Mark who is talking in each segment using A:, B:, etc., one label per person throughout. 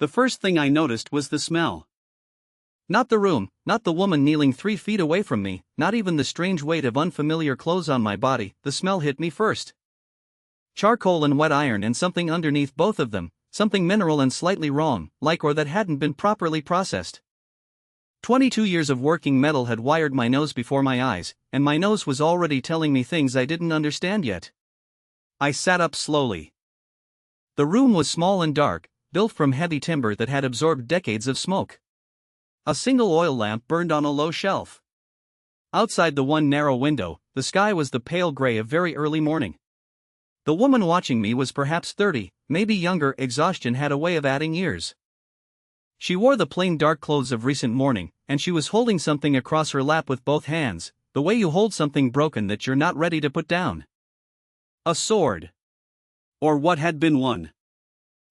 A: The first thing I noticed was the smell. Not the room, not the woman kneeling 3 feet away from me, not even the strange weight of unfamiliar clothes on my body. The smell hit me first. Charcoal and wet iron, and something underneath both of them, something mineral and slightly wrong, like or that hadn't been properly processed. 22 years of working metal had wired my nose before my eyes, and my nose was already telling me things I didn't understand yet. I sat up slowly. The room was small and dark, built from heavy timber that had absorbed decades of smoke. A single oil lamp burned on a low shelf. Outside the one narrow window, the sky was the pale gray of very early morning. The woman watching me was perhaps 30, maybe younger. Exhaustion had a way of adding years. She wore the plain dark clothes of recent mourning, and she was holding something across her lap with both hands, the way you hold something broken that you're not ready to put down. A sword. Or what had been one.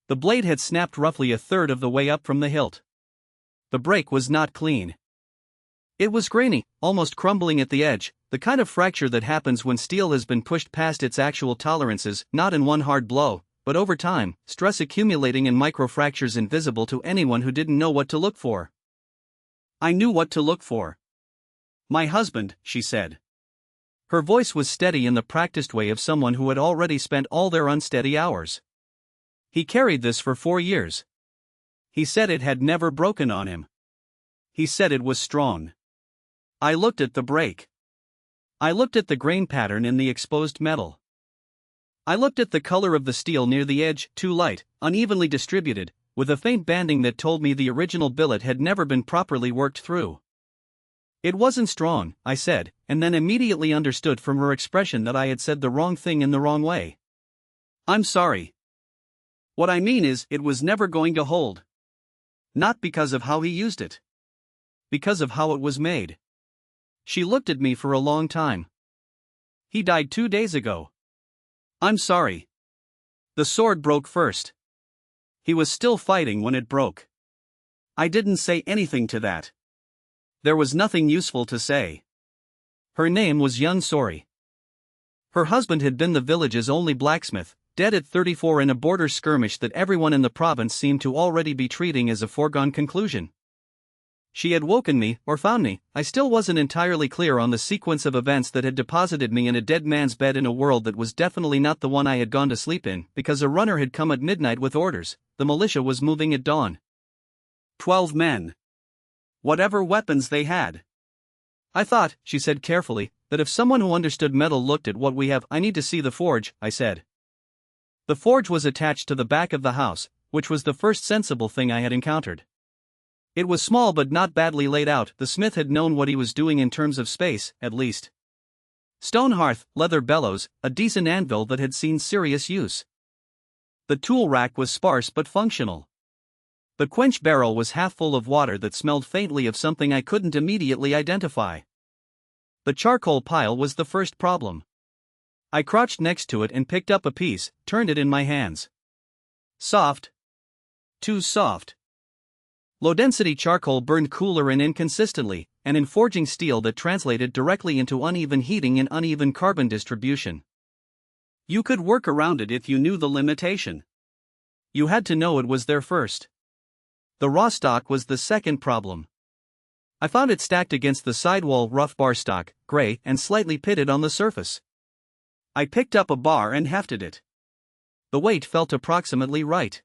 A: The blade had snapped roughly a third of the way up from the hilt. The break was not clean. It was grainy, almost crumbling at the edge, the kind of fracture that happens when steel has been pushed past its actual tolerances, not in one hard blow, but over time, stress accumulating in microfractures invisible to anyone who didn't know what to look for. I knew what to look for. My husband, she said. Her voice was steady in the practiced way of someone who had already spent all their unsteady hours. He carried this for 4 years. He said it had never broken on him. He said it was strong. I looked at the break. I looked at the grain pattern in the exposed metal. I looked at the color of the steel near the edge, too light, unevenly distributed, with a faint banding that told me the original billet had never been properly worked through. It wasn't strong, I said, and then immediately understood from her expression that I had said the wrong thing in the wrong way. I'm sorry. What I mean is, it was never going to hold. Not because of how he used it. Because of how it was made. She looked at me for a long time. He died 2 days ago. I'm sorry. The sword broke first. He was still fighting when it broke. I didn't say anything to that. There was nothing useful to say. Her name was Yun Sori. Her husband had been the village's only blacksmith, dead at 34 in a border skirmish that everyone in the province seemed to already be treating as a foregone conclusion. She had woken me, or found me. I still wasn't entirely clear on the sequence of events that had deposited me in a dead man's bed in a world that was definitely not the one I had gone to sleep in, because a runner had come at midnight with orders. The militia was moving at dawn. 12 men. Whatever weapons they had. I thought, she said carefully, that if someone who understood metal looked at what we have. I need to see the forge, I said. The forge was attached to the back of the house, which was the first sensible thing I had encountered. It was small but not badly laid out. The smith had known what he was doing in terms of space, at least. Stone hearth, leather bellows, a decent anvil that had seen serious use. The tool rack was sparse but functional. The quench barrel was half full of water that smelled faintly of something I couldn't immediately identify. The charcoal pile was the first problem. I crouched next to it and picked up a piece, turned it in my hands. Soft. Too soft. Low-density charcoal burned cooler and inconsistently, and in forging steel that translated directly into uneven heating and uneven carbon distribution. You could work around it if you knew the limitation. You had to know it was there first. The raw stock was the second problem. I found it stacked against the sidewall rough bar stock, gray and slightly pitted on the surface. I picked up a bar and hefted it. The weight felt approximately right.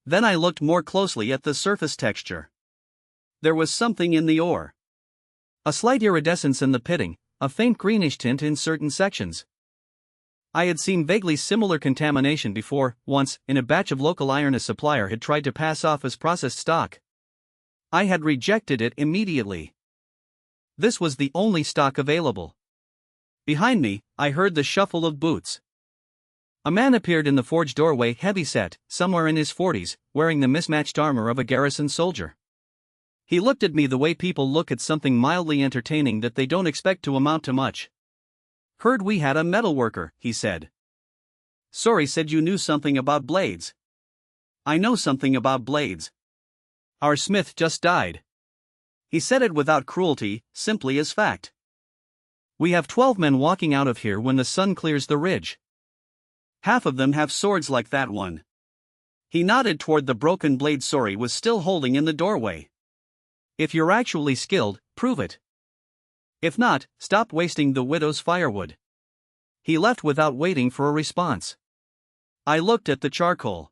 A: Then I looked more closely at the surface texture. There was something in the ore. A slight iridescence in the pitting, a faint greenish tint in certain sections. I had seen vaguely similar contamination before, once, in a batch of local iron a supplier had tried to pass off as processed stock. I had rejected it immediately. This was the only stock available. Behind me, I heard the shuffle of boots. A man appeared in the forge doorway, heavy-set, somewhere in his 40s, wearing the mismatched armor of a garrison soldier. He looked at me the way people look at something mildly entertaining that they don't expect to amount to much. Heard we had a metalworker, he said. Sori said you knew something about blades. I know something about blades. Our smith just died. He said it without cruelty, simply as fact. We have 12 men walking out of here when the sun clears the ridge. Half of them have swords like that one. He nodded toward the broken blade Sori was still holding in the doorway. If you're actually skilled, prove it. If not, stop wasting the widow's firewood. He left without waiting for a response. I looked at the charcoal.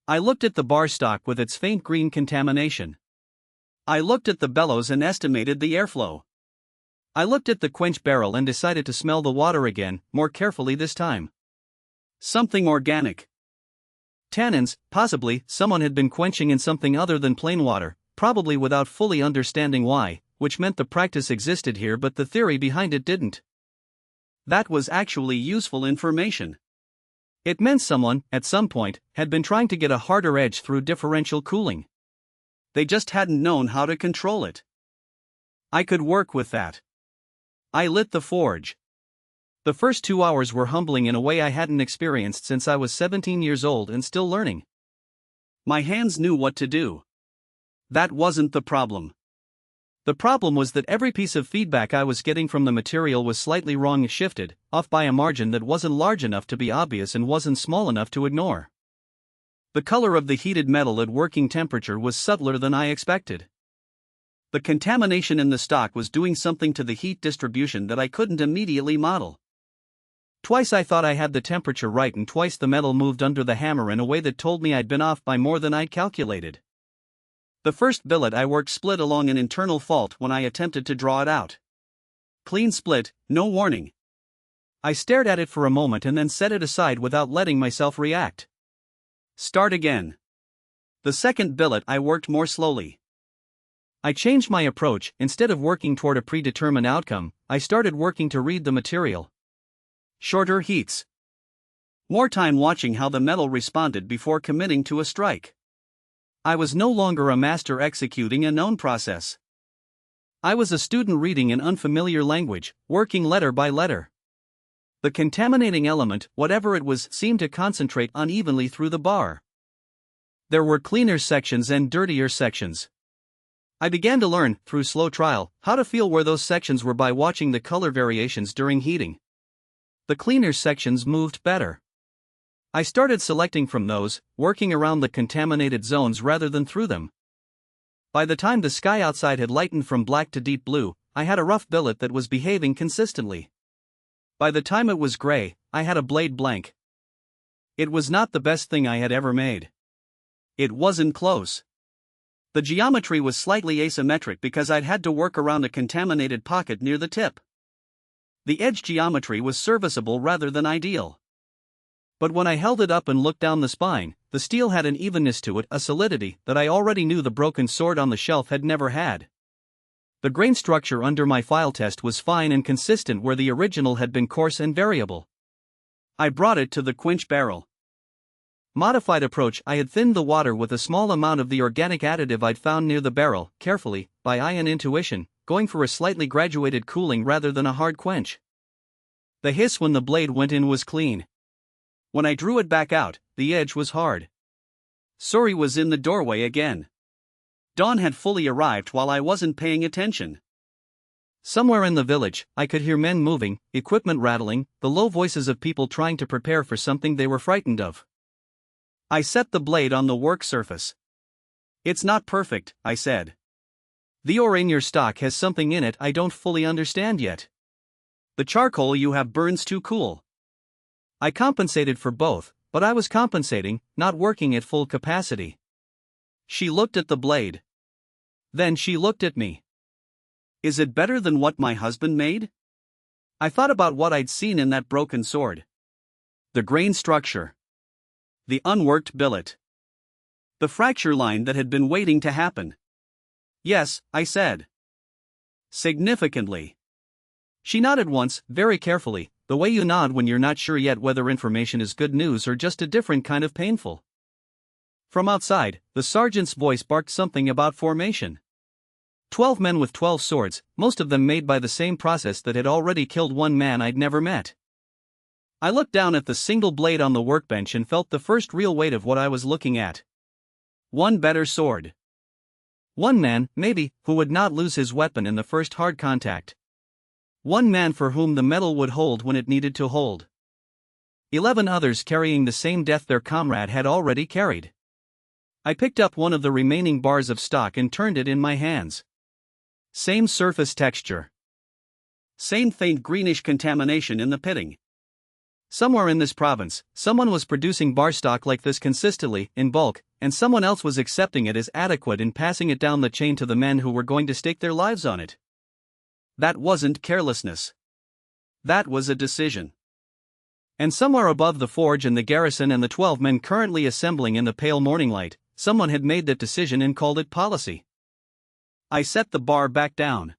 A: I looked at the bar stock with its faint green contamination. I looked at the bellows and estimated the airflow. I looked at the quench barrel and decided to smell the water again, more carefully this time. Something organic. Tannins, possibly, someone had been quenching in something other than plain water, probably without fully understanding why, which meant the practice existed here but the theory behind it didn't. That was actually useful information. It meant someone, at some point, had been trying to get a harder edge through differential cooling. They just hadn't known how to control it. I could work with that. I lit the forge. The first 2 hours were humbling in a way I hadn't experienced since I was 17 years old and still learning. My hands knew what to do. That wasn't the problem. The problem was that every piece of feedback I was getting from the material was slightly wrong, shifted, off by a margin that wasn't large enough to be obvious and wasn't small enough to ignore. The color of the heated metal at working temperature was subtler than I expected. The contamination in the stock was doing something to the heat distribution that I couldn't immediately model. Twice I thought I had the temperature right and twice the metal moved under the hammer in a way that told me I'd been off by more than I'd calculated. The first billet I worked split along an internal fault when I attempted to draw it out. Clean split, no warning. I stared at it for a moment and then set it aside without letting myself react. Start again. The second billet I worked more slowly. I changed my approach. Instead of working toward a predetermined outcome, I started working to read the material. Shorter heats. More time watching how the metal responded before committing to a strike. I was no longer a master executing a known process. I was a student reading an unfamiliar language, working letter by letter. The contaminating element, whatever it was, seemed to concentrate unevenly through the bar. There were cleaner sections and dirtier sections. I began to learn, through slow trial, how to feel where those sections were by watching the color variations during heating. The cleaner sections moved better. I started selecting from those, working around the contaminated zones rather than through them. By the time the sky outside had lightened from black to deep blue, I had a rough billet that was behaving consistently. By the time it was gray, I had a blade blank. It was not the best thing I had ever made. It wasn't close. The geometry was slightly asymmetric because I'd had to work around a contaminated pocket near the tip. The edge geometry was serviceable rather than ideal. But when I held it up and looked down the spine, the steel had an evenness to it, a solidity that I already knew the broken sword on the shelf had never had. The grain structure under my file test was fine and consistent where the original had been coarse and variable. I brought it to the quench barrel. Modified approach. I had thinned the water with a small amount of the organic additive I'd found near the barrel, carefully, by eye and intuition, going for a slightly graduated cooling rather than a hard quench. The hiss when the blade went in was clean. When I drew it back out, the edge was hard. Sori was in the doorway again. Dawn had fully arrived while I wasn't paying attention. Somewhere in the village, I could hear men moving, equipment rattling, the low voices of people trying to prepare for something they were frightened of. I set the blade on the work surface. It's not perfect, I said. The ore in your stock has something in it I don't fully understand yet. The charcoal you have burns too cool. I compensated for both, but I was compensating, not working at full capacity. She looked at the blade. Then she looked at me. Is it better than what my husband made? I thought about what I'd seen in that broken sword. The grain structure. The unworked billet. The fracture line that had been waiting to happen. Yes, I said. Significantly. She nodded once, very carefully, the way you nod when you're not sure yet whether information is good news or just a different kind of painful. From outside, the sergeant's voice barked something about formation. 12 men with 12 swords, most of them made by the same process that had already killed one man I'd never met. I looked down at the single blade on the workbench and felt the first real weight of what I was looking at. One better sword. One man, maybe, who would not lose his weapon in the first hard contact. One man for whom the metal would hold when it needed to hold. 11 others carrying the same death their comrade had already carried. I picked up one of the remaining bars of stock and turned it in my hands. Same surface texture. Same faint greenish contamination in the pitting. Somewhere in this province, someone was producing bar stock like this consistently, in bulk, and someone else was accepting it as adequate and passing it down the chain to the men who were going to stake their lives on it. That wasn't carelessness. That was a decision. And somewhere above the forge and the garrison and the 12 men currently assembling in the pale morning light, someone had made that decision and called it policy. I set the bar back down.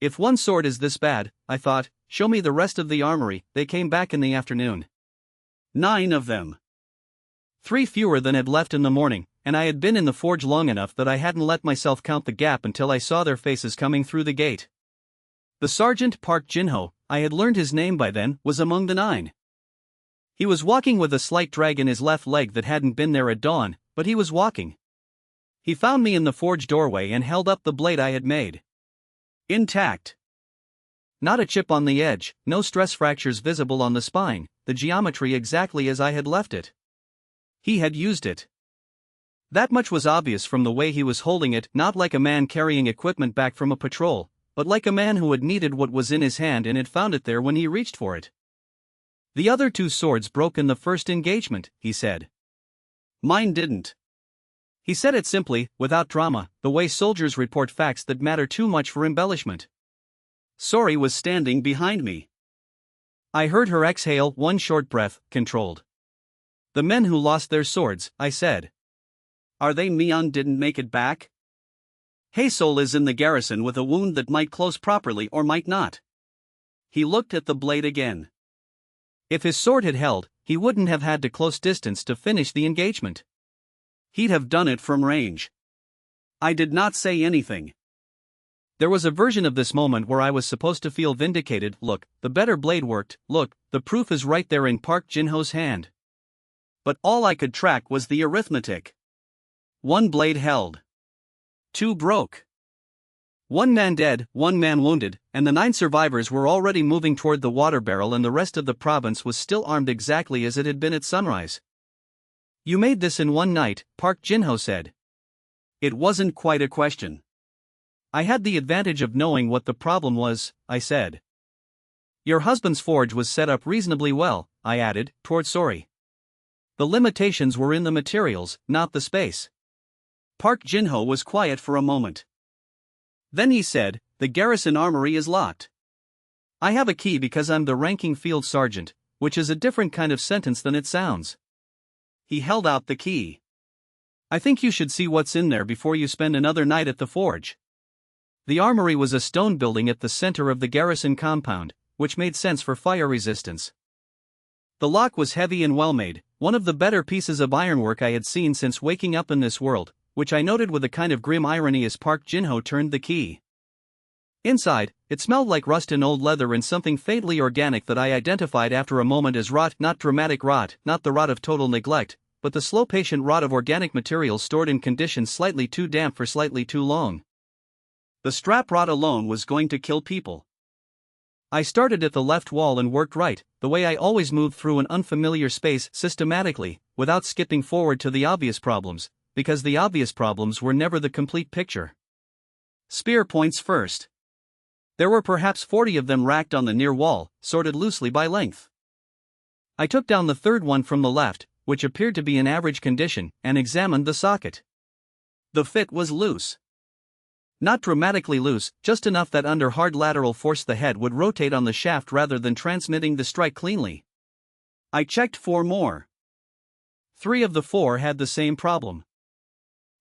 A: If one sword is this bad, I thought, show me the rest of the armory. They came back in the afternoon. 9 of them. 3 fewer than had left in the morning, and I had been in the forge long enough that I hadn't let myself count the gap until I saw their faces coming through the gate. The sergeant Park Jin-ho, I had learned his name by then, was among the 9. He was walking with a slight drag in his left leg that hadn't been there at dawn, but he was walking. He found me in the forge doorway and held up the blade I had made. Intact. Not a chip on the edge, no stress fractures visible on the spine, the geometry exactly as I had left it. He had used it. That much was obvious from the way he was holding it, not like a man carrying equipment back from a patrol, but like a man who had needed what was in his hand and had found it there when he reached for it. The other 2 swords broke in the first engagement, he said. Mine didn't. He said it simply, without drama, the way soldiers report facts that matter too much for embellishment. Sori was standing behind me. I heard her exhale one short breath, controlled. The men who lost their swords, I said. Are they Mion didn't make it back? Haesol is in the garrison with a wound that might close properly or might not. He looked at the blade again. If his sword had held, he wouldn't have had to close distance to finish the engagement. He'd have done it from range. I did not say anything. There was a version of this moment where I was supposed to feel vindicated. Look, the better blade worked, look, the proof is right there in Park Jin-ho's hand. But all I could track was the arithmetic. 1 blade held. 2 broke. 1 man dead, 1 man wounded, and the 9 survivors were already moving toward the water barrel and the rest of the province was still armed exactly as it had been at sunrise. You made this in 1 night, Park Jin-ho said. It wasn't quite a question. I had the advantage of knowing what the problem was, I said. Your husband's forge was set up reasonably well, I added, toward Sori. The limitations were in the materials, not the space. Park Jin-ho was quiet for a moment. Then he said, the garrison armory is locked. I have a key because I'm the ranking field sergeant, which is a different kind of sentence than it sounds. He held out the key. I think you should see what's in there before you spend another night at the forge. The armory was a stone building at the center of the garrison compound, which made sense for fire resistance. The lock was heavy and well-made, one of the better pieces of ironwork I had seen since waking up in this world, which I noted with a kind of grim irony as Park Jin-ho turned the key. Inside, it smelled like rust and old leather and something faintly organic that I identified after a moment as rot, not dramatic rot, not the rot of total neglect, but the slow patient rot of organic materials stored in conditions slightly too damp for slightly too long. The strap rot alone was going to kill people. I started at the left wall and worked right, the way I always moved through an unfamiliar space systematically, without skipping forward to the obvious problems, because the obvious problems were never the complete picture. Spear points first. There were perhaps 40 of them racked on the near wall, sorted loosely by length. I took down the 3rd one from the left, which appeared to be in average condition, and examined the socket. The fit was loose. Not dramatically loose, just enough that under hard lateral force the head would rotate on the shaft rather than transmitting the strike cleanly. I checked 4 more. 3 of the 4 had the same problem.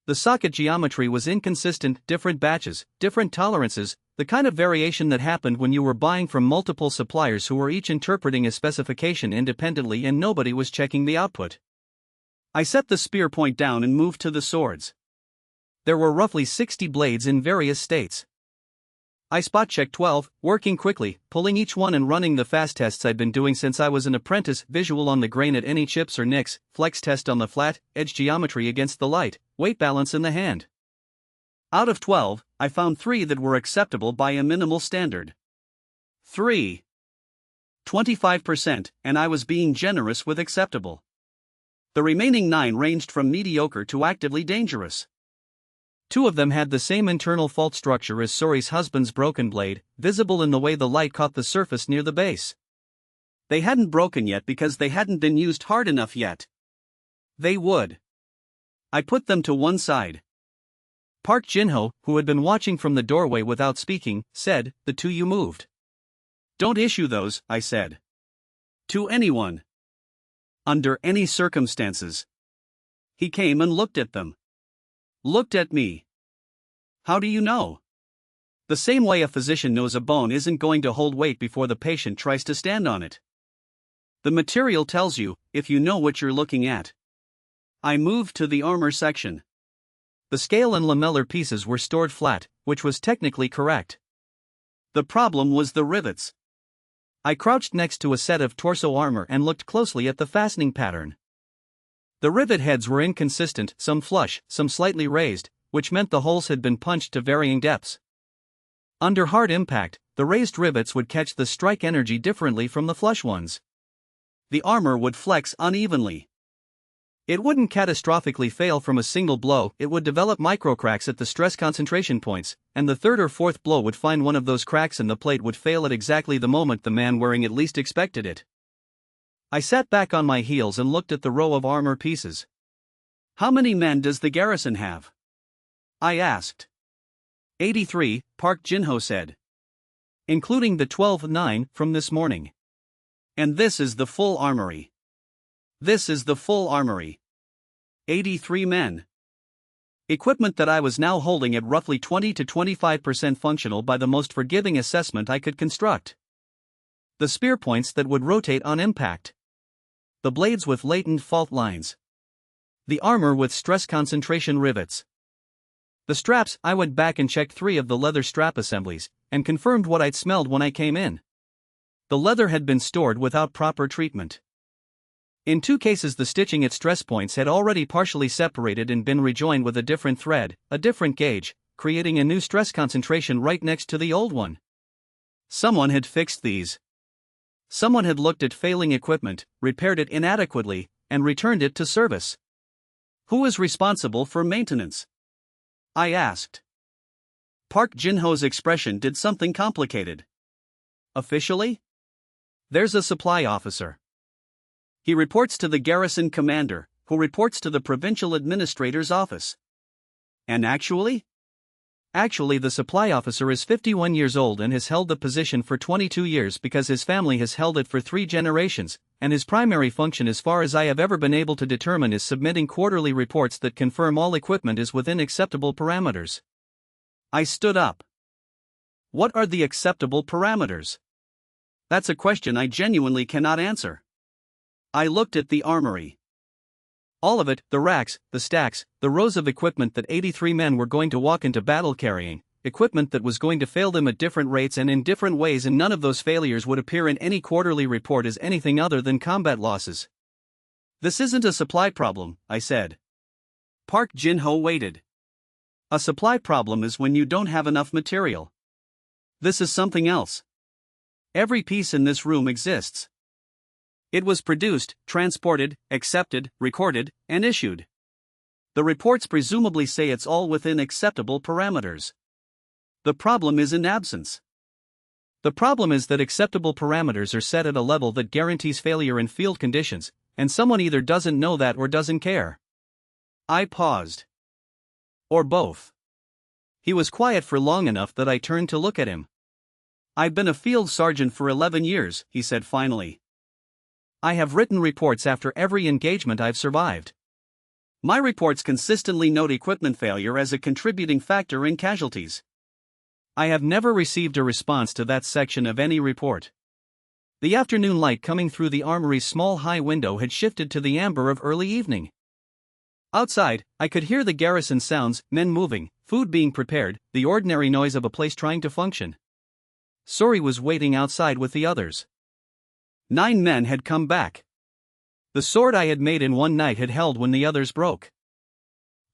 A: The socket geometry was inconsistent, different batches, different tolerances, the kind of variation that happened when you were buying from multiple suppliers who were each interpreting a specification independently and nobody was checking the output. I set the spear point down and moved to the swords. There were roughly 60 blades in various states. I spot-checked 12, working quickly, pulling each one and running the fast tests I'd been doing since I was an apprentice, visual on the grain at any chips or nicks, flex test on the flat, edge geometry against the light, weight balance in the hand. Out of 12, I found 3 that were acceptable by a minimal standard. 3. 25%, and I was being generous with acceptable. The remaining 9 ranged from mediocre to actively dangerous. 2 of them had the same internal fault structure as Sori's husband's broken blade, visible in the way the light caught the surface near the base. They hadn't broken yet because they hadn't been used hard enough yet. They would. I put them to one side. Park Jin-ho, who had been watching from the doorway without speaking, said, "The 2 you moved. Don't issue those," I said. "To anyone. Under any circumstances." He came and looked at them. Looked at me. "How do you know?" "The same way a physician knows a bone isn't going to hold weight before the patient tries to stand on it. The material tells you, if you know what you're looking at." I moved to the armor section. The scale and lamellar pieces were stored flat, which was technically correct. The problem was the rivets. I crouched next to a set of torso armor and looked closely at the fastening pattern. The rivet heads were inconsistent, some flush, some slightly raised, which meant the holes had been punched to varying depths. Under hard impact, the raised rivets would catch the strike energy differently from the flush ones. The armor would flex unevenly. It wouldn't catastrophically fail from a single blow, it would develop microcracks at the stress concentration points, and the 3rd or 4th blow would find one of those cracks and the plate would fail at exactly the moment the man wearing it least expected it. I sat back on my heels and looked at the row of armor pieces. "How many men does the garrison have?" I asked. 83, Park Jin-ho said. "Including the 12-9 from this morning. And this is the full armory. This is the full armory. 83 men. Equipment that I was now holding at roughly 20 to 25% functional by the most forgiving assessment I could construct. The spear points that would rotate on impact. The blades with latent fault lines. The armor with stress concentration rivets. The straps. I went back and checked 3 of the leather strap assemblies, and confirmed what I'd smelled when I came in. The leather had been stored without proper treatment. In 2 cases the stitching at stress points had already partially separated and been rejoined with a different thread, a different gauge, creating a new stress concentration right next to the old one. Someone had fixed these. Someone had looked at failing equipment, repaired it inadequately, and returned it to service. Who is responsible for maintenance? I asked. Park Jin-ho's expression did something complicated. Officially? There's a supply officer. He reports to the garrison commander, who reports to the provincial administrator's office. And actually? Actually, the supply officer is 51 years old and has held the position for 22 years because his family has held it for 3 generations, and his primary function as far as I have ever been able to determine is submitting quarterly reports that confirm all equipment is within acceptable parameters. I stood up. What are the acceptable parameters? That's a question I genuinely cannot answer. I looked at the armory. All of it, the racks, the stacks, the rows of equipment that 83 men were going to walk into battle carrying, equipment that was going to fail them at different rates and in different ways, and none of those failures would appear in any quarterly report as anything other than combat losses. This isn't a supply problem, I said. Park Jin-ho waited. A supply problem is when you don't have enough material. This is something else. Every piece in this room exists. It was produced, transported, accepted, recorded, and issued. The reports presumably say it's all within acceptable parameters. The problem is in absence. The problem is that acceptable parameters are set at a level that guarantees failure in field conditions, and someone either doesn't know that or doesn't care. I paused. Or both. He was quiet for long enough that I turned to look at him. I've been a field sergeant for 11 years, he said finally. I have written reports after every engagement I've survived. My reports consistently note equipment failure as a contributing factor in casualties. I have never received a response to that section of any report. The afternoon light coming through the armory's small high window had shifted to the amber of early evening. Outside, I could hear the garrison sounds, men moving, food being prepared, the ordinary noise of a place trying to function. Sori was waiting outside with the others. 9 men had come back. The sword I had made in one night had held when the others broke.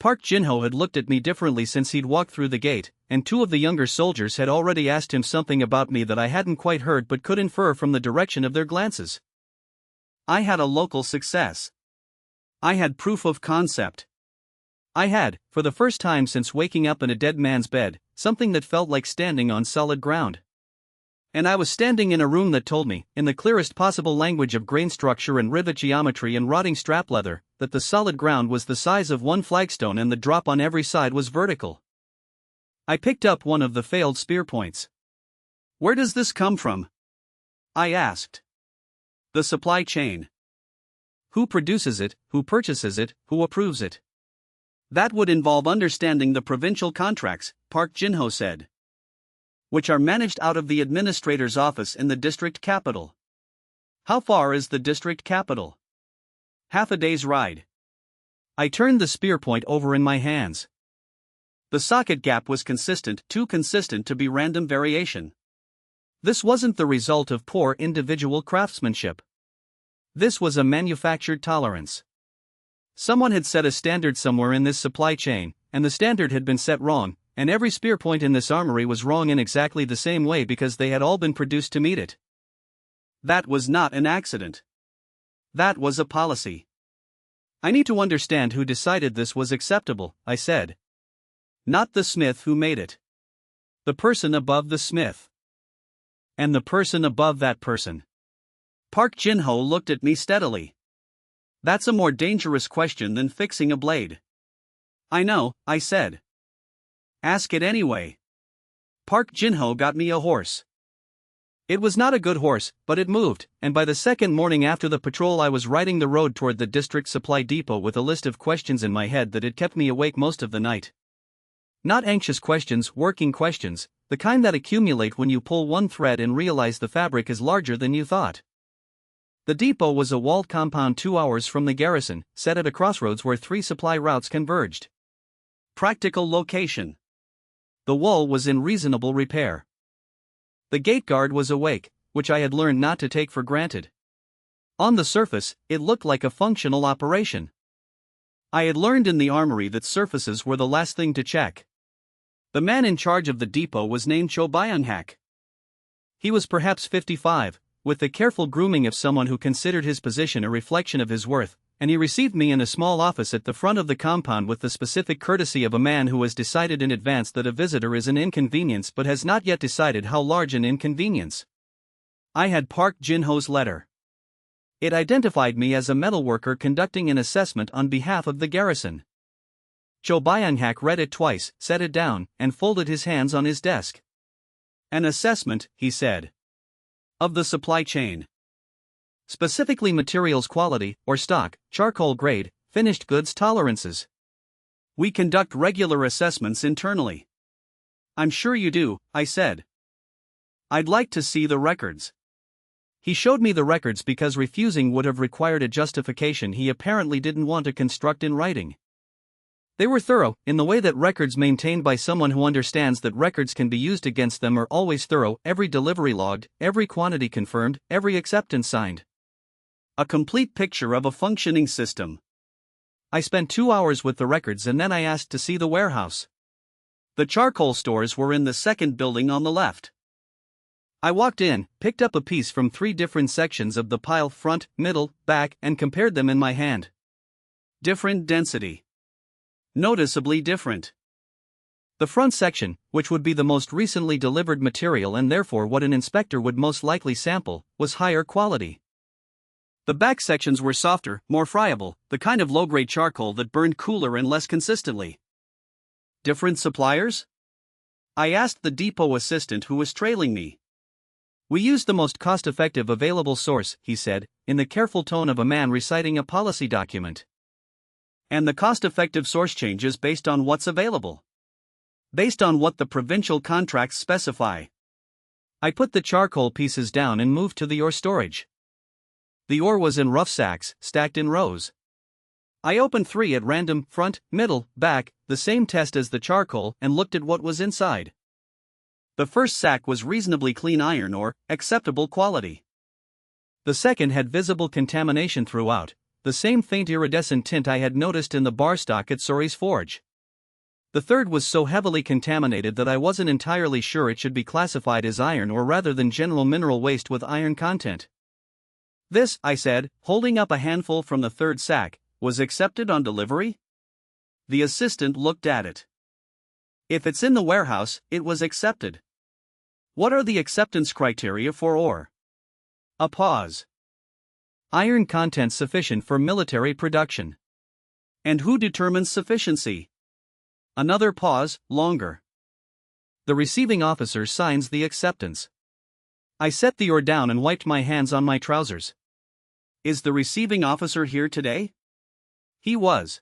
A: Park Jin-ho had looked at me differently since he'd walked through the gate, and two of the younger soldiers had already asked him something about me that I hadn't quite heard but could infer from the direction of their glances. I had a local success. I had proof of concept. I had, for the first time since waking up in a dead man's bed, something that felt like standing on solid ground. And I was standing in a room that told me, in the clearest possible language of grain structure and rivet geometry and rotting strap leather, that the solid ground was the size of one flagstone and the drop on every side was vertical. I picked up one of the failed spear points. "Where does this come from?" I asked. "The supply chain. Who produces it, who purchases it, who approves it?" "That would involve understanding the provincial contracts," Park Jin-ho said, "which are managed out of the administrator's office in the district capital." "How far is the district capital?" "Half a day's ride." I turned the spear point over in my hands. The socket gap was consistent, too consistent to be random variation. This wasn't the result of poor individual craftsmanship. This was a manufactured tolerance. Someone had set a standard somewhere in this supply chain, and the standard had been set wrong, and every spear point in this armory was wrong in exactly the same way because they had all been produced to meet it. That was not an accident. That was a policy. "I need to understand who decided this was acceptable," I said. "Not the smith who made it. The person above the smith. And the person above that person." Park Jin-ho looked at me steadily. "That's a more dangerous question than fixing a blade." "I know," I said. "Ask it anyway." Park Jin-ho got me a horse. It was not a good horse, but it moved, and by the second morning after the patrol I was riding the road toward the district supply depot with a list of questions in my head that had kept me awake most of the night. Not anxious questions, working questions, the kind that accumulate when you pull one thread and realize the fabric is larger than you thought. The depot was a walled compound 2 hours from the garrison, set at a crossroads where 3 supply routes converged. Practical location. The wall was in reasonable repair. The gate guard was awake, which I had learned not to take for granted. On the surface, it looked like a functional operation. I had learned in the armory that surfaces were the last thing to check. The man in charge of the depot was named Cho Byung-hak. He was perhaps 55, with the careful grooming of someone who considered his position a reflection of his worth, and he received me in a small office at the front of the compound with the specific courtesy of a man who has decided in advance that a visitor is an inconvenience but has not yet decided how large an inconvenience. I had Park Jin-ho's letter. It identified me as a metalworker conducting an assessment on behalf of the garrison. Cho Byung-hak read it twice, set it down, and folded his hands on his desk. "An assessment," he said, "of the supply chain. Specifically materials quality, or stock, charcoal grade, finished goods tolerances. We conduct regular assessments internally." "I'm sure you do," I said. "I'd like to see the records." He showed me the records because refusing would have required a justification he apparently didn't want to construct in writing. They were thorough, in the way that records maintained by someone who understands that records can be used against them are always thorough, every delivery logged, every quantity confirmed, every acceptance signed. A complete picture of a functioning system. I spent 2 hours with the records and then I asked to see the warehouse. The charcoal stores were in the second building on the left. I walked in, picked up a piece from 3 different sections of the pile, front, middle, back, and compared them in my hand. Different density. Noticeably different. The front section, which would be the most recently delivered material and therefore what an inspector would most likely sample, was higher quality. The back sections were softer, more friable, the kind of low-grade charcoal that burned cooler and less consistently. Different suppliers? I asked the depot assistant who was trailing me. "We used the most cost-effective available source," he said, in the careful tone of a man reciting a policy document. "And the cost-effective source changes based on what's available. Based on what the provincial contracts specify." I put the charcoal pieces down and moved to the ore storage. The ore was in rough sacks, stacked in rows. I opened 3 at random, front, middle, back, the same test as the charcoal, and looked at what was inside. The first sack was reasonably clean iron ore, acceptable quality. The second had visible contamination throughout, the same faint iridescent tint I had noticed in the bar stock at Suri's forge. The third was so heavily contaminated that I wasn't entirely sure it should be classified as iron or rather than general mineral waste with iron content. This, I said, holding up a handful from the third sack, was accepted on delivery? The assistant looked at it. If it's in the warehouse, it was accepted. What are the acceptance criteria for ore? A pause. Iron content sufficient for military production. And who determines sufficiency? Another pause, longer. The receiving officer signs the acceptance. I set the ore down and wiped my hands on my trousers. Is the receiving officer here today? He was.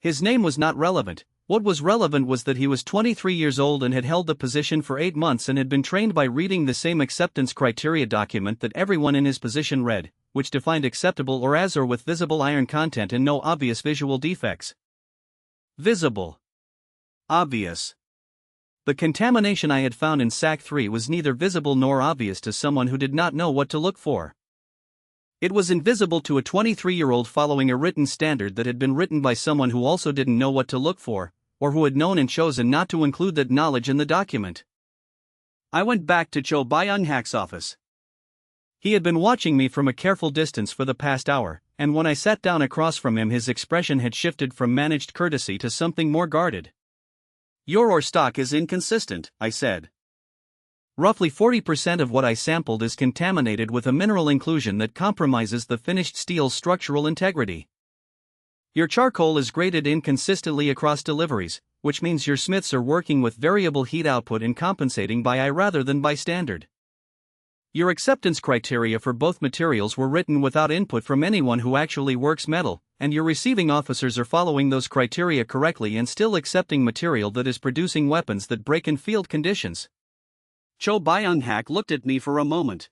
A: His name was not relevant. What was relevant was that he was 23 years old and had held the position for 8 months and had been trained by reading the same acceptance criteria document that everyone in his position read, which defined acceptable ore as ore with visible iron content and no obvious visual defects. Visible. Obvious. The contamination I had found in Sack 3 was neither visible nor obvious to someone who did not know what to look for. It was invisible to a 23-year-old following a written standard that had been written by someone who also didn't know what to look for, or who had known and chosen not to include that knowledge in the document. I went back to Cho Byung-hak's office. He had been watching me from a careful distance for the past hour, and when I sat down across from him his expression had shifted from managed courtesy to something more guarded. Your ore stock is inconsistent, I said. Roughly 40% of what I sampled is contaminated with a mineral inclusion that compromises the finished steel's structural integrity. Your charcoal is graded inconsistently across deliveries, which means your smiths are working with variable heat output and compensating by eye rather than by standard. Your acceptance criteria for both materials were written without input from anyone who actually works metal, and your receiving officers are following those criteria correctly and still accepting material that is producing weapons that break in field conditions. Cho Byung-hak looked at me for a moment.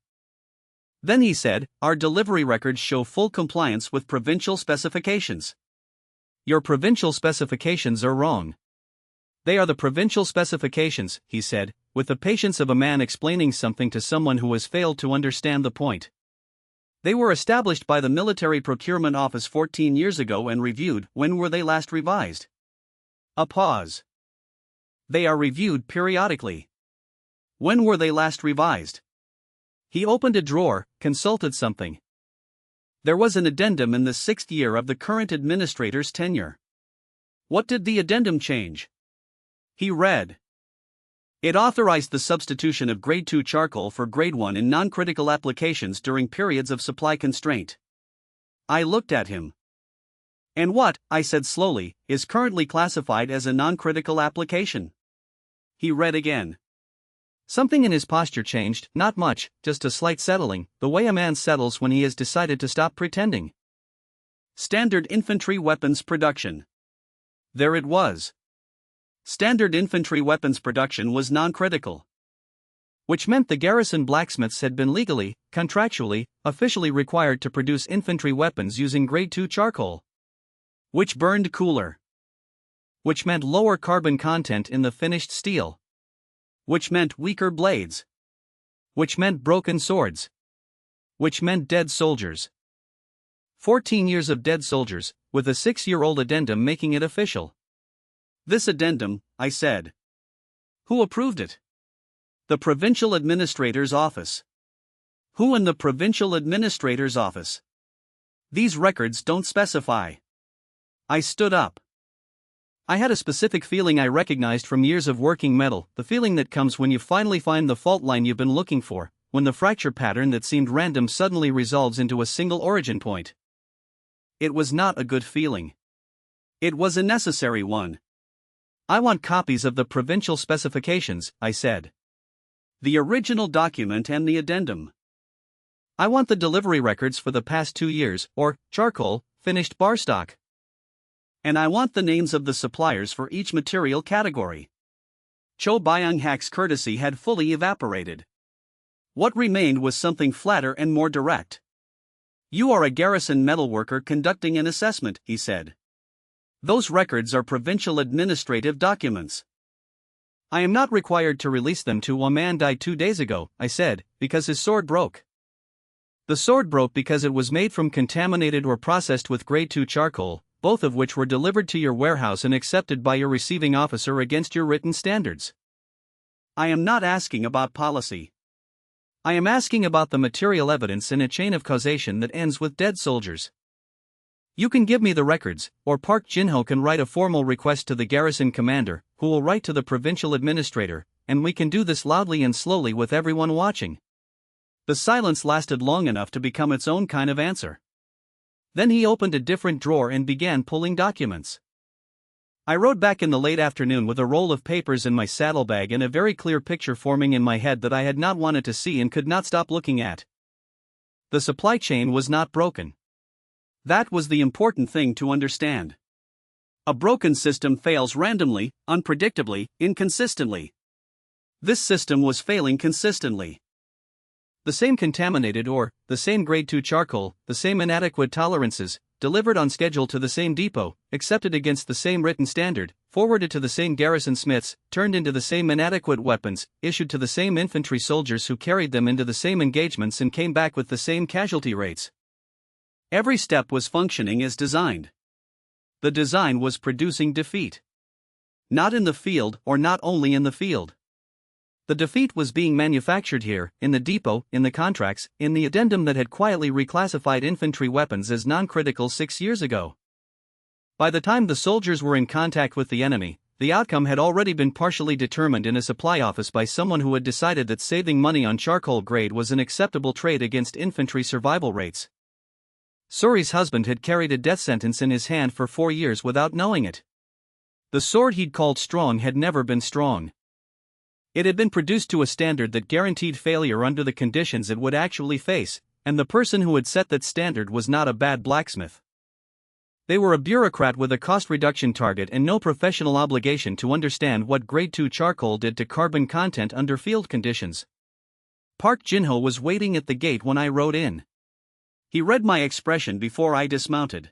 A: Then he said, our delivery records show full compliance with provincial specifications. Your provincial specifications are wrong. They are the provincial specifications, he said, with the patience of a man explaining something to someone who has failed to understand the point. They were established by the Military Procurement Office 14 years ago and reviewed. When were they last revised? A pause. They are reviewed periodically. When were they last revised? He opened a drawer, consulted something. There was an addendum in the 6th year of the current administrator's tenure. What did the addendum change? He read. It authorized the substitution of Grade 2 charcoal for Grade 1 in non-critical applications during periods of supply constraint. I looked at him. And what, I said slowly, is currently classified as a non-critical application? He read again. Something in his posture changed, not much, just a slight settling, the way a man settles when he has decided to stop pretending. Standard infantry weapons production. There it was. Standard infantry weapons production was non-critical. Which meant the garrison blacksmiths had been legally, contractually, officially required to produce infantry weapons using Grade 2 charcoal. Which burned cooler. Which meant lower carbon content in the finished steel. Which meant weaker blades. Which meant broken swords. Which meant dead soldiers. 14 years of dead soldiers, with a 6-year-old addendum making it official. This addendum, I said. Who approved it? The Provincial Administrator's Office. Who in the Provincial Administrator's Office? These records don't specify. I stood up. I had a specific feeling I recognized from years of working metal, the feeling that comes when you finally find the fault line you've been looking for, when the fracture pattern that seemed random suddenly resolves into a single origin point. It was not a good feeling. It was a necessary one. I want copies of the provincial specifications, I said. The original document and the addendum. I want the delivery records for the past 2 years, or, charcoal, finished bar stock. And I want the names of the suppliers for each material category. Cho Byung-hak's courtesy had fully evaporated. What remained was something flatter and more direct. You are a garrison metalworker conducting an assessment, he said. Those records are provincial administrative documents. I am not required to release them to a man died 2 days ago, I said, because his sword broke. The sword broke because it was made from contaminated or processed with grade 2 charcoal, both of which were delivered to your warehouse and accepted by your receiving officer against your written standards. I am not asking about policy. I am asking about the material evidence in a chain of causation that ends with dead soldiers. You can give me the records, or Park Jin-ho can write a formal request to the garrison commander, who will write to the provincial administrator, and we can do this loudly and slowly with everyone watching. The silence lasted long enough to become its own kind of answer. Then he opened a different drawer and began pulling documents. I rode back in the late afternoon with a roll of papers in my saddlebag and a very clear picture forming in my head that I had not wanted to see and could not stop looking at. The supply chain was not broken. That was the important thing to understand. A broken system fails randomly, unpredictably, inconsistently. This system was failing consistently. The same contaminated ore, the same grade 2 charcoal, the same inadequate tolerances, delivered on schedule to the same depot, accepted against the same written standard, forwarded to the same garrison smiths, turned into the same inadequate weapons, issued to the same infantry soldiers who carried them into the same engagements and came back with the same casualty rates. Every step was functioning as designed. The design was producing defeat. Not in the field, or not only in the field. The defeat was being manufactured here, in the depot, in the contracts, in the addendum that had quietly reclassified infantry weapons as non-critical 6 years ago. By the time the soldiers were in contact with the enemy, the outcome had already been partially determined in a supply office by someone who had decided that saving money on charcoal grade was an acceptable trade against infantry survival rates. Suri's husband had carried a death sentence in his hand for 4 years without knowing it. The sword he'd called strong had never been strong. It had been produced to a standard that guaranteed failure under the conditions it would actually face, and the person who had set that standard was not a bad blacksmith. They were a bureaucrat with a cost reduction target and no professional obligation to understand what grade 2 charcoal did to carbon content under field conditions. Park Jin-ho was waiting at the gate when I rode in. He read my expression before I dismounted.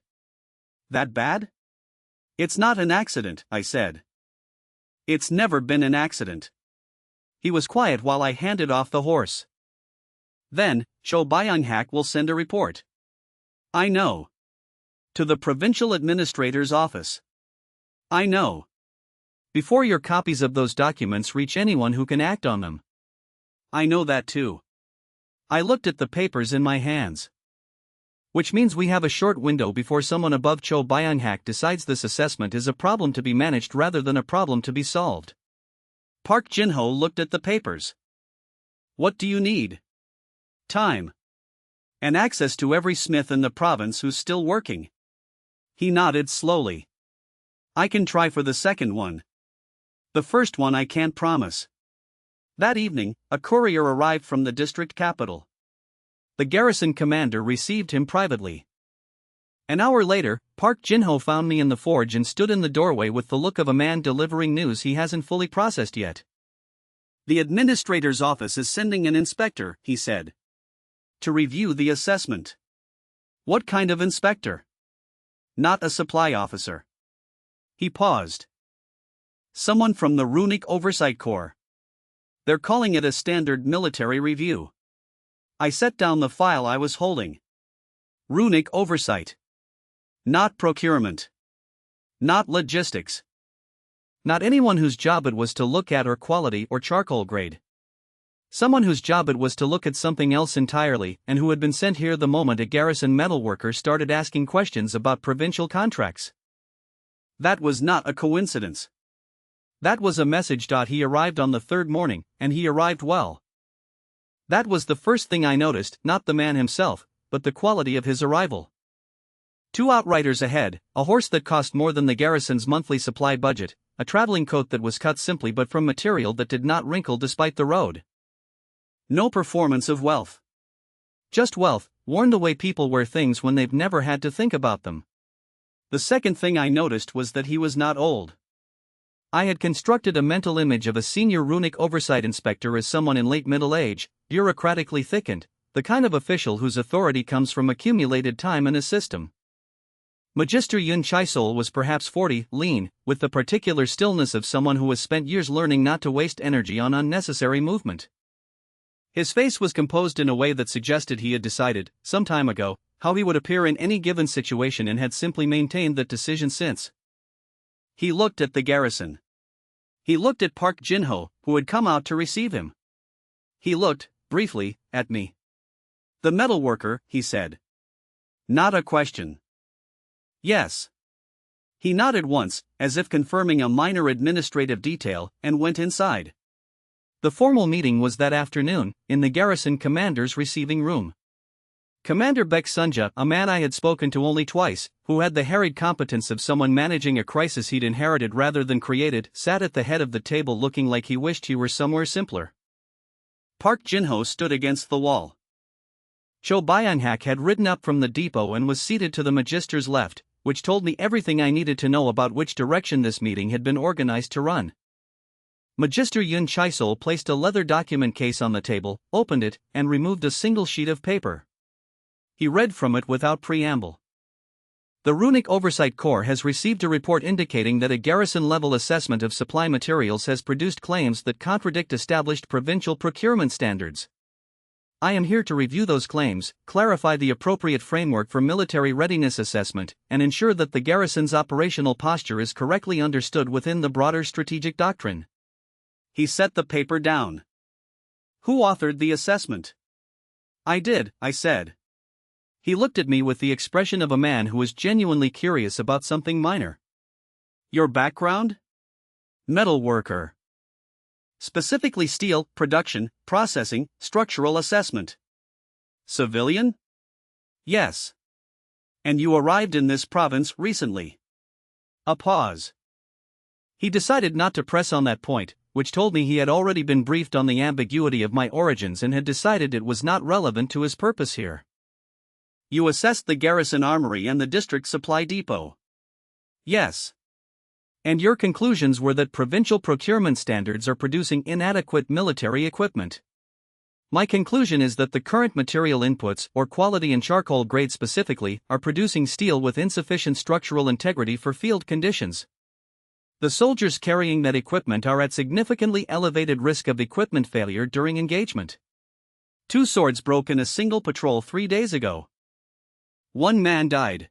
A: That bad? It's not an accident, I said. It's never been an accident. He was quiet while I handed off the horse. Then, Cho Byung-hak will send a report. I know. To the provincial administrator's office. I know. Before your copies of those documents reach anyone who can act on them. I know that too. I looked at the papers in my hands. Which means we have a short window before someone above Cho Byung-hak decides this assessment is a problem to be managed rather than a problem to be solved. Park Jin-ho looked at the papers. What do you need? Time. And access to every smith in the province who's still working. He nodded slowly. I can try for the second one. The first one I can't promise. That evening, a courier arrived from the district capital. The garrison commander received him privately. An hour later, Park Jin-ho found me in the forge and stood in the doorway with the look of a man delivering news he hasn't fully processed yet. The administrator's office is sending an inspector, he said. To review the assessment. What kind of inspector? Not a supply officer. He paused. Someone from the Runic Oversight Corps. They're calling it a standard military review. I set down the file I was holding. Runic Oversight. Not procurement. Not logistics. Not anyone whose job it was to look at or quality or charcoal grade. Someone whose job it was to look at something else entirely and who had been sent here the moment a garrison metalworker started asking questions about provincial contracts. That was not a coincidence. That was a message. He arrived on the third morning, and he arrived well. That was the first thing I noticed, not the man himself, but the quality of his arrival. 2 outriders ahead, a horse that cost more than the garrison's monthly supply budget, a traveling coat that was cut simply but from material that did not wrinkle despite the road. No performance of wealth. Just wealth, worn the way people wear things when they've never had to think about them. The second thing I noticed was that he was not old. I had constructed a mental image of a senior Runic Oversight Inspector as someone in late middle age, bureaucratically thickened, the kind of official whose authority comes from accumulated time in a system. Magister Yun Chaisol was perhaps 40, lean, with the particular stillness of someone who has spent years learning not to waste energy on unnecessary movement. His face was composed in a way that suggested he had decided, some time ago, how he would appear in any given situation and had simply maintained that decision since. He looked at the garrison. He looked at Park Jin-ho, who had come out to receive him. He looked, briefly, at me. "The metalworker," he said. Not a question. "Yes." He nodded once, as if confirming a minor administrative detail, and went inside. The formal meeting was that afternoon, in the garrison commander's receiving room. Commander Baek Sunja, a man I had spoken to only twice, who had the harried competence of someone managing a crisis he'd inherited rather than created, sat at the head of the table looking like he wished he were somewhere simpler. Park Jin-ho stood against the wall. Cho Byung-hak had ridden up from the depot and was seated to the magister's left, which told me everything I needed to know about which direction this meeting had been organized to run. Magister Yun Chaisol placed a leather document case on the table, opened it, and removed a single sheet of paper. He read from it without preamble. The Runic Oversight Corps has received a report indicating that a garrison-level assessment of supply materials has produced claims that contradict established provincial procurement standards. I am here to review those claims, clarify the appropriate framework for military readiness assessment, and ensure that the garrison's operational posture is correctly understood within the broader strategic doctrine. He set the paper down. "Who authored the assessment?" "I did," I said. He looked at me with the expression of a man who is genuinely curious about something minor. "Your background?" "Metal worker. Specifically steel, production, processing, structural assessment." "Civilian?" "Yes." "And you arrived in this province recently?" A pause. He decided not to press on that point, which told me he had already been briefed on the ambiguity of my origins and had decided it was not relevant to his purpose here. "You assessed the garrison armory and the district supply depot?" "Yes." "And your conclusions were that provincial procurement standards are producing inadequate military equipment?" "My conclusion is that the current material inputs, or quality and charcoal grade specifically, are producing steel with insufficient structural integrity for field conditions. The soldiers carrying that equipment are at significantly elevated risk of equipment failure during engagement. 2 swords broke in a single patrol 3 days ago. 1 man died.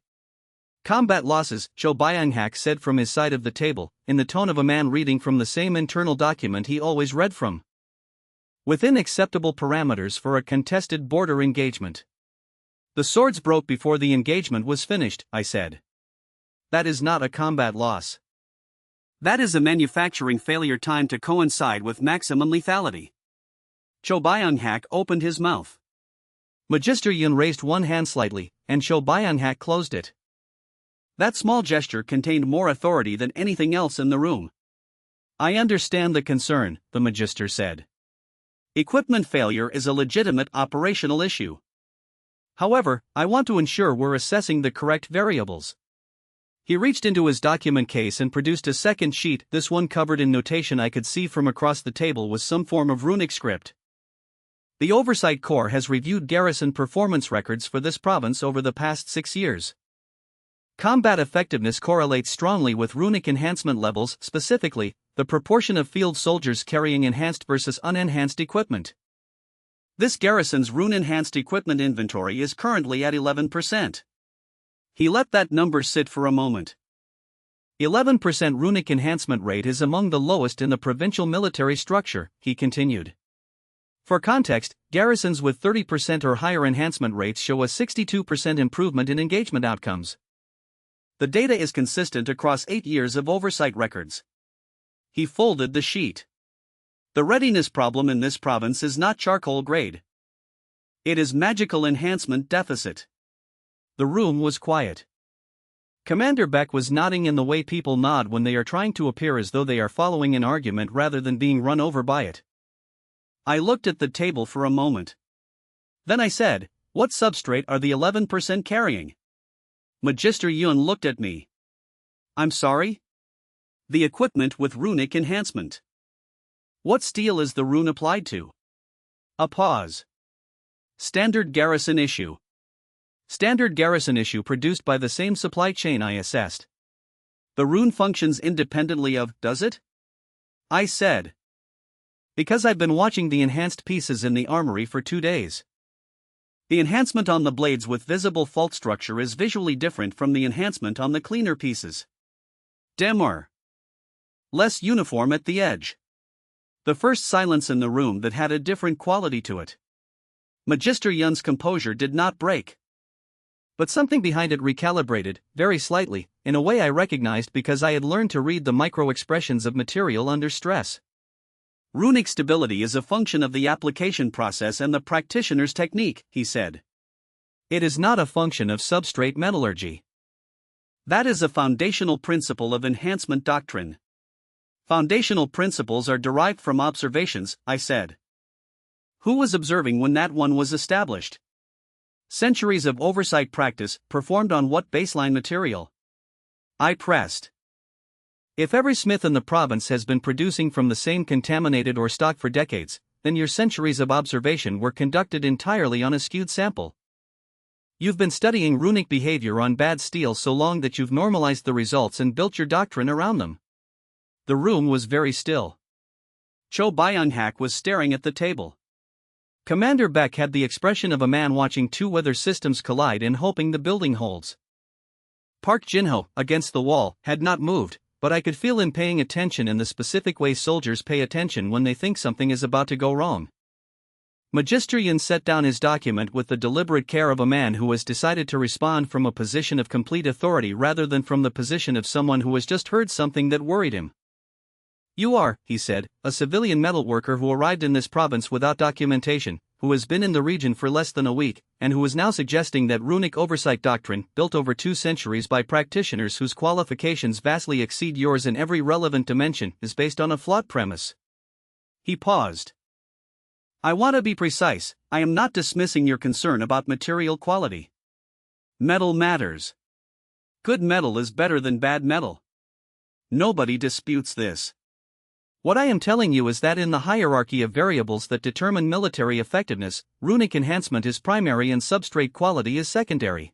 A: Combat losses," Cho Byung-hak said from his side of the table, in the tone of a man reading from the same internal document he always read from. "Within acceptable parameters for a contested border engagement." "The swords broke before the engagement was finished," I said. "That is not a combat loss. That is a manufacturing failure timed to coincide with maximum lethality." Cho Byung-hak opened his mouth. Magister Yun raised one hand slightly, and Cho Byung-hak closed it. That small gesture contained more authority than anything else in the room. "I understand the concern," the Magister said. "Equipment failure is a legitimate operational issue. However, I want to ensure we're assessing the correct variables." He reached into his document case and produced a second sheet, this one covered in notation I could see from across the table with some form of runic script. "The Oversight Corps has reviewed garrison performance records for this province over the past 6 years. Combat effectiveness correlates strongly with runic enhancement levels, specifically, the proportion of field soldiers carrying enhanced versus unenhanced equipment. This garrison's rune-enhanced equipment inventory is currently at 11%. He let that number sit for a moment. 11% runic enhancement rate is among the lowest in the provincial military structure, he continued. For context, garrisons with 30% or higher enhancement rates show a 62% improvement in engagement outcomes. The data is consistent across 8 years of oversight records." He folded the sheet. "The readiness problem in this province is not charcoal grade. It is magical enhancement deficit." The room was quiet. Commander Beck was nodding in the way people nod when they are trying to appear as though they are following an argument rather than being run over by it. I looked at the table for a moment. Then I said, "What substrate are the 11% carrying?" Magister Yun looked at me. "I'm sorry?" "The equipment with runic enhancement." "What steel is the rune applied to?" A pause. "Standard garrison issue." "Standard garrison issue produced by the same supply chain," I assessed. "The rune functions independently of, does it?" I said. Because I've been watching the enhanced pieces in the armory for 2 days. The enhancement on the blades with visible fault structure is visually different from the enhancement on the cleaner pieces. Dimmer. Less uniform at the edge. The first silence in the room that had a different quality to it. Magister Yun's composure did not break. But something behind it recalibrated, very slightly, in a way I recognized because I had learned to read the micro-expressions of material under stress. Runic stability is a function of the application process and the practitioner's technique, he said. It is not a function of substrate metallurgy. That is a foundational principle of enhancement doctrine. Foundational principles are derived from observations, I said. Who was observing when that one was established? Centuries of oversight practice, performed on what baseline material? I pressed. If every smith in the province has been producing from the same contaminated ore stock for decades, then your centuries of observation were conducted entirely on a skewed sample. You've been studying runic behavior on bad steel so long that you've normalized the results and built your doctrine around them. The room was very still. Cho Byung-hak was staring at the table. Commander Beck had the expression of a man watching two weather systems collide and hoping the building holds. Park Jin-ho, against the wall, had not moved, but I could feel him paying attention in the specific way soldiers pay attention when they think something is about to go wrong. Magister Yun set down his document with the deliberate care of a man who has decided to respond from a position of complete authority rather than from the position of someone who has just heard something that worried him. You are, he said, a civilian metalworker who arrived in this province without documentation, who has been in the region for less than a week, and who is now suggesting that runic oversight doctrine, built over 2 centuries by practitioners whose qualifications vastly exceed yours in every relevant dimension, is based on a flawed premise. He paused. I want to be precise, I am not dismissing your concern about material quality. Metal matters. Good metal is better than bad metal. Nobody disputes this. What I am telling you is that in the hierarchy of variables that determine military effectiveness, runic enhancement is primary and substrate quality is secondary.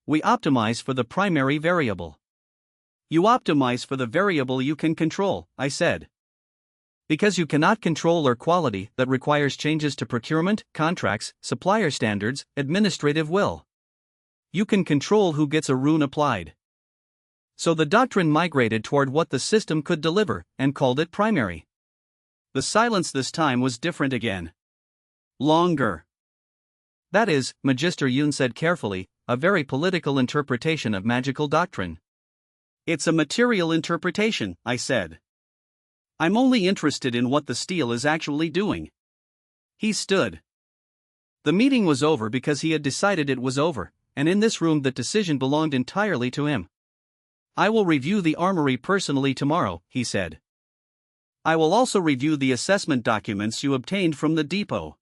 A: We optimize for the primary variable. You optimize for the variable you can control, I said. Because you cannot control ore quality, that requires changes to procurement, contracts, supplier standards, administrative will. You can control who gets a rune applied. So the doctrine migrated toward what the system could deliver, and called it primary. The silence this time was different again. Longer. That is, Magister Yun said carefully, a very political interpretation of magical doctrine. It's a material interpretation, I said. I'm only interested in what the steel is actually doing. He stood. The meeting was over because he had decided it was over, and in this room that decision belonged entirely to him. I will review the armory personally tomorrow, he said. I will also review the assessment documents you obtained from the depot.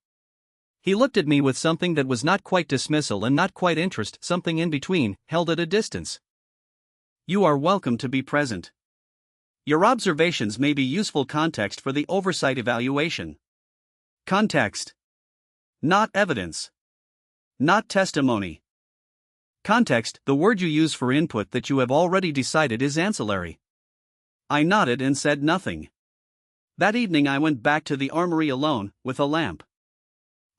A: He looked at me with something that was not quite dismissal and not quite interest, something in between, held at a distance. You are welcome to be present. Your observations may be useful context for the oversight evaluation. Context. Not evidence. Not testimony. Context, the word you use for input that you have already decided is ancillary. I nodded and said nothing. That evening I went back to the armory alone, with a lamp.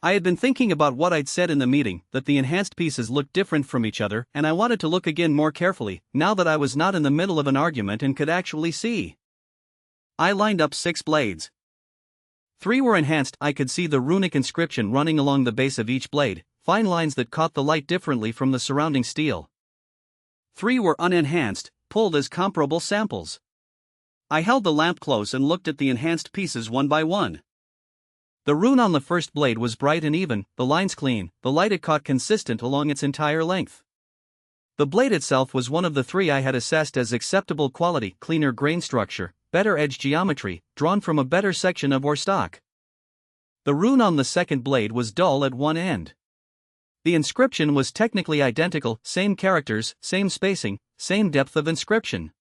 A: I had been thinking about what I'd said in the meeting, that the enhanced pieces looked different from each other, and I wanted to look again more carefully, now that I was not in the middle of an argument and could actually see. I lined up 6 blades. 3 were enhanced, I could see the runic inscription running along the base of each blade, fine lines that caught the light differently from the surrounding steel. 3 were unenhanced, pulled as comparable samples. I held the lamp close and looked at the enhanced pieces one by one. The rune on the first blade was bright and even, the lines clean, the light it caught consistent along its entire length. The blade itself was one of the 3 I had assessed as acceptable quality, cleaner grain structure, better edge geometry, drawn from a better section of ore stock. The rune on the second blade was dull at one end. The inscription was technically identical, same characters, same spacing, same depth of inscription.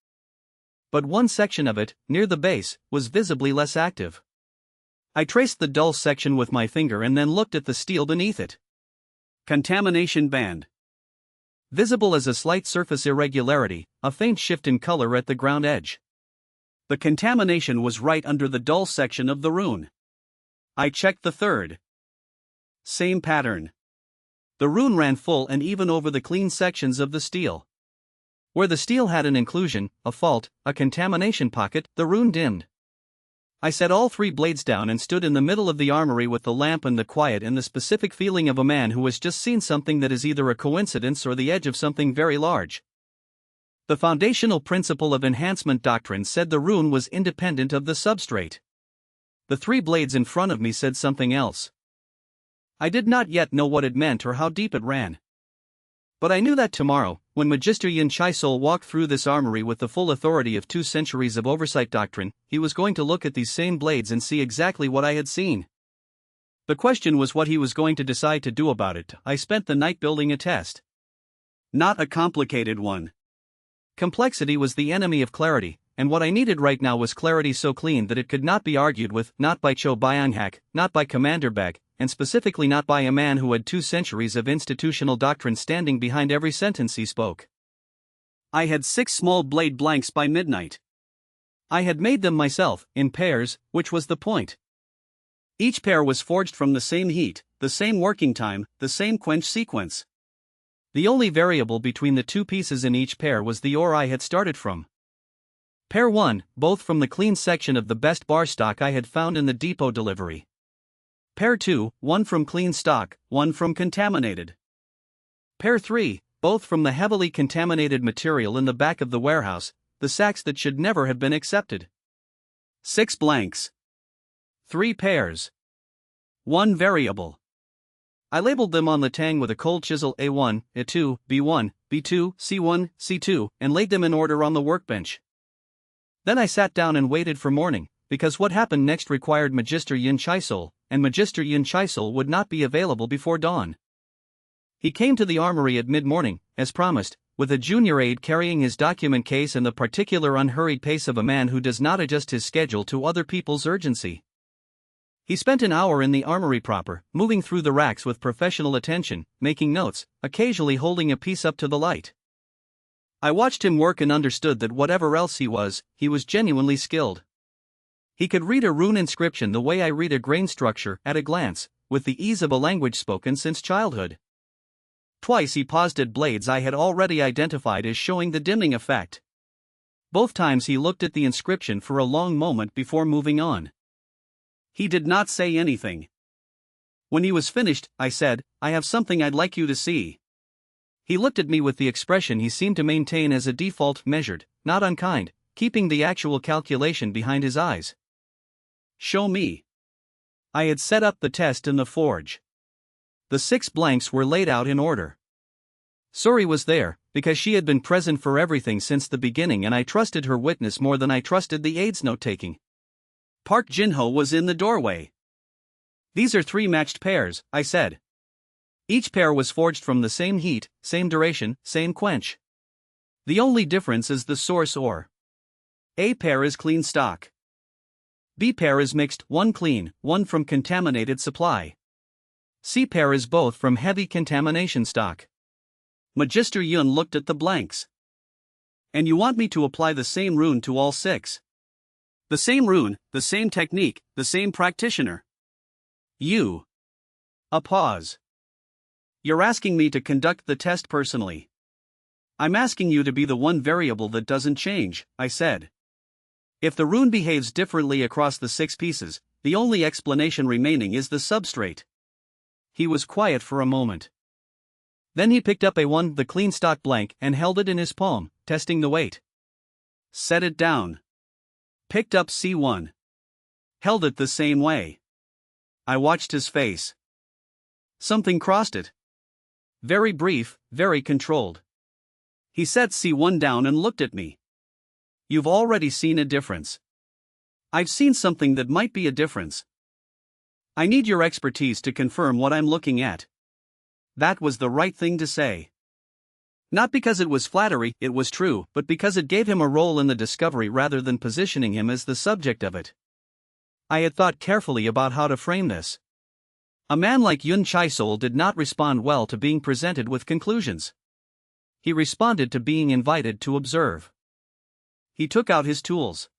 A: But one section of it, near the base, was visibly less active. I traced the dull section with my finger and then looked at the steel beneath it. Contamination band. Visible as a slight surface irregularity, a faint shift in color at the ground edge.
B: The contamination was right under the dull section of the rune. I checked the third. Same pattern. The rune ran full and even over the clean sections of the steel. Where the steel had an inclusion, a fault, a contamination pocket, the rune dimmed. I set all 3 blades down and stood in the middle of the armory with the lamp and the quiet and the specific feeling of a man who has just seen something that is either a coincidence or the edge of something very large. The foundational principle of enhancement doctrine said the rune was independent of the substrate. The 3 blades in front of me said something else. I did not yet know what it meant or how deep it ran. But I knew that tomorrow, when Magister Yin Chaisol walked through this armory with the full authority of 2 centuries of oversight doctrine, he was going to look at these same blades and see exactly what I had seen. The question was what he was going to decide to do about it. I spent the night building a test. Not a complicated one. Complexity was the enemy of clarity, and what I needed right now was clarity so clean that it could not be argued with, not by Cho Byung-hak, not by Commander Beck, and specifically not by a man who had 2 centuries of institutional doctrine standing behind every sentence he spoke. I had 6 small blade blanks by midnight. I had made them myself, in pairs, which was the point. Each pair was forged from the same heat, the same working time, the same quench sequence. The only variable between the 2 pieces in each pair was the ore I had started from. Pair 1, both from the clean section of the best bar stock I had found in the depot delivery. Pair 2, one from clean stock, one from contaminated. Pair 3, both from the heavily contaminated material in the back of the warehouse, the sacks that should never have been accepted. 6 blanks. 3 pairs. 1 variable. I labeled them on the tang with a cold chisel A1, A2, B1, B2, C1, C2, and laid them in order on the workbench. Then I sat down and waited for morning, because what happened next required Magister Yin Chaisol, and Magister Yin Chaisol would not be available before dawn. He came to the armory at mid-morning, as promised, with a junior aide carrying his document case and the particular unhurried pace of a man who does not adjust his schedule to other people's urgency. He spent an hour in the armory proper, moving through the racks with professional attention, making notes, occasionally holding a piece up to the light. I watched him work and understood that whatever else he was genuinely skilled. He could read a rune inscription the way I read a grain structure at a glance, with the ease of a language spoken since childhood. Twice he paused at blades I had already identified as showing the dimming effect. Both times he looked at the inscription for a long moment before moving on. He did not say anything. When he was finished, I said, "I have something I'd like you to see." He looked at me with the expression he seemed to maintain as a default, measured, not unkind, keeping the actual calculation behind his eyes. "Show me." I had set up the test in the forge. The 6 blanks were laid out in order. Suri was there, because she had been present for everything since the beginning and I trusted her witness more than I trusted the aide's note-taking. Park Jinho was in the doorway. "These are 3 matched pairs," I said. Each pair was forged from the same heat, same duration, same quench. The only difference is the source ore. A pair is clean stock. B pair is mixed, one clean, one from contaminated supply. C pair is both from heavy contamination stock. Magister Yun looked at the blanks. "And you want me to apply the same rune to all 6? The same rune, the same technique, the same practitioner?" "You." A pause. "You're asking me to conduct the test personally." "I'm asking you to be the one variable that doesn't change," I said. "If the rune behaves differently across the 6 pieces, the only explanation remaining is the substrate." He was quiet for a moment. Then he picked up A1, the clean stock blank, and held it in his palm, testing the weight. Set it down. Picked up C1. Held it the same way. I watched his face. Something crossed it. Very brief, very controlled. He set C1 down and looked at me. "You've already seen a difference." "I've seen something that might be a difference." "I need your expertise to confirm what I'm looking at." That was the right thing to say. Not because it was flattery, it was true, but because it gave him a role in the discovery rather than positioning him as the subject of it. I had thought carefully about how to frame this. A man like Yun Chaisol did not respond well to being presented with conclusions. He responded to being invited to observe. He took out his tools.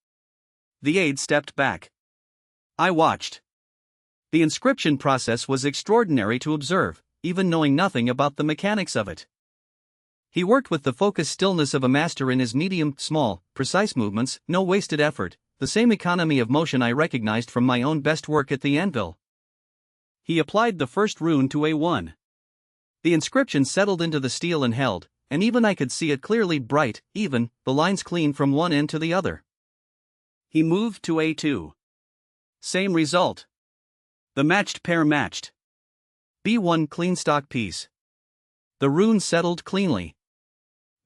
B: The aide stepped back. I watched. The inscription process was extraordinary to observe, even knowing nothing about the mechanics of it. He worked with the focused stillness of a master in his medium, small, precise movements, no wasted effort, the same economy of motion I recognized from my own best work at the Anvil. He applied the first rune to A1. The inscription settled into the steel and held, and even I could see it clearly, bright, even, the lines clean from one end to the other. He moved to A2. Same result. The matched pair matched. B1 clean stock piece. The rune settled cleanly.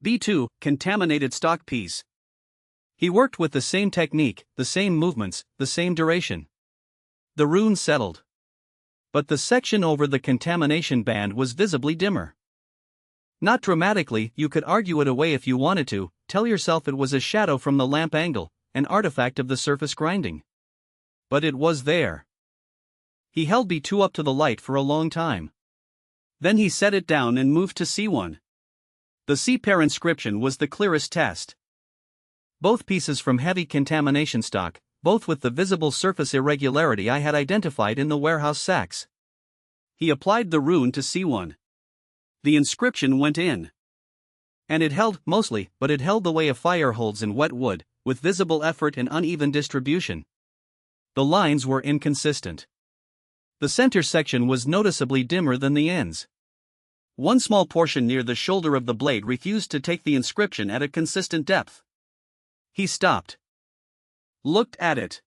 B: B2 contaminated stock piece. He worked with the same technique, the same movements, the same duration. The rune settled. But the section over the contamination band was visibly dimmer. Not dramatically, you could argue it away if you wanted to, tell yourself it was a shadow from the lamp angle, an artifact of the surface grinding. But it was there. He held B2 up to the light for a long time. Then he set it down and moved to C1. The C-pair inscription was the clearest test. Both pieces from heavy contamination stock, both with the visible surface irregularity I had identified in the warehouse sacks. He applied the rune to C1. The inscription went in. And it held, mostly, but it held the way a fire holds in wet wood, with visible effort and uneven distribution. The lines were inconsistent. The center section was noticeably dimmer than the ends. One small portion near the shoulder of the blade refused to take the inscription at a consistent depth. He stopped. Looked at it.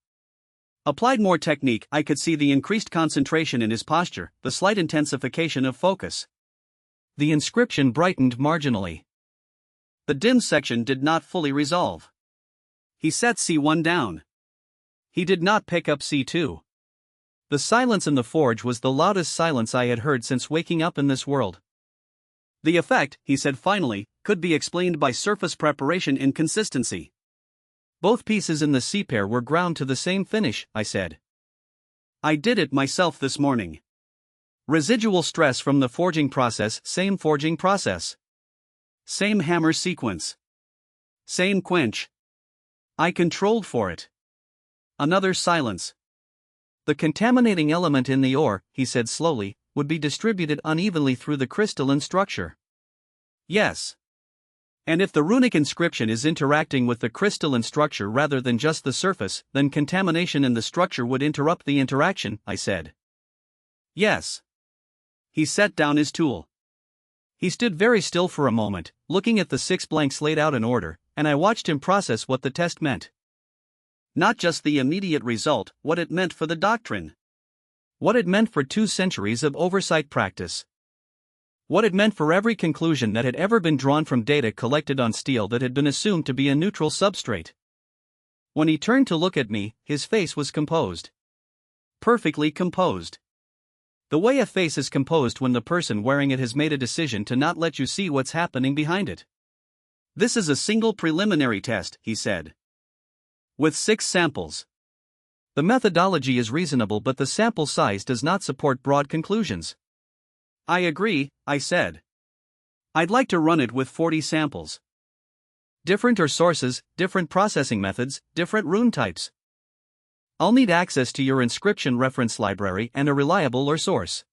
B: Applied more technique. I could see the increased concentration in his posture, the slight intensification of focus. The inscription brightened marginally. The dim section did not fully resolve. He set C1 down. He did not pick up C2. The silence in the forge was the loudest silence I had heard since waking up in this world. The effect, he said finally, could be explained by surface preparation inconsistency. Both pieces in the C-pair were ground to the same finish, I said. I did it myself this morning. Residual stress from the forging process, same forging process. Same hammer sequence. Same quench. I controlled for it. Another silence. The contaminating element in the ore, he said slowly, would be distributed unevenly through the crystalline structure. Yes. And if the runic inscription is interacting with the crystalline structure rather than just the surface, then contamination in the structure would interrupt the interaction, I said. Yes. He set down his tool. He stood very still for a moment, looking at the 6 blanks laid out in order, and I watched him process what the test meant. Not just the immediate result, what it meant for the doctrine. What it meant for 2 centuries of oversight practice. What it meant for every conclusion that had ever been drawn from data collected on steel that had been assumed to be a neutral substrate. When he turned to look at me, his face was composed. Perfectly composed. The way a face is composed when the person wearing it has made a decision to not let you see what's happening behind it. This is a single preliminary test, he said. With 6 samples. The methodology is reasonable, but the sample size does not support broad conclusions. I agree, I said. I'd like to run it with 40 samples. Different ore sources, different processing methods, different rune types. I'll need access to your inscription reference library and a reliable ore source.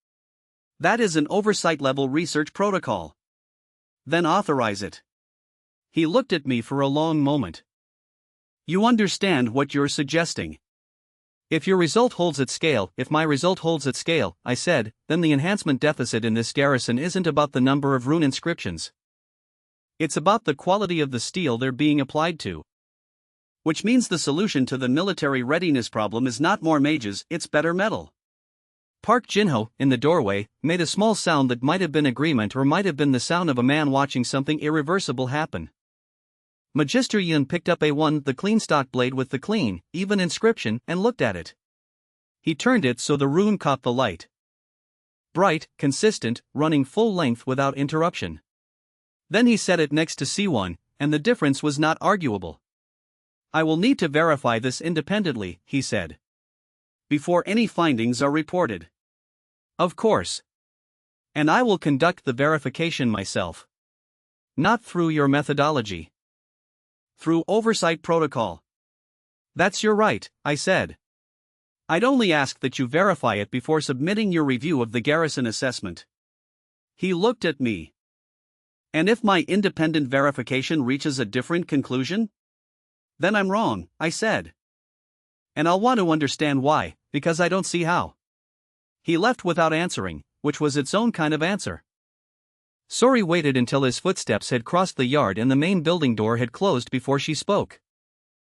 B: That is an oversight-level research protocol. Then authorize it. He looked at me for a long moment. You understand what you're suggesting. If your result holds at scale, if my result holds at scale, I said, then the enhancement deficit in this garrison isn't about the number of rune inscriptions. It's about the quality of the steel they're being applied to. Which means the solution to the military readiness problem is not more mages, it's better metal. Park Jinho, in the doorway, made a small sound that might have been agreement or might have been the sound of a man watching something irreversible happen. Magister Yun picked up A1, the clean stock blade with the clean, even inscription, and looked at it. He turned it so the rune caught the light. Bright, consistent, running full length without interruption. Then he set it next to C1, and the difference was not arguable. I will need to verify this independently, he said. Before any findings are reported. Of course. And I will conduct the verification myself. Not through your methodology. Through oversight protocol. That's your right, I said. I'd only ask that you verify it before submitting your review of the garrison assessment. He looked at me. And if my independent verification reaches a different conclusion? Then I'm wrong, I said. And I'll want to understand why, because I don't see how. He left without answering, which was its own kind of answer.
A: Sori waited until his footsteps had crossed the yard and the main building door had closed before she spoke.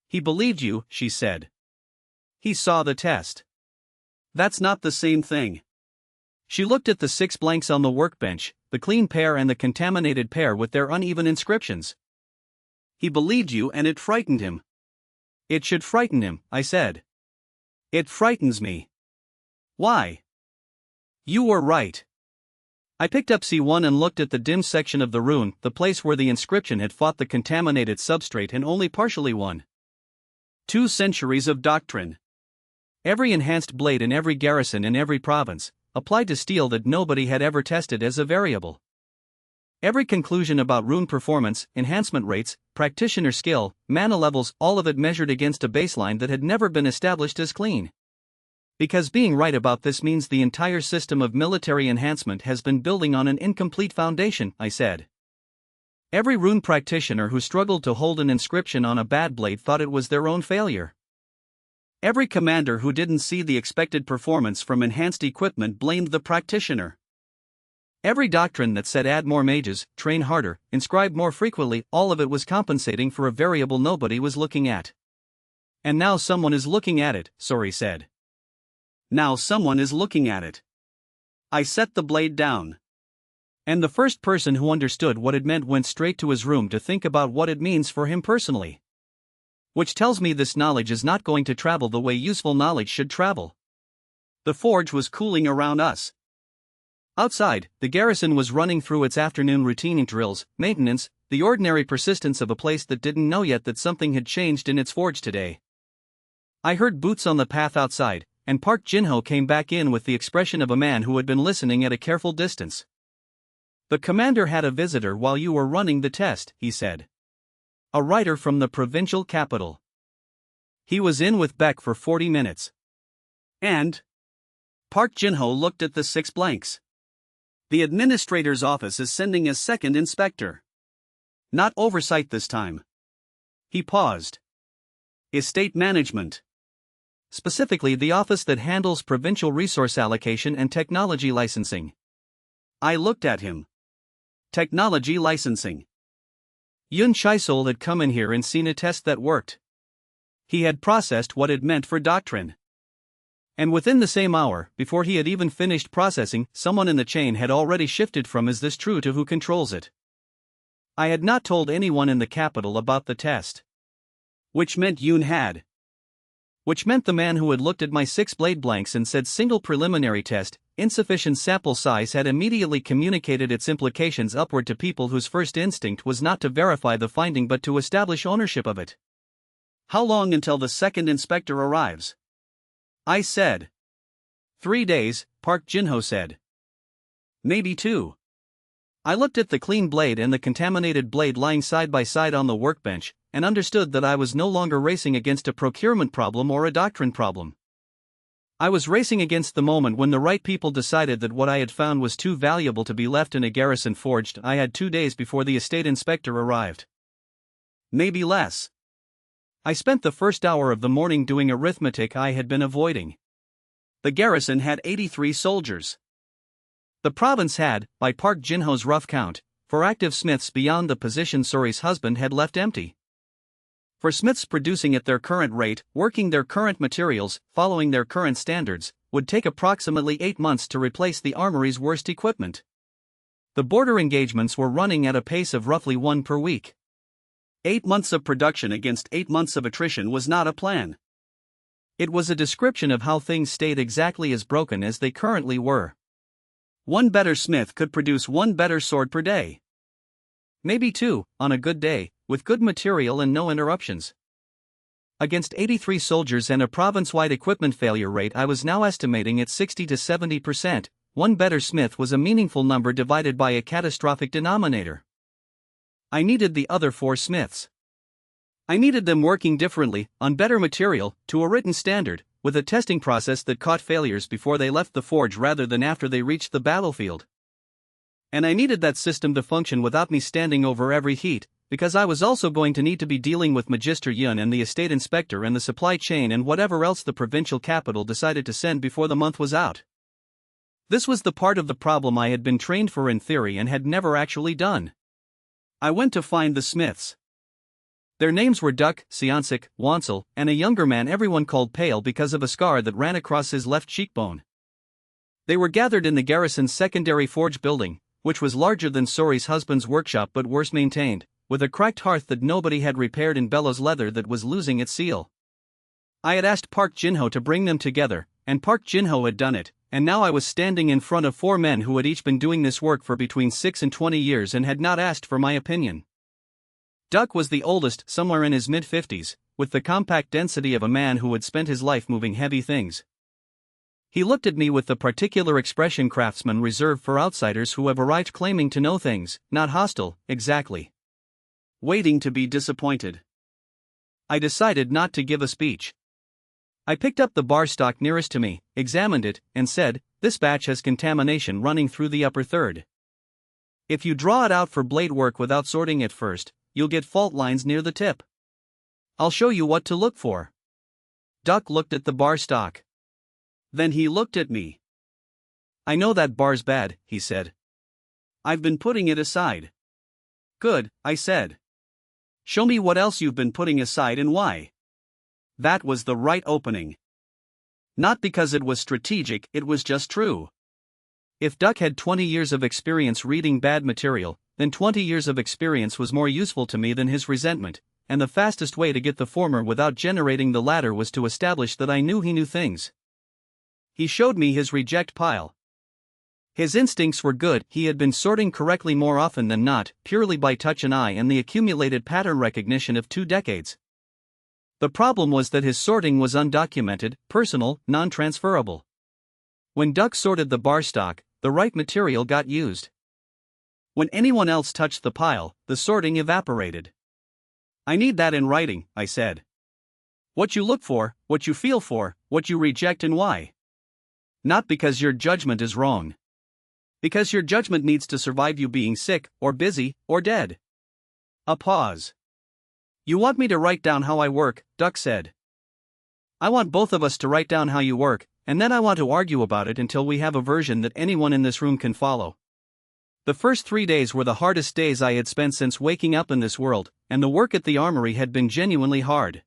B: He believed you, she said. He saw the test. That's not the same thing.
A: She looked at the 6 blanks on the workbench, the clean pair and the contaminated pair with their uneven inscriptions.
B: He believed you and it frightened him.
A: It should frighten him, I said.
B: It frightens me. Why?
A: You were right. I picked up C1 and looked at the dim section of the rune, the place where the inscription had fought the contaminated substrate and only partially won.
B: 2 centuries of doctrine.
A: Every enhanced blade in every garrison in every province, applied to steel that nobody had ever tested as a variable. Every conclusion about rune performance, enhancement rates, practitioner skill, mana levels, all of it measured against a baseline that had never been established as clean. Because being right about this means the entire system of military enhancement has been building on an incomplete foundation, I said. Every rune practitioner who struggled to hold an inscription on a bad blade thought it was their own failure.
B: Every commander who didn't see the expected performance from enhanced equipment blamed the practitioner.
A: Every doctrine that said add more mages, train harder, inscribe more frequently, all of it was compensating for a variable nobody was looking at. And now someone is looking at it, Sori said.
B: Now someone is looking at it. I set the blade down.
A: And the first person who understood what it meant went straight to his room to think about what it means for him personally. Which tells me this knowledge is not going to travel the way useful knowledge should travel.
B: The forge was cooling around us.
A: Outside, the garrison was running through its afternoon routine drills, maintenance, the ordinary persistence of a place that didn't know yet that something had changed in its forge today. I heard boots on the path outside, and Park Jin-ho came back in with the expression of a man who had been listening at a careful distance. The commander had a visitor while you were running the test, he said. A writer from the provincial capital. He was in with Beck for 40 minutes.
B: And? Park Jin-ho looked at the 6 blanks. The administrator's office is sending a second inspector. Not oversight this time. He paused. Estate management.
A: Specifically the office that handles provincial resource allocation and technology licensing.
B: I looked at him. Technology licensing.
A: Yun Chaisol had come in here and seen a test that worked. He had processed what it meant for doctrine. And within the same hour, before he had even finished processing, someone in the chain had already shifted from is this true to who controls it. I had not told anyone in the capital about the test.
B: Which meant Yun had.
A: Which meant the man who had looked at my 6 blade blanks and said single preliminary test, insufficient sample size had immediately communicated its implications upward to people whose first instinct was not to verify the finding but to establish ownership of it.
B: How long until the second inspector arrives? I said.
A: 3 days, Park Jin-ho said.
B: Maybe 2.
A: I looked at the clean blade and the contaminated blade lying side by side on the workbench, and understood that I was no longer racing against a procurement problem or a doctrine problem. I was racing against the moment when the right people decided that what I had found was too valuable to be left in a garrison forged. I had 2 days before the estate inspector arrived.
B: Maybe less.
A: I spent the first hour of the morning doing arithmetic I had been avoiding.
B: The garrison had 83 soldiers.
A: The province had, by Park Jin-ho's rough count, 4 active smiths beyond the position Sori's husband had left empty. For smiths producing at their current rate, working their current materials, following their current standards, would take approximately 8 months to replace the armory's worst equipment. The border engagements were running at a pace of roughly 1 per week.
B: 8 months of production against 8 months of attrition was not a plan.
A: It was a description of how things stayed exactly as broken as they currently were.
B: 1 better smith could produce 1 better sword per day.
A: Maybe 2, on a good day, with good material and no interruptions. Against 83 soldiers and a province-wide equipment failure rate I was now estimating at 60 to 70%, 1 better smith was a meaningful number divided by a catastrophic denominator. I needed the other 4 smiths. I needed them working differently, on better material, to a written standard, with a testing process that caught failures before they left the forge rather than after they reached the battlefield. And I needed that system to function without me standing over every heat, because I was also going to need to be dealing with Magister Yun and the estate inspector and the supply chain and whatever else the provincial capital decided to send before the month was out. This was the part of the problem I had been trained for in theory and had never actually done. I went to find the Smiths. Their names were Duck, Seonsik, Wansel, and a younger man everyone called Pale because of a scar that ran across his left cheekbone. They were gathered in the garrison's secondary forge building, which was larger than Sori's husband's workshop but worse maintained, with a cracked hearth that nobody had repaired and bellows leather that was losing its seal. I had asked Park Jinho to bring them together, and Park Jinho had done it, and now I was standing in front of 4 men who had each been doing this work for between 6 and 20 years and had not asked for my opinion. Duck was the oldest, somewhere in his mid-50s, with the compact density of a man who had spent his life moving heavy things. He looked at me with the particular expression craftsmen reserve for outsiders who have arrived claiming to know things, not hostile, exactly. Waiting to be disappointed. I decided not to give a speech. I picked up the bar stock nearest to me, examined it, and said, "This batch has contamination running through the upper third. If you draw it out for blade work without sorting it first, you'll get fault lines near the tip. I'll show you what to look for." Duck looked at the bar stock. Then he looked at me. "I know that bar's bad," he said. "I've been putting it aside." "Good," I said. "Show me what else you've been putting aside and why." That was the right opening. Not because it was strategic, it was just true. If Duck had 20 years of experience reading bad material, then 20 years of experience was more useful to me than his resentment, and the fastest way to get the former without generating the latter was to establish that I knew he knew things. He showed me his reject pile. His instincts were good, he had been sorting correctly more often than not, purely by touch and eye and the accumulated pattern recognition of 2 decades. The problem was that his sorting was undocumented, personal, non-transferable. When Duck sorted the bar stock, the right material got used. When anyone else touched the pile, the sorting evaporated. "I need that in writing," I said. "What you look for, what you feel for, what you reject and why. Not because your judgment is wrong. Because your judgment needs to survive you being sick, or busy, or dead." A pause. "You want me to write down how I work," Duck said. "I want both of us to write down how you work, and then I want to argue about it until we have a version that anyone in this room can follow." The first 3 days were the hardest days I had spent since waking up in this world, and the work at the armory had been genuinely hard.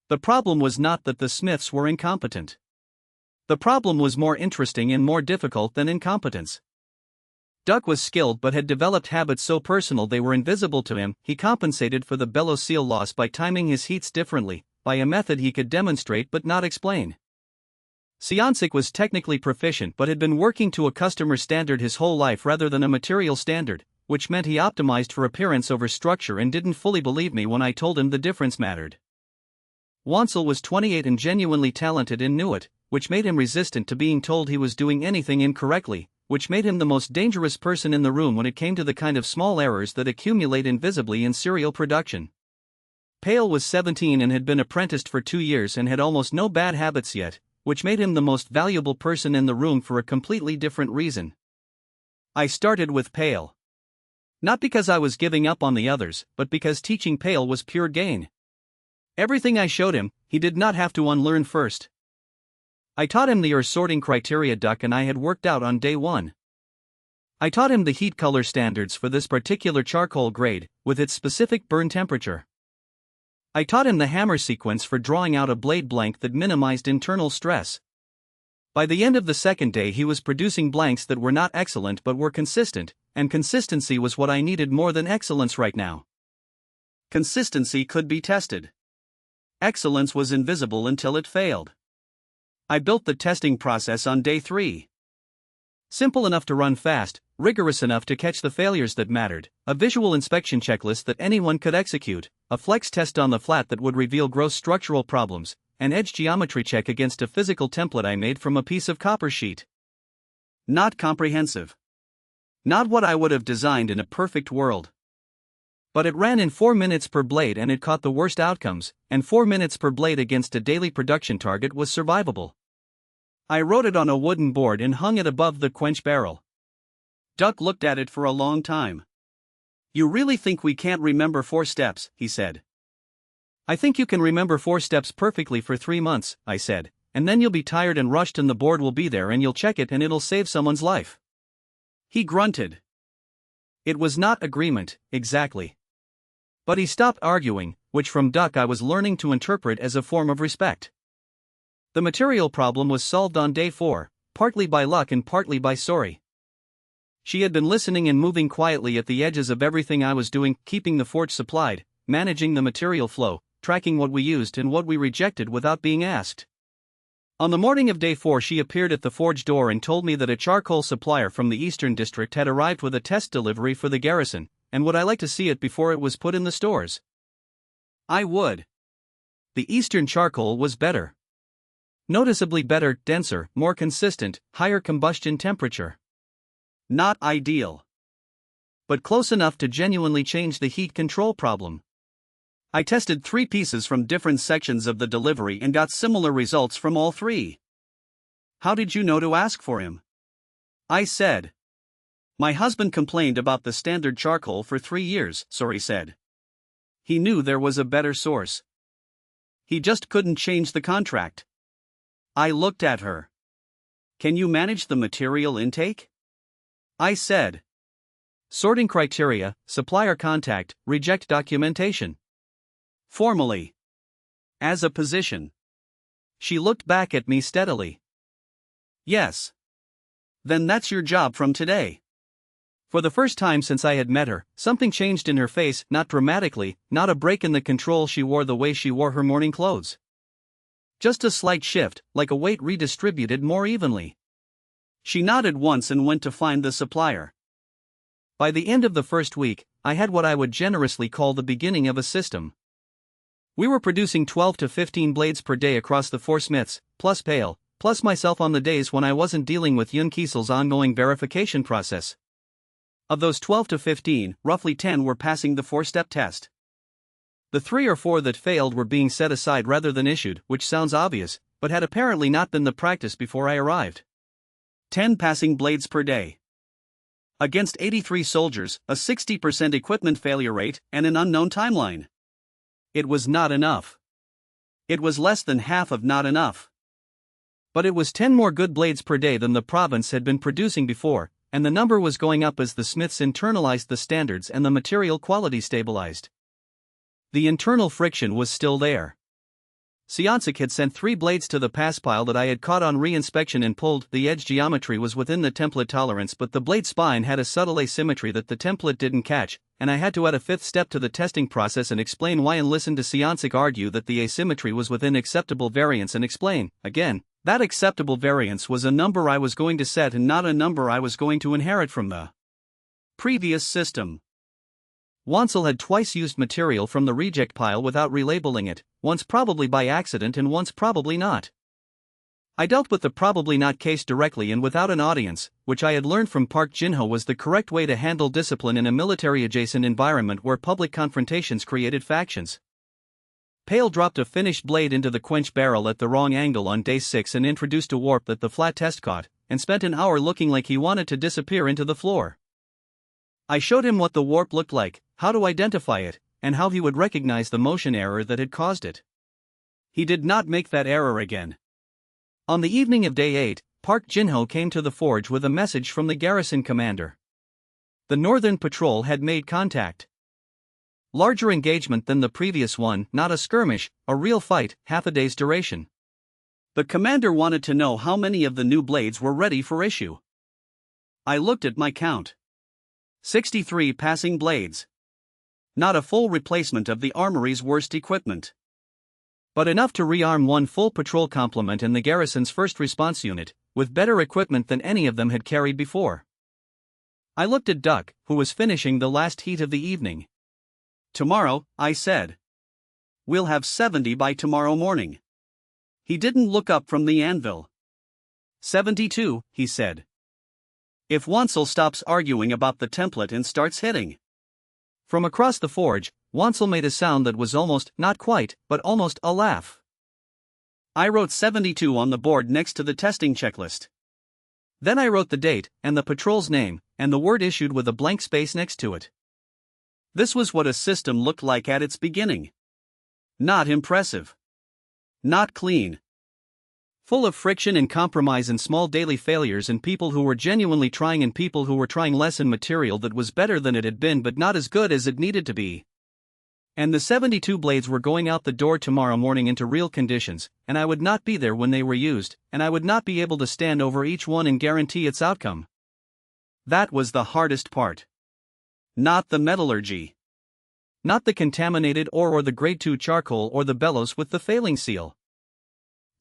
A: The problem was not that the Smiths were incompetent. The problem was more interesting and more difficult than incompetence. Duck was skilled but had developed habits so personal they were invisible to him. He compensated for the bellows seal loss by timing his heats differently, by a method he could demonstrate but not explain. Seonsik was technically proficient but had been working to a customer standard his whole life rather than a material standard, which meant he optimized for appearance over structure and didn't fully believe me when I told him the difference mattered. Wansel was 28 and genuinely talented and knew it, which made him resistant to being told he was doing anything incorrectly, which made him the most dangerous person in the room when it came to the kind of small errors that accumulate invisibly in serial production. Pale was 17 and had been apprenticed for 2 years and had almost no bad habits yet, which made him the most valuable person in the room for a completely different reason. I started with Pale. Not because I was giving up on the others, but because teaching Pale was pure gain. Everything I showed him, he did not have to unlearn first. I taught him the sorting criteria Duck and I had worked out on day 1. I taught him the heat color standards for this particular charcoal grade, with its specific burn temperature. I taught him the hammer sequence for drawing out a blade blank that minimized internal stress. By the end of the second day he was producing blanks that were not excellent but were consistent, and consistency was what I needed more than excellence right now. Consistency could be tested. Excellence was invisible until it failed. I built the testing process on day 3. Simple enough to run fast, rigorous enough to catch the failures that mattered, a visual inspection checklist that anyone could execute, a flex test on the flat that would reveal gross structural problems, an edge geometry check against a physical template I made from a piece of copper sheet. Not comprehensive. Not what I would have designed in a perfect world. But it ran in 4 minutes per blade and it caught the worst outcomes, and 4 minutes per blade against a daily production target was survivable.
B: I wrote it on a wooden board and hung it above the quench barrel. Duck looked at it for a long time. "You really think we can't remember 4 steps?" he said.
A: "I think you can remember 4 steps perfectly for 3 months," I said, "and then you'll be tired and rushed and the board will be there and you'll check it and it'll save someone's life."
B: He grunted.
A: It was not agreement, exactly. But he stopped arguing, which from Duck I was learning to interpret as a form of respect. The material problem was solved on day 4, partly by luck and partly by sorry. She had been listening and moving quietly at the edges of everything I was doing, keeping the forge supplied, managing the material flow, tracking what we used and what we rejected without being asked. On the morning of day 4 she appeared at the forge door and told me that a charcoal supplier from the Eastern District had arrived with a test delivery for the garrison, and would I like to see it before it was put in the stores?
B: I would.
A: The Eastern charcoal was better. Noticeably better, denser, more consistent, higher combustion temperature.
B: Not ideal.
A: But close enough to genuinely change the heat control problem.
B: I tested 3 pieces from different sections of the delivery and got similar results from all 3. "How did you know to ask for him?" I said. "My husband complained about the standard charcoal for 3 years," Sori said. "He knew there was a better source. He just couldn't change the contract." I looked at her. "Can you manage the material intake?" I said.
A: "Sorting criteria, supplier contact, reject documentation."
B: "Formally. As a position."
A: She looked back at me steadily.
B: "Yes." "Then that's your job from today."
A: For the first time since I had met her, something changed in her face, not dramatically, not a break in the control she wore the way she wore her morning clothes. Just a slight shift, like a weight redistributed more evenly.
B: She nodded once and went to find the supplier.
A: By the end of the first week, I had what I would generously call the beginning of a system. We were producing 12 to 15 blades per day across the 4 smiths, plus Pale, plus myself on the days when I wasn't dealing with Yun Kiesel's ongoing verification process. Of those 12 to 15, roughly 10 were passing the 4-step test. The 3 or 4 that failed were being set aside rather than issued, which sounds obvious, but had apparently not been the practice before I arrived.
B: 10 passing blades per day. Against 83 soldiers, a 60% equipment failure rate, and an unknown timeline.
A: It was not enough.
B: It was less than half of not enough.
A: But it was 10 more good blades per day than the province had been producing before, and the number was going up as the smiths internalized the standards and the material quality stabilized. The internal friction was still there. Siansik had sent 3 blades to the pass pile that I had caught on re-inspection and pulled. The edge geometry was within the template tolerance, but the blade spine had a subtle asymmetry that the template didn't catch, and I had to add a 5th step to the testing process and explain why and listen to Siansik argue that the asymmetry was within acceptable variance and explain, again, that acceptable variance was a number I was going to set and not a number I was going to inherit from the
B: previous system.
A: Wansel had twice used material from the reject pile without relabeling it, once probably by accident and once probably not. I dealt with the probably not case directly and without an audience, which I had learned from Park Jin-ho was the correct way to handle discipline in a military-adjacent environment where public confrontations created factions. Pale dropped a finished blade into the quench barrel at the wrong angle on day 6 and introduced a warp that the flat test caught, and spent an hour looking like he wanted to disappear into the floor. I showed him what the warp looked like, how to identify it, and how he would recognize the motion error that had caused it. He did not make that error again. On the evening of day 8, Park Jin-ho came to the forge with a message from the garrison commander. The Northern Patrol had made contact. Larger engagement than the previous one, not a skirmish, a real fight, half a day's duration.
B: The commander wanted to know how many of the new blades were ready for issue. I looked at my count. 63 passing blades. Not a full replacement of the armory's worst equipment.
A: But enough to rearm 1 full patrol complement in the garrison's first response unit, with better equipment than any of them had carried before. I looked at Duck, who was finishing the last heat of the evening.
B: "Tomorrow," I said. "We'll have 70 by tomorrow morning." He didn't look up from the anvil. 72, he said. "If Wansel stops arguing about the template and starts hitting."
A: From across the forge, Wansel made a sound that was almost, not quite, but almost a laugh.
B: I wrote 72 on the board next to the testing checklist.
A: Then I wrote the date, and the patrol's name, and the word issued with a blank space next to it.
B: This was what a system looked like at its beginning. Not impressive. Not clean.
A: Full of friction and compromise and small daily failures and people who were genuinely trying and people who were trying less in material that was better than it had been but not as good as it needed to be. And the 72 blades were going out the door tomorrow morning into real conditions, and I would not be there when they were used, and I would not be able to stand over each one and guarantee its outcome.
B: That was the hardest part. Not the metallurgy.
A: Not the contaminated ore or the grade 2 charcoal or the bellows with the failing seal.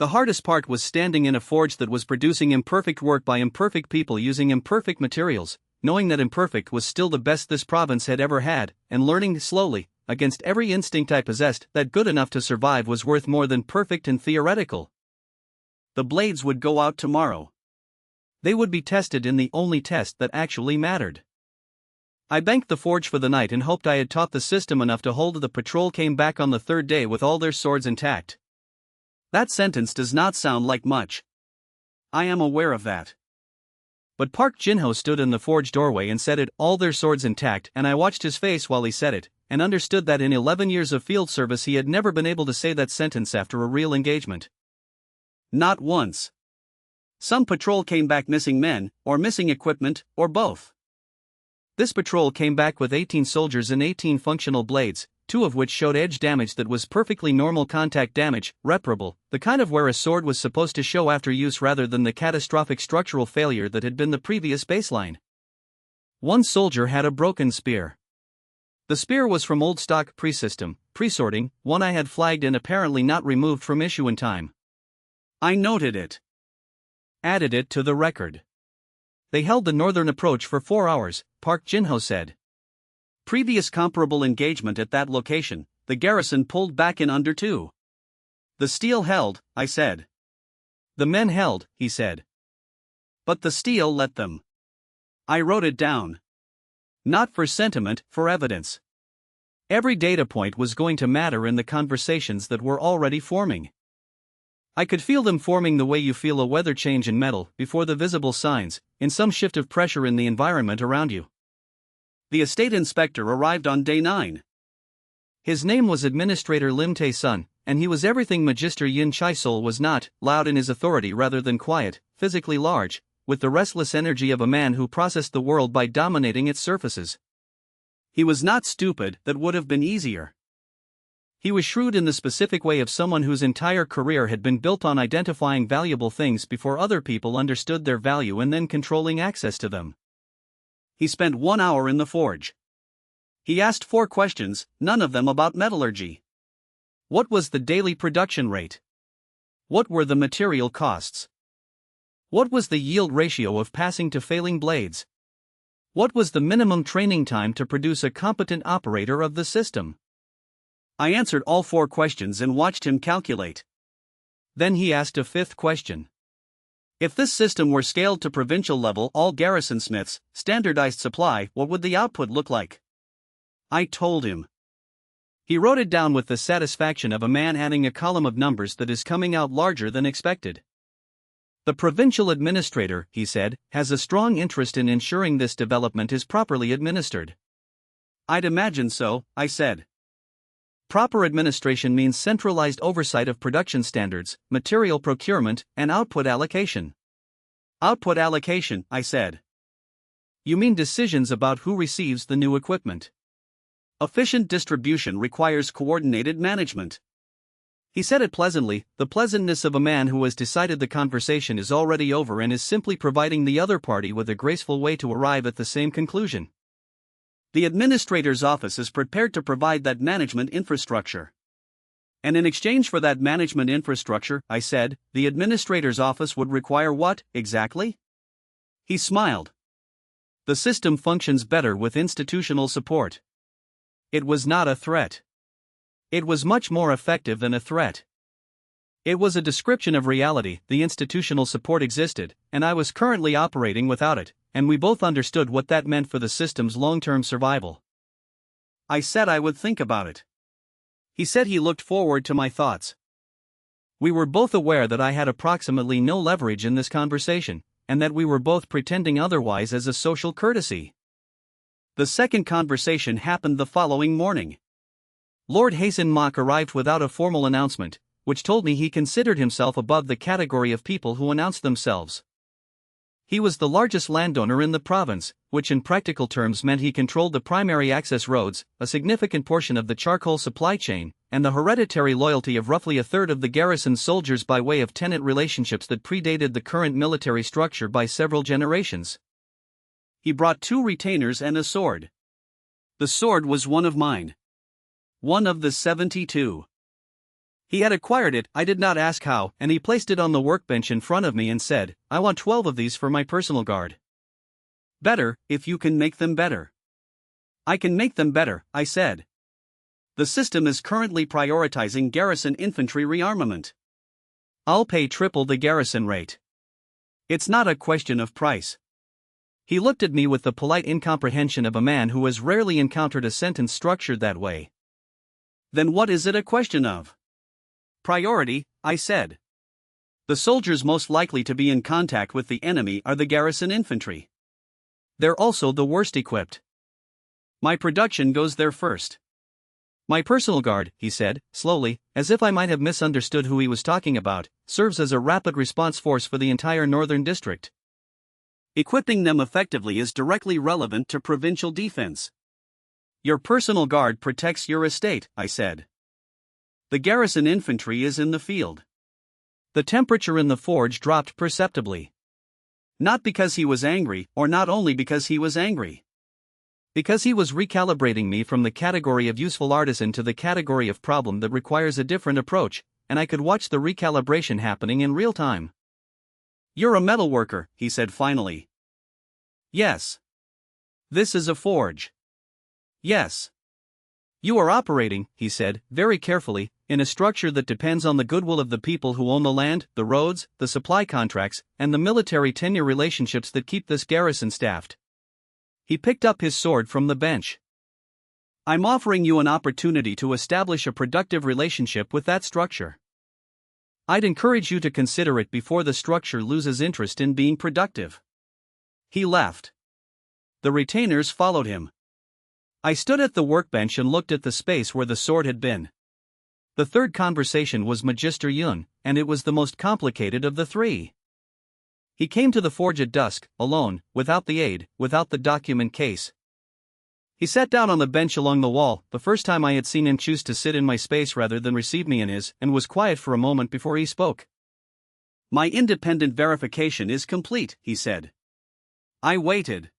A: The hardest part was standing in a forge that was producing imperfect work by imperfect people using imperfect materials, knowing that imperfect was still the best this province had ever had, and learning slowly, against every instinct I possessed, that good enough to survive was worth more than perfect and theoretical.
B: The blades would go out tomorrow.
A: They would be tested in the only test that actually mattered. I banked the forge for the night and hoped I had taught the system enough to hold. The patrol came back on the third day with all their swords intact.
B: That sentence does not sound like much. I am aware of that.
A: But Park Jin-ho stood in the forge doorway and said it, all their swords intact, and I watched his face while he said it, and understood that in 11 years of field service he had never been able to say that sentence after a real engagement.
B: Not once. Some patrol came back missing men, or missing equipment, or both.
A: This patrol came back with 18 soldiers and 18 functional blades, 2 of which showed edge damage that was perfectly normal contact damage, reparable, the kind of where a sword was supposed to show after use rather than the catastrophic structural failure that had been the previous baseline. One soldier had a broken spear. The spear was from old stock pre-system, pre-sorting, one I had flagged and apparently not removed from issue in time.
B: I noted it.
A: Added it to the record. They held the northern approach for 4 hours, Park Jin-ho said.
B: Previous comparable engagement at that location, the garrison pulled back in under 2. The steel held, I said.
A: The men held, he said.
B: But the steel let them. I wrote it down. Not for sentiment, for evidence.
A: Every data point was going to matter in the conversations that were already forming. I could feel them forming the way you feel a weather change in metal, before the visible signs, in some shift of pressure in the environment around you.
B: The estate inspector arrived on day 9.
A: His name was Administrator Lim Tae-sun, and he was everything Magister Yin Chai-sol was not, loud in his authority rather than quiet, physically large, with the restless energy of a man who processed the world by dominating its surfaces.
B: He was not stupid, that would have been easier.
A: He was shrewd in the specific way of someone whose entire career had been built on identifying valuable things before other people understood their value and then controlling access to them.
B: He spent 1 hour in the forge. He asked 4 questions, none of them about metallurgy.
A: What was the daily production rate? What were the material costs? What was the yield ratio of passing to failing blades? What was the minimum training time to produce a competent operator of the system?
B: I answered all 4 questions and watched him calculate.
A: Then he asked a 5th question.
B: If this system were scaled to provincial level, all garrison smiths, standardized supply, what would the output look like? I told him. He wrote it down with the satisfaction of a man adding a column of numbers that is coming out larger than expected. The provincial administrator, he said, has a strong interest in ensuring this development is properly administered. I'd imagine so, I said.
A: Proper administration means centralized oversight of production standards, material procurement, and output allocation.
B: Output allocation, I said.
A: You mean decisions about who receives the new equipment.
B: Efficient distribution requires coordinated management.
A: He said it pleasantly, the pleasantness of a man who has decided the conversation is already over and is simply providing the other party with a graceful way to arrive at the same conclusion.
B: The administrator's office is prepared to provide that management infrastructure. And in exchange for that management infrastructure, I said, the administrator's office would require what, exactly? He smiled.
A: The system functions better with institutional support. It was not a threat. It was much more effective than a threat. It was a description of reality. The institutional support existed, and I was currently operating without it, and we both understood what that meant for the system's long-term survival.
B: I said I would think about it. He said he looked forward to my thoughts. We were both aware that I had approximately no leverage in this conversation, and that we were both pretending otherwise as a social courtesy. The second conversation happened the following morning. Lord Hazen Mock arrived without a formal announcement, which told me he considered himself above the category of people who announced themselves. He was the largest landowner in the province, which in practical terms meant he controlled the primary access roads, a significant portion of the charcoal supply chain, and the hereditary loyalty of roughly a third of the garrison's soldiers by way of tenant relationships that predated the current military structure by several generations. He brought 2 retainers and a sword. The sword was one of mine. One of the 72. He had acquired it, I did not ask how, and he placed it on the workbench in front of me and said, "I want 12 of these for my personal guard." "Better, if you can make them better." "I can make them better," I said. "The system is currently prioritizing garrison infantry rearmament. I'll pay triple the garrison rate. It's not a question of price." He looked at me with the polite incomprehension of a man who has rarely encountered a sentence structured that way. "Then what is it a question of?" "Priority," I said. "The soldiers most likely to be in contact with the enemy are the garrison infantry. They're also the worst equipped. My production goes there first." "My personal guard," he said, slowly, as if I might have misunderstood who he was talking about, "serves as a rapid response force for the entire northern district. Equipping them effectively is directly relevant to provincial defense." "Your personal guard protects your estate," I said. "The garrison infantry is in the field." The temperature in the forge dropped perceptibly. Not because he was angry, or not only because he was angry. Because he was recalibrating me from the category of useful artisan to the category of problem that requires a different approach, and I could watch the recalibration happening in real time. "You're a metalworker," he said finally. "Yes." "This is a forge." "Yes." "You are operating," he said, very carefully, "in a structure that depends on the goodwill of the people who own the land, the roads, the supply contracts, and the military tenure relationships that keep this garrison staffed." He picked up his sword from the bench. "I'm offering you an opportunity to establish a productive relationship with that structure. I'd encourage you to consider it before the structure loses interest in being productive." He left. The retainers followed him. I stood at the workbench and looked at the space where the sword had been. The third conversation was Magister Yun, and it was the most complicated of the 3. He came to the forge at dusk, alone, without the aide, without the document case. He sat down on the bench along the wall, the first time I had seen him choose to sit in my space rather than receive me in his, and was quiet for a moment before he spoke. "My independent verification is complete," he said. I waited.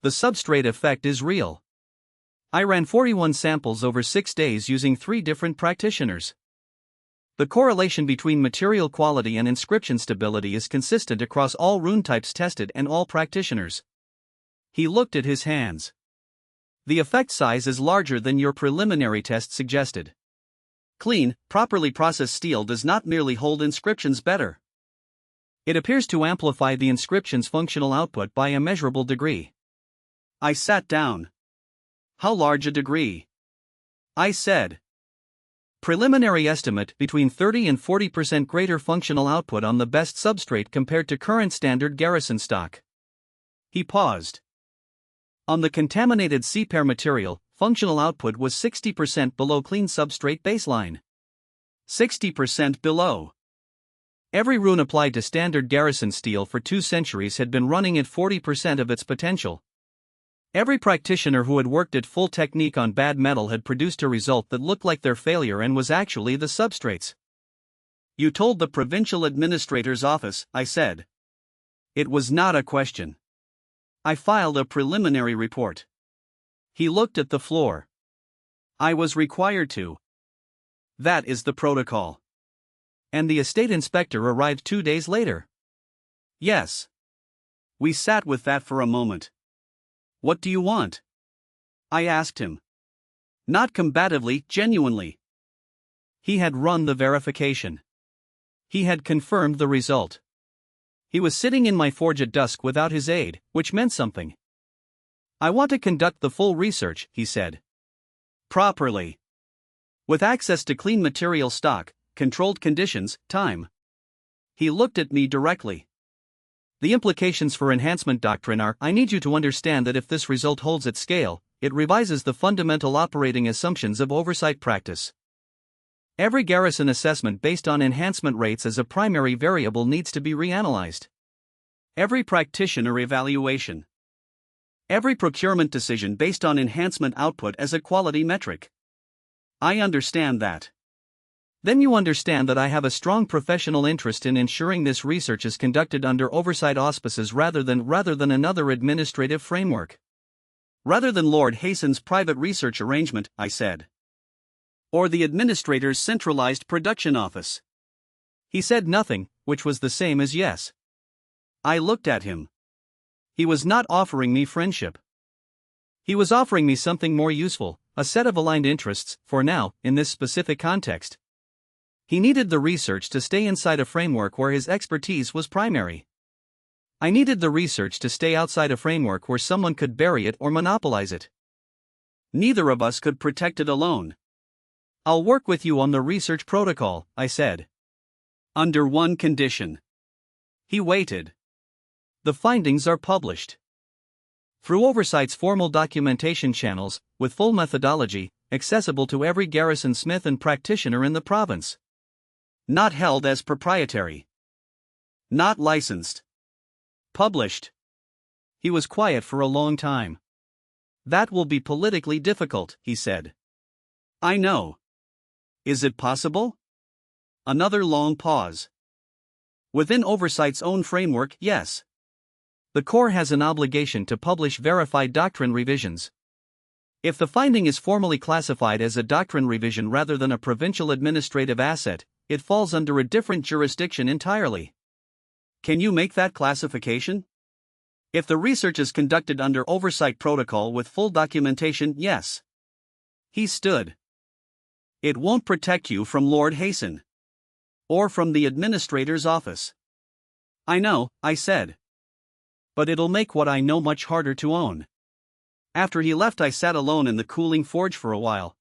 B: "The substrate effect is real. I ran 41 samples over 6 days using 3 different practitioners. The correlation between material quality and inscription stability is consistent across all rune types tested and all practitioners." He looked at his hands. "The effect size is larger than your preliminary test suggested. Clean, properly processed steel does not merely hold inscriptions better. It appears to amplify the inscription's functional output by a measurable degree." I sat down. "How large a degree?" I said. "Preliminary estimate between 30 and 40% greater functional output on the best substrate compared to current standard garrison stock." He paused. "On the contaminated C-pair material, functional output was 60% below clean substrate baseline. 60% below. Every rune applied to standard garrison steel for 2 centuries had been running at 40% of its potential. Every practitioner who had worked at full technique on bad metal had produced a result that looked like their failure and was actually the substrates." "You told the provincial administrator's office," I said. "It was not a question. I filed a preliminary report." He looked at the floor. "I was required to. That is the protocol." "And the estate inspector arrived 2 days later." "Yes." We sat with that for a moment. "What do you want?" I asked him. Not combatively, genuinely. He had run the verification. He had confirmed the result. He was sitting in my forge at dusk without his aide, which meant something. "I want to conduct the full research," he said. Properly. With access to clean material stock, controlled conditions, time. He looked at me directly.
A: The implications for enhancement doctrine are, I need you to understand that if this result holds at scale, it revises the fundamental operating assumptions of oversight practice. Every garrison assessment based on enhancement rates as a primary variable needs to be reanalyzed.
B: Every practitioner evaluation. Every procurement decision based on enhancement output as a quality metric. I understand that.
A: Then you understand that I have a strong professional interest in ensuring this research is conducted under oversight auspices rather than another administrative framework.
B: Rather than Lord Hasten's private research arrangement, I said. Or the administrator's centralized production office.
A: He said nothing, which was the same as yes.
B: I looked at him.
A: He was not offering me friendship. He was offering me something more useful, a set of aligned interests, for now, in this specific context. He needed the research to stay inside a framework where his expertise was primary. I needed the research to stay outside a framework where someone could bury it or monopolize it.
B: Neither of us could protect it alone.
A: I'll work with you on the research protocol, I said.
B: Under one condition. He waited.
A: The findings are published. Through Oversight's formal documentation channels, with full methodology, accessible to every garrison smith and practitioner in the province.
B: Not held as proprietary. Not licensed. Published.
A: He was quiet for a long time. That will be politically difficult, he said.
B: I know. Is it possible? Another long pause. Within Oversight's own framework, yes.
A: The Corps has an obligation to publish verified doctrine revisions. If the finding is formally classified as a doctrine revision rather than a provincial administrative asset, it falls under a different jurisdiction entirely.
B: Can you make that classification? If the research is conducted under oversight protocol with full documentation, yes. He stood. It won't protect you from Lord Hasten. Or from the administrator's office. I know, I said. But it'll make what I know much harder to own. After he left, I sat alone in the cooling forge for a while.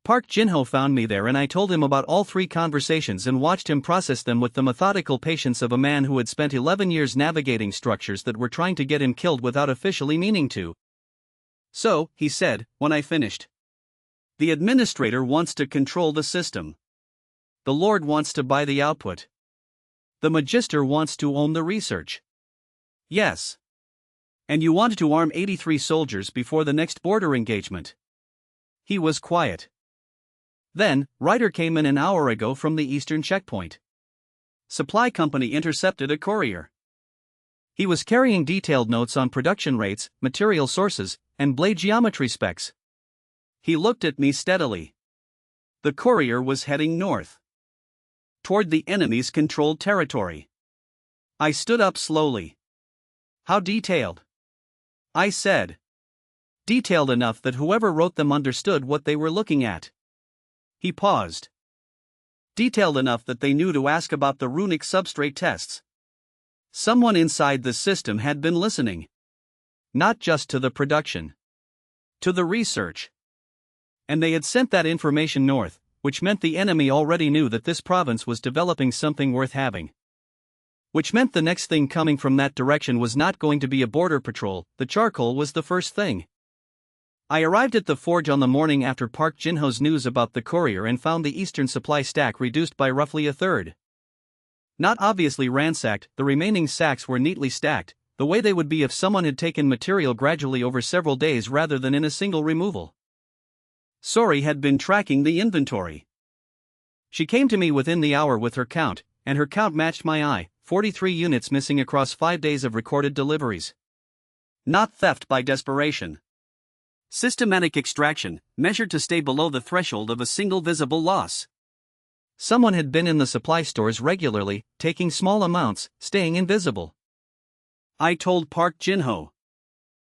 A: Park Jin-ho found me there and I told him about all three conversations and watched him process them with the methodical patience of a man who had spent 11 years navigating structures that were trying to get him killed without officially meaning to.
B: So, he said, when I finished. The administrator wants to control the system.
A: The Lord wants to buy the output. The Magister wants to own the research.
B: Yes. And you want to arm 83 soldiers before the next border engagement.
A: He was quiet. Then, Ryder came in an hour ago from the eastern checkpoint.
B: Supply company intercepted a courier.
A: He was carrying detailed notes on production rates, material sources, and blade geometry specs.
B: He looked at me steadily. The courier was heading north. Toward the enemy's controlled territory. I stood up slowly. How detailed? I said.
A: Detailed enough that whoever wrote them understood what they were looking at.
B: He paused. Detailed enough that they knew to ask about the runic substrate tests. Someone inside the system had been listening.
A: Not just to the production.
B: To the research.
A: And they had sent that information north, which meant the enemy already knew that this province was developing something worth having. Which meant the next thing coming from that direction was not going to be a border patrol, the charcoal was the first thing. I arrived at the forge on the morning after Park Jin-ho's news about the courier and found the eastern supply stack reduced by roughly a third. Not obviously ransacked, the remaining sacks were neatly stacked, the way they would be if someone had taken material gradually over several days rather than in a single removal.
B: Sori had been tracking the inventory.
A: She came to me within the hour with her count, and her count matched my eye, 43 units missing across 5 days of recorded deliveries.
B: Not theft by desperation. Systematic extraction, measured to stay below the threshold of a single visible loss.
A: Someone had been in the supply stores regularly, taking small amounts, staying invisible.
B: I told Park Jin-ho.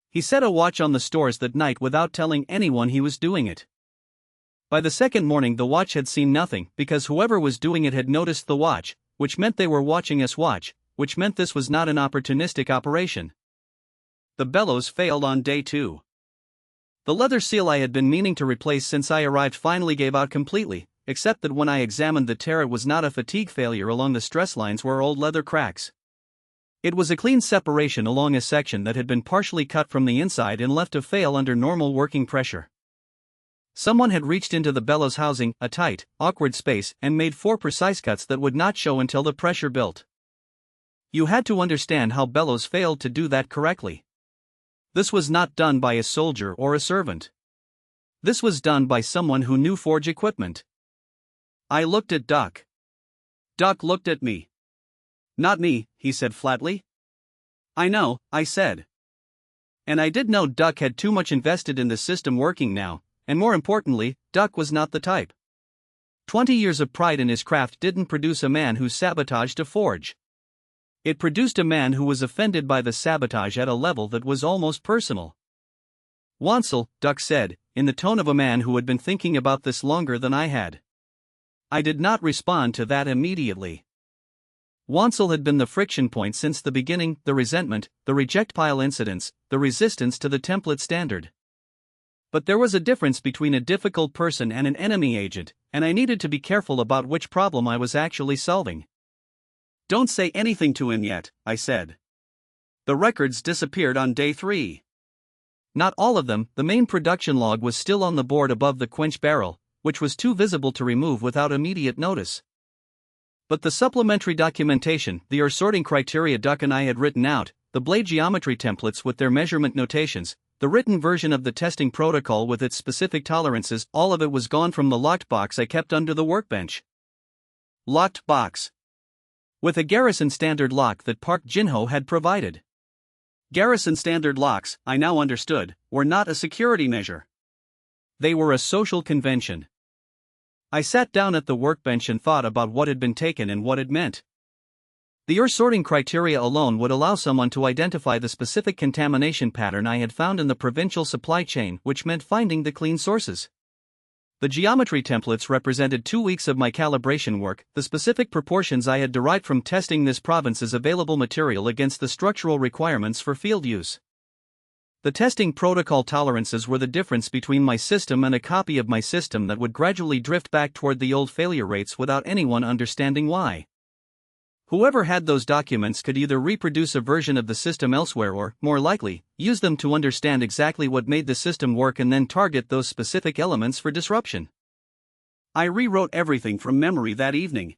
A: He set a watch on the stores that night without telling anyone he was doing it. By the second morning the watch had seen nothing because whoever was doing it had noticed the watch, which meant they were watching us watch, which meant this was not an opportunistic operation.
B: The bellows failed on day 2.
A: The leather seal I had been meaning to replace since I arrived finally gave out completely, except that when I examined the tear it was not a fatigue failure along the stress lines were old leather cracks. It was a clean separation along a section that had been partially cut from the inside and left to fail under normal working pressure. Someone had reached into the bellows housing, a tight, awkward space, and made 4 precise cuts that would not show until the pressure built. You had to understand how bellows failed to do that correctly. This was not done by a soldier or a servant. This was done by someone who knew forge equipment. I looked at Duck. Duck looked at me. Not me, he said flatly. I know, I said. And I did know Duck had too much invested in the system working now, and more importantly, Duck was not the type. 20 years of pride in his craft didn't produce a man who sabotaged a forge. It produced a man who was offended by the sabotage at a level that was almost personal. Wansel, Duck said, in the tone of a man who had been thinking about this longer than I had. I did not respond to that immediately. Wansel had been the friction point since the beginning, the resentment, the reject pile incidents, the resistance to the template standard. But there was a difference between a difficult person and an enemy agent, and I needed to be careful about which problem I was actually solving. Don't say anything to him yet, I said. The records disappeared on day 3. Not all of them, the main production log was still on the board above the quench barrel, which was too visible to remove without immediate notice. But the supplementary documentation, the sorting criteria Duck and I had written out, the blade geometry templates with their measurement notations, the written version of the testing protocol with its specific tolerances, all of it was gone from the locked box I kept under the workbench. Locked box. With a Garrison standard lock that Park Jin-ho had provided. Garrison standard locks, I now understood, were not a security measure. They were a social convention. I sat down at the workbench and thought about what had been taken and what it meant. The sorting criteria alone would allow someone to identify the specific contamination pattern I had found in the provincial supply chain, which meant finding the clean sources. The geometry templates represented 2 weeks of my calibration work, the specific proportions I had derived from testing this province's available material against the structural requirements for field use. The testing protocol tolerances were the difference between my system and a copy of my system that would gradually drift back toward the old failure rates without anyone understanding why. Whoever had those documents could either reproduce a version of the system elsewhere or, more likely, use them to understand exactly what made the system work and then target those specific elements for disruption. I rewrote everything from memory that evening.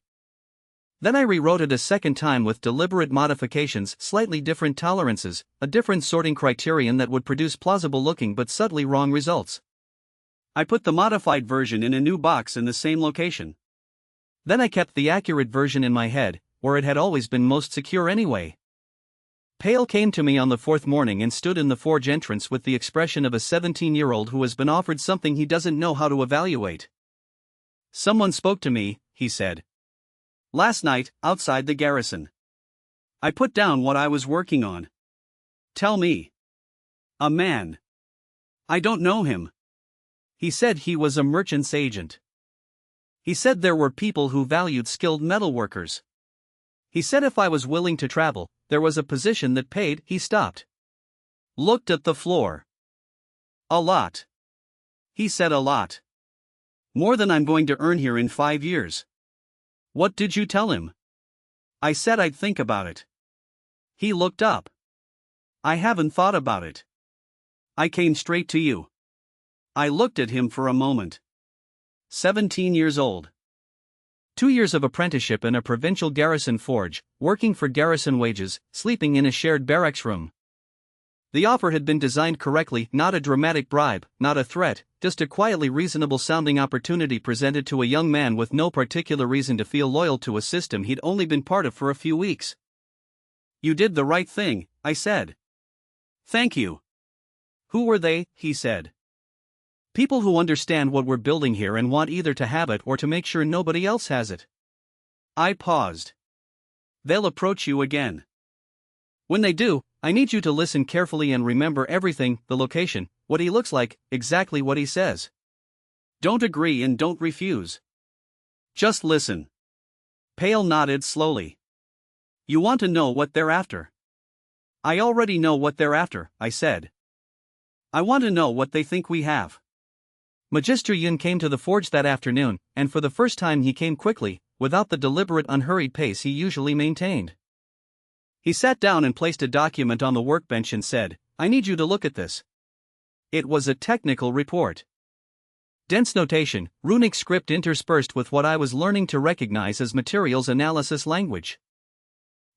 A: Then I rewrote it a second time with deliberate modifications, slightly different tolerances, a different sorting criterion that would produce plausible-looking but subtly wrong results. I put the modified version in a new box in the same location. Then I kept the accurate version in my head, where it had always been most secure anyway. Pale came to me on the 4th morning and stood in the forge entrance with the expression of a 17-year-old who has been offered something he doesn't know how to evaluate. Someone spoke to me, he said. Last night, outside the garrison. I put down what I was working on. Tell me. A man. I don't know him. He said he was a merchant's agent. He said there were people who valued skilled metalworkers. He said if I was willing to travel, there was a position that paid. He stopped. Looked at the floor. A lot. He said a lot. More than I'm going to earn here in 5 years. What did you tell him? I said I'd think about it. He looked up. I haven't thought about it. I came straight to you. I looked at him for a moment. 17 years old. 2 years of apprenticeship in a provincial garrison forge, working for garrison wages, sleeping in a shared barracks room. The offer had been designed correctly, not a dramatic bribe, not a threat, just a quietly reasonable sounding opportunity presented to a young man with no particular reason to feel loyal to a system he'd only been part of for a few weeks. You did the right thing, I said. Thank you. Who were they? He said. People who understand what we're building here and want either to have it or to make sure nobody else has it. I paused. They'll approach you again. When they do, I need you to listen carefully and remember everything, the location, what he looks like, exactly what he says. Don't agree and don't refuse. Just listen. Pale nodded slowly. You want to know what they're after? I already know what they're after, I said.
B: I want to know what they think we have.
A: Magister Yun came to the forge that afternoon, and for the first time he came quickly, without the deliberate unhurried pace he usually maintained.
B: He sat down and placed a document on the workbench and said, "I need you to look at this." It was a technical report.
A: Dense notation, runic script interspersed with what I was learning to recognize as materials analysis language.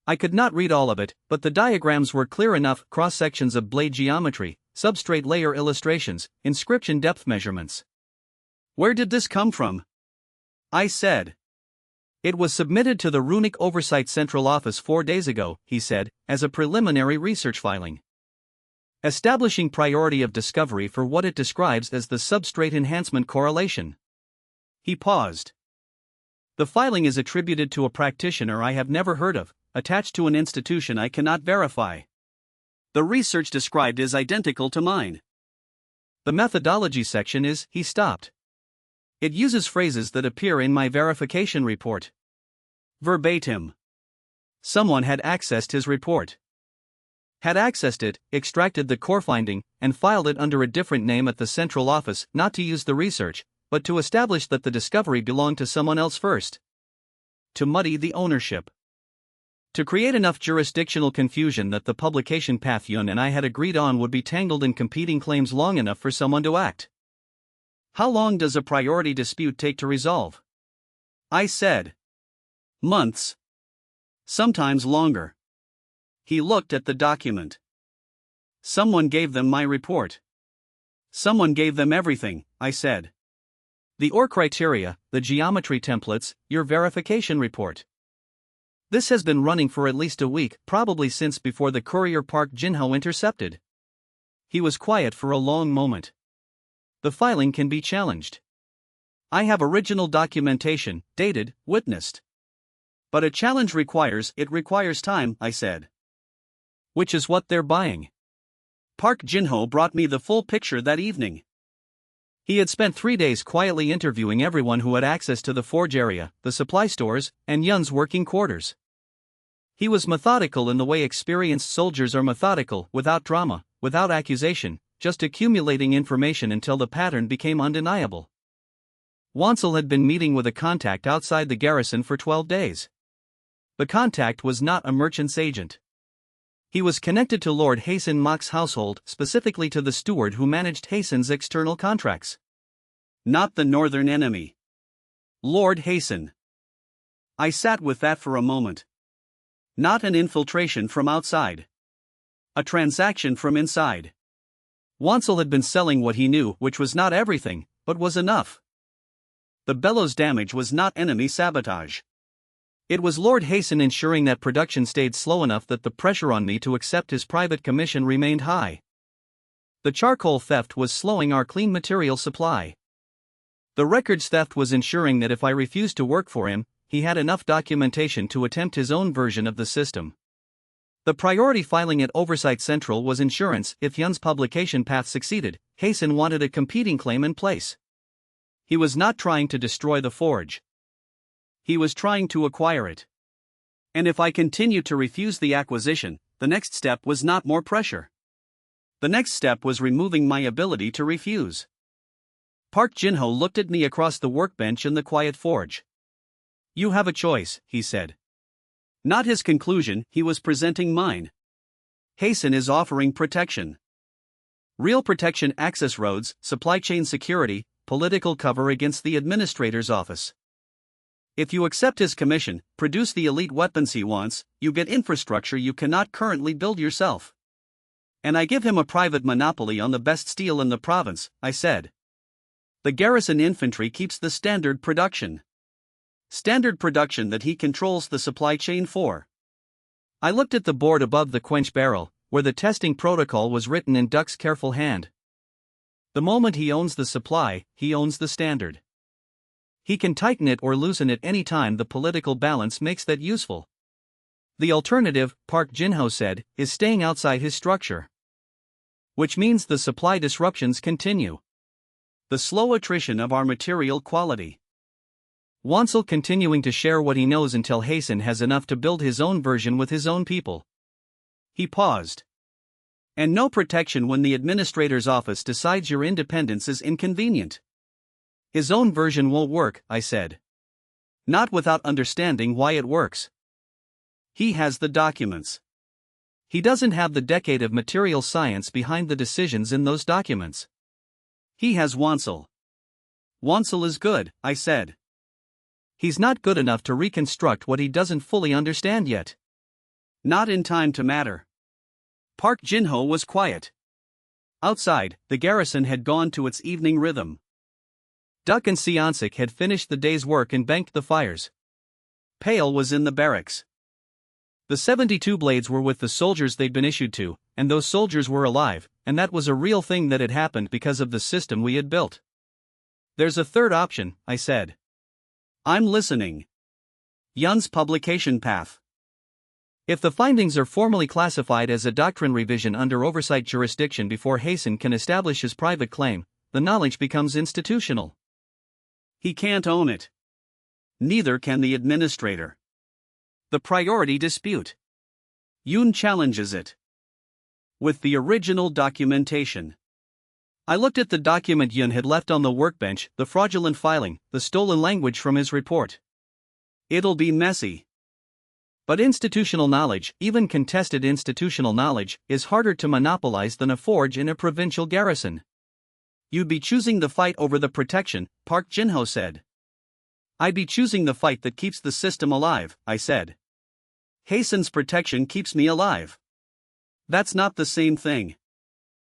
A: I could not read all of it, but the diagrams were clear enough: cross-sections of blade geometry, substrate layer illustrations, inscription depth measurements.
B: "Where did this come from?" I said.
A: "It was submitted to the Runic Oversight Central Office 4 days ago," he said, "as a preliminary research filing. Establishing priority of discovery for what it describes as the substrate enhancement correlation."
B: He paused.
A: "The filing is attributed to a practitioner I have never heard of, attached to an institution I cannot verify.
B: The research described is identical to mine."
A: "The methodology section is," he stopped. "It uses phrases that appear in my verification report."
B: Verbatim.
A: Someone had accessed his report. Had accessed it, extracted the core finding, and filed it under a different name at the central office, not to use the research, but to establish that the discovery belonged to someone else first. To muddy the ownership. To create enough jurisdictional confusion that the publication path Yun and I had agreed on would be tangled in competing claims long enough for someone to act.
B: "How long does a priority dispute take to resolve?" I said. "Months. Sometimes longer." He looked at the document. "Someone gave them my report." "Someone gave them everything," I said.
A: "The OR criteria, the geometry templates, your verification report. This has been running for at least a week, probably since before the courier Park Jin-ho intercepted." He was quiet for a long moment. "The filing can be challenged. I have original documentation, dated, witnessed."
B: "But a challenge requires time," I said.
A: "Which is what they're buying."
B: Park Jin-ho brought me the full picture that evening.
A: He had spent 3 days quietly interviewing everyone who had access to the forge area, the supply stores, and Yun's working quarters. He was methodical in the way experienced soldiers are methodical, without drama, without accusation, just accumulating information until the pattern became undeniable. Wansel had been meeting with a contact outside the garrison for 12 days. The contact was not a merchant's agent. He was connected to Lord Hasten Mok's household, specifically to the steward who managed Hasten's external contracts.
B: Not the northern enemy. Lord Hasten. I sat with that for a moment. Not an infiltration from outside. A transaction from inside.
A: Wansel had been selling what he knew, which was not everything, but was enough.
B: The bellows damage was not enemy sabotage.
A: It was Lord Hasten ensuring that production stayed slow enough that the pressure on me to accept his private commission remained high. The charcoal theft was slowing our clean material supply. The records theft was ensuring that if I refused to work for him, he had enough documentation to attempt his own version of the system. The priority filing at Oversight Central was insurance. If Yun's publication path succeeded, Hasten wanted a competing claim in place. He was not trying to destroy the forge. He was trying to acquire it.
B: And if I continued to refuse the acquisition, the next step was not more pressure. The next step was removing my ability to refuse.
A: Park Jin-ho looked at me across the workbench in the quiet forge. "You have a choice," he said.
B: Not his conclusion, he was presenting mine. Hasten is offering protection.
A: Real protection: access roads, supply chain security, political cover against the administrator's office. If you accept his commission, produce the elite weapons he wants, you get infrastructure you cannot currently build yourself.
B: And I give him a private monopoly on the best steel in the province, I said.
A: The garrison infantry keeps the standard production.
B: Standard production that he controls the supply chain for.
A: I looked at the board above the quench barrel, where the testing protocol was written in Duck's careful hand. The moment he owns the supply, he owns the standard. He can tighten it or loosen it any time the political balance makes that useful. The alternative, Park Jin-ho said, is staying outside his structure. Which means the supply disruptions continue.
B: The slow attrition of our material quality.
A: Wansel continuing to share what he knows until Hasten has enough to build his own version with his own people.
B: He paused. And no protection when the administrator's office decides your independence is inconvenient. His own version won't work, I said. Not without understanding why it works. He has the documents. He doesn't have the decade of material science behind the decisions in those documents. He has Wansel. Wansel is good, I said. He's not good enough to reconstruct what he doesn't fully understand yet. Not in time to matter. Park Jin-ho was quiet. Outside, the garrison had gone to its evening rhythm. Duck and Seonsik had finished the day's work and banked the fires. Pale was in the barracks. The 72 blades were with the soldiers they'd been issued to, and those soldiers were alive, and that was a real thing that had happened because of the system we had built. There's a third option, I said. I'm listening. Yun's publication path. If the findings are formally classified as a doctrine revision under oversight jurisdiction before Hasten can establish his private claim, the knowledge becomes institutional. He can't own it. Neither can the administrator. The priority dispute. Yun challenges it. With the original documentation. I looked at the document Yun had left on the workbench, the fraudulent filing, the stolen language from his report. It'll be messy. But institutional knowledge, even contested institutional knowledge, is harder to monopolize than a forge in a provincial garrison. You'd be choosing the fight over the protection, Park Jin-ho said. I'd be choosing the fight that keeps the system alive, I said. Hasten's protection keeps me alive. That's not the same thing.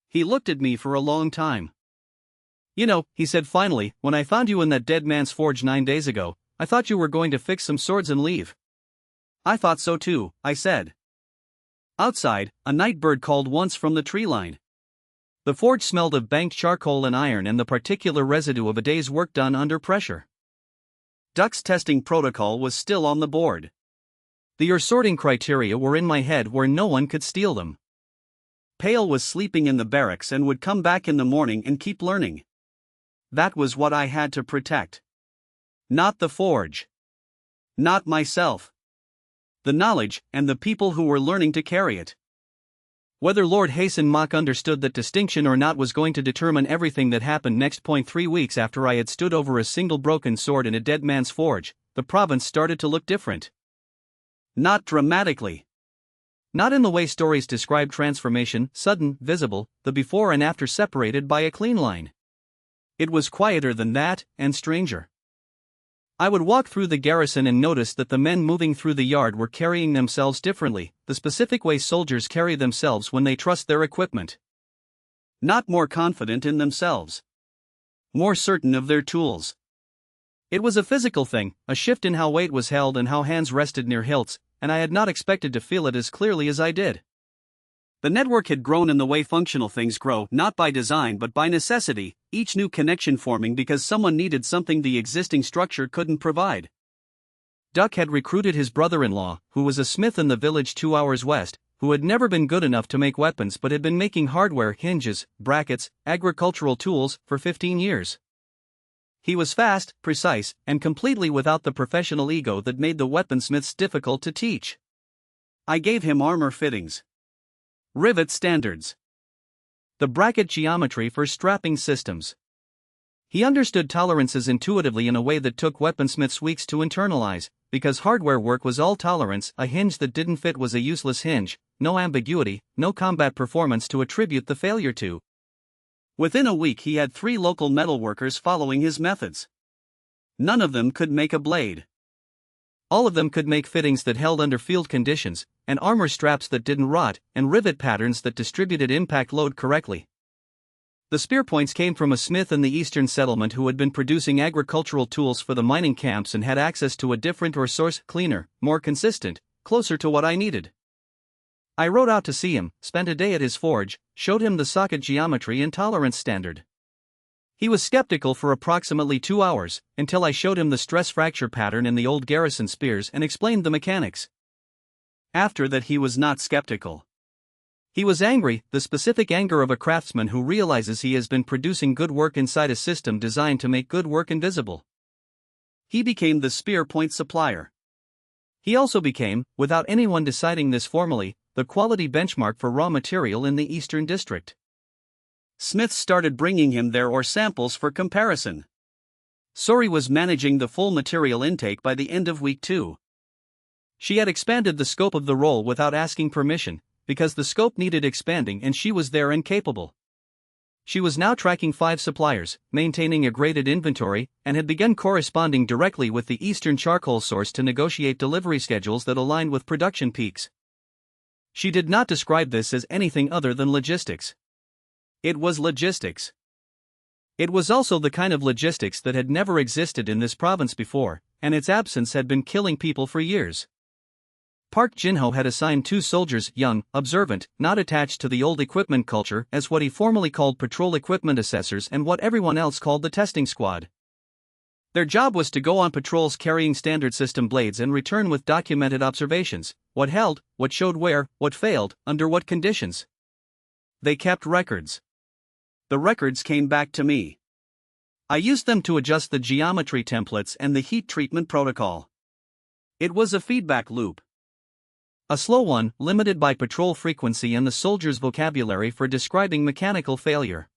B: He looked at me for a long time. You know, he said finally, when I found you in that dead man's forge 9 days ago, I thought you were going to fix some swords and leave. I thought so too, I said. Outside, a night bird called once from the tree line. The forge smelled of banked charcoal and iron and the particular residue of a day's work done under pressure. Duck's testing protocol was still on the board. The sorting criteria were in my head where no one could steal them. Pale was sleeping in the barracks and would come back in the morning and keep learning. That was what I had to protect. Not the forge. Not myself. The knowledge, and the people who were learning to carry it. Whether Lord Hasten Mach understood that distinction or not was going to determine everything that happened next. 3 weeks after I had stood over a single broken sword in a dead man's forge, the province started to look different. Not dramatically. Not in the way stories describe transformation, sudden, visible, the before and after separated by a clean line. It was quieter than that, and stranger. I would walk through the garrison and notice that the men moving through the yard were carrying themselves differently, the specific way soldiers carry themselves when they trust their equipment. Not more confident in themselves. More certain of their tools. It was a physical thing, a shift in how weight was held and how hands rested near hilts, and I had not expected to feel it as clearly as I did. The network had grown in the way functional things grow, not by design but by necessity, each new connection forming because someone needed something the existing structure couldn't provide. Duck had recruited his brother-in-law, who was a smith in the village 2 hours west, who had never been good enough to make weapons but had been making hardware, hinges, brackets, agricultural tools, for 15 years. He was fast, precise, and completely without the professional ego that made the weaponsmiths difficult to teach. I gave him armor fittings. Rivet standards. The bracket geometry for strapping systems. He understood tolerances intuitively in a way that took weaponsmiths weeks to internalize, because hardware work was all tolerance. A hinge that didn't fit was a useless hinge, no ambiguity, no combat performance to attribute the failure to. Within a week he had 3 local metalworkers following his methods. None of them could make a blade. All of them could make fittings that held under field conditions, and armor straps that didn't rot, and rivet patterns that distributed impact load correctly. The spear points came from a smith in the eastern settlement who had been producing agricultural tools for the mining camps and had access to a different source, cleaner, more consistent, closer to what I needed. I rode out to see him, spent a day at his forge, showed him the socket geometry and tolerance standard. He was skeptical for approximately 2 hours, until I showed him the stress fracture pattern in the old garrison spears and explained the mechanics. After that he was not skeptical. He was angry, the specific anger of a craftsman who realizes he has been producing good work inside a system designed to make good work invisible. He became the spear point supplier. He also became, without anyone deciding this formally,
A: the quality benchmark for raw material in the Eastern District.
B: Smiths started bringing him their ore samples for comparison. Sori was managing the full material intake by the end of week 2.
A: She had expanded the scope of the role without asking permission, because the scope needed expanding and she was there and capable. She was now tracking 5 suppliers, maintaining a graded inventory, and had begun corresponding directly with the Eastern charcoal source to negotiate delivery schedules that aligned with production peaks. She did not describe this as anything other than logistics. It was logistics. It was also the kind of logistics that had never existed in this province before, and its absence had been killing people for years. Park Jin-ho had assigned 2 soldiers, young, observant, not attached to the old equipment culture, as what he formerly called patrol equipment assessors and what everyone else called the testing squad. Their job was to go on patrols carrying standard system blades and return with documented observations: what held, what showed wear, what failed, under what conditions. They kept records. The records came back to me. I used them to adjust the geometry templates and the heat treatment protocol. It was a feedback loop. A slow one, limited by patrol frequency and the soldier's vocabulary for describing mechanical failure.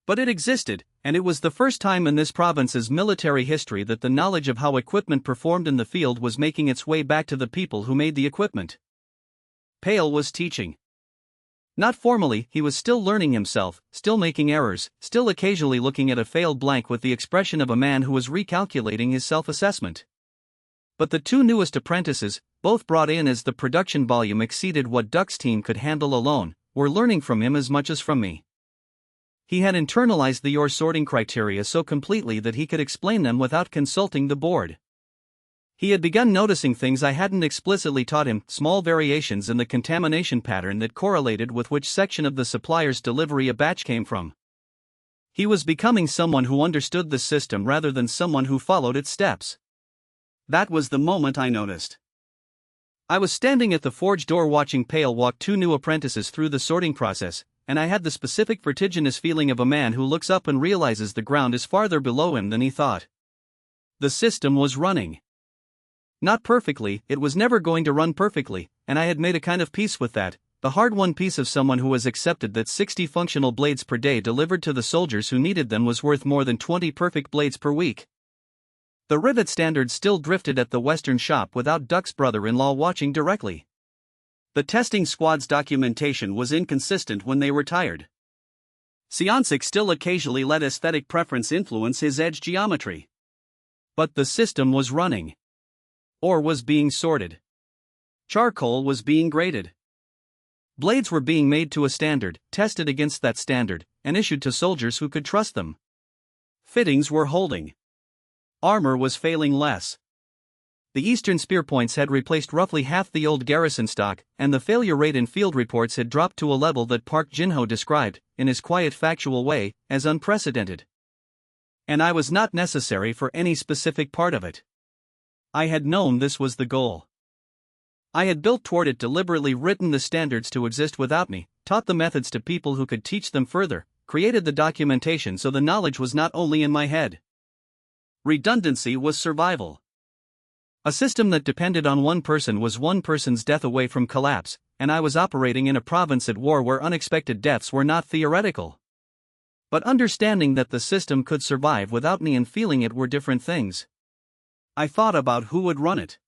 A: But it existed, and it was the first time in this province's military history that the knowledge of how equipment performed in the field was making its way back to the people who made the equipment. Pale was teaching. Not formally, he was still learning himself, still making errors, still occasionally looking at a failed blank with the expression of a man who was recalculating his self-assessment. But the 2 newest apprentices, both brought in as the production volume exceeded what Duck's team could handle alone, were learning from him as much as from me. He had internalized the ore sorting criteria so completely that he could explain them without consulting the board. He had begun noticing things I hadn't explicitly taught him, small variations in the contamination pattern that correlated with which section of the supplier's delivery a batch came from. He was becoming someone who understood the system rather than someone who followed its steps. That was the moment I noticed. I was standing at the forge door watching Pale walk 2 new apprentices through the sorting process, and I had the specific vertiginous feeling of a man who looks up and realizes the ground is farther below him than he thought. The system was running. Not perfectly, it was never going to run perfectly, and I had made a kind of peace with that, the hard-won peace of someone who has accepted that 60 functional blades per day delivered to the soldiers who needed them was worth more than 20 perfect blades per week. The rivet standard still drifted at the western shop without Duck's brother-in-law watching directly. The testing squad's documentation was inconsistent when they were tired. Seansik still occasionally let aesthetic preference influence his edge geometry. But the system was running. Ore was being sorted. Charcoal was being graded. Blades were being made to a standard, tested against that standard, and issued to soldiers who could trust them. Fittings were holding. Armor was failing less. The Eastern spear points had replaced roughly half the old garrison stock, and the failure rate in field reports had dropped to a level that Park Jin-ho described, in his quiet factual way, as unprecedented. And I was not necessary for any specific part of it. I had known this was the goal. I had built toward it, deliberately written the standards to exist without me, taught the methods to people who could teach them further, created the documentation so the knowledge was not only in my head. Redundancy was survival. A system that depended on one person was one person's death away from collapse, and I was operating in a province at war where unexpected deaths were not theoretical. But understanding that the system could survive without me and feeling it were different things. I thought about who would run it.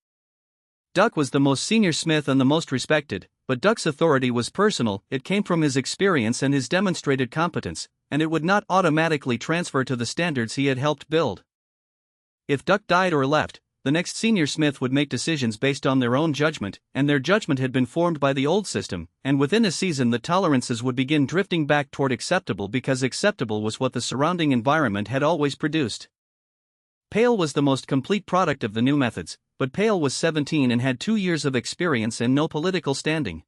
A: Duck was the most senior smith and the most respected, but Duck's authority was personal, it came from his experience and his demonstrated competence, and it would not automatically transfer to the standards he had helped build. If Duck died or left, the next senior smith would make decisions based on their own judgment, and their judgment had been formed by the old system, and within a season the tolerances would begin drifting back toward acceptable because acceptable was what the surrounding environment had always produced. Pale was the most complete product of the new methods, but Pale was 17 and had 2 years of experience and no political standing.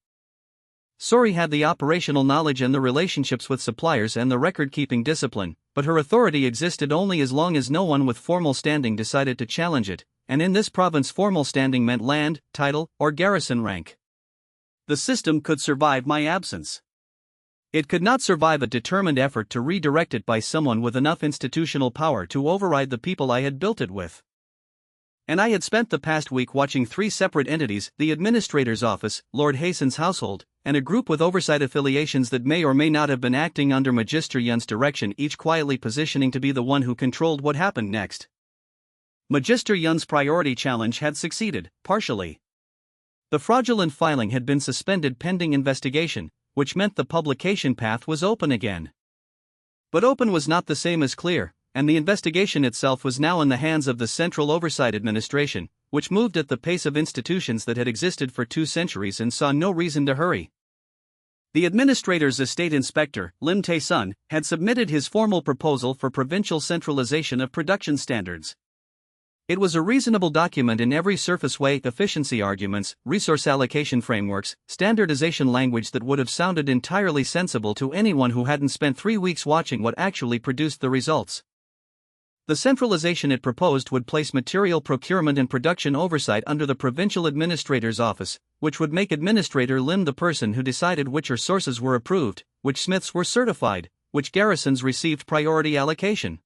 A: Sori had the operational knowledge and the relationships with suppliers and the record-keeping discipline, but her authority existed only as long as no one with formal standing decided to challenge it, and in this province formal standing meant land, title, or garrison rank. The system could survive my absence. It could not survive a determined effort to redirect it by someone with enough institutional power to override the people I had built it with. And I had spent the past week watching three separate entities: the administrator's office, Lord Hason's household, and a group with oversight affiliations that may or may not have been acting under Magister Yun's direction, each quietly positioning to be the one who controlled what happened next. Magister Yun's priority challenge had succeeded, partially. The fraudulent filing had been suspended pending investigation, which meant the publication path was open again. But open was not the same as clear, and the investigation itself was now in the hands of the Central Oversight Administration, which moved at the pace of institutions that had existed for 2 centuries and saw no reason to hurry. The administrator's estate inspector, Lim Tae-sun, had submitted his formal proposal for provincial centralization of production standards. It was a reasonable document in every surface way: efficiency arguments, resource allocation frameworks, standardization language that would have sounded entirely sensible to anyone who hadn't spent 3 weeks watching what actually produced the results. The centralization it proposed would place material procurement and production oversight under the provincial administrator's office, which would make Administrator Lim the person who decided which sources were approved, which smiths were certified, which garrisons received priority allocation.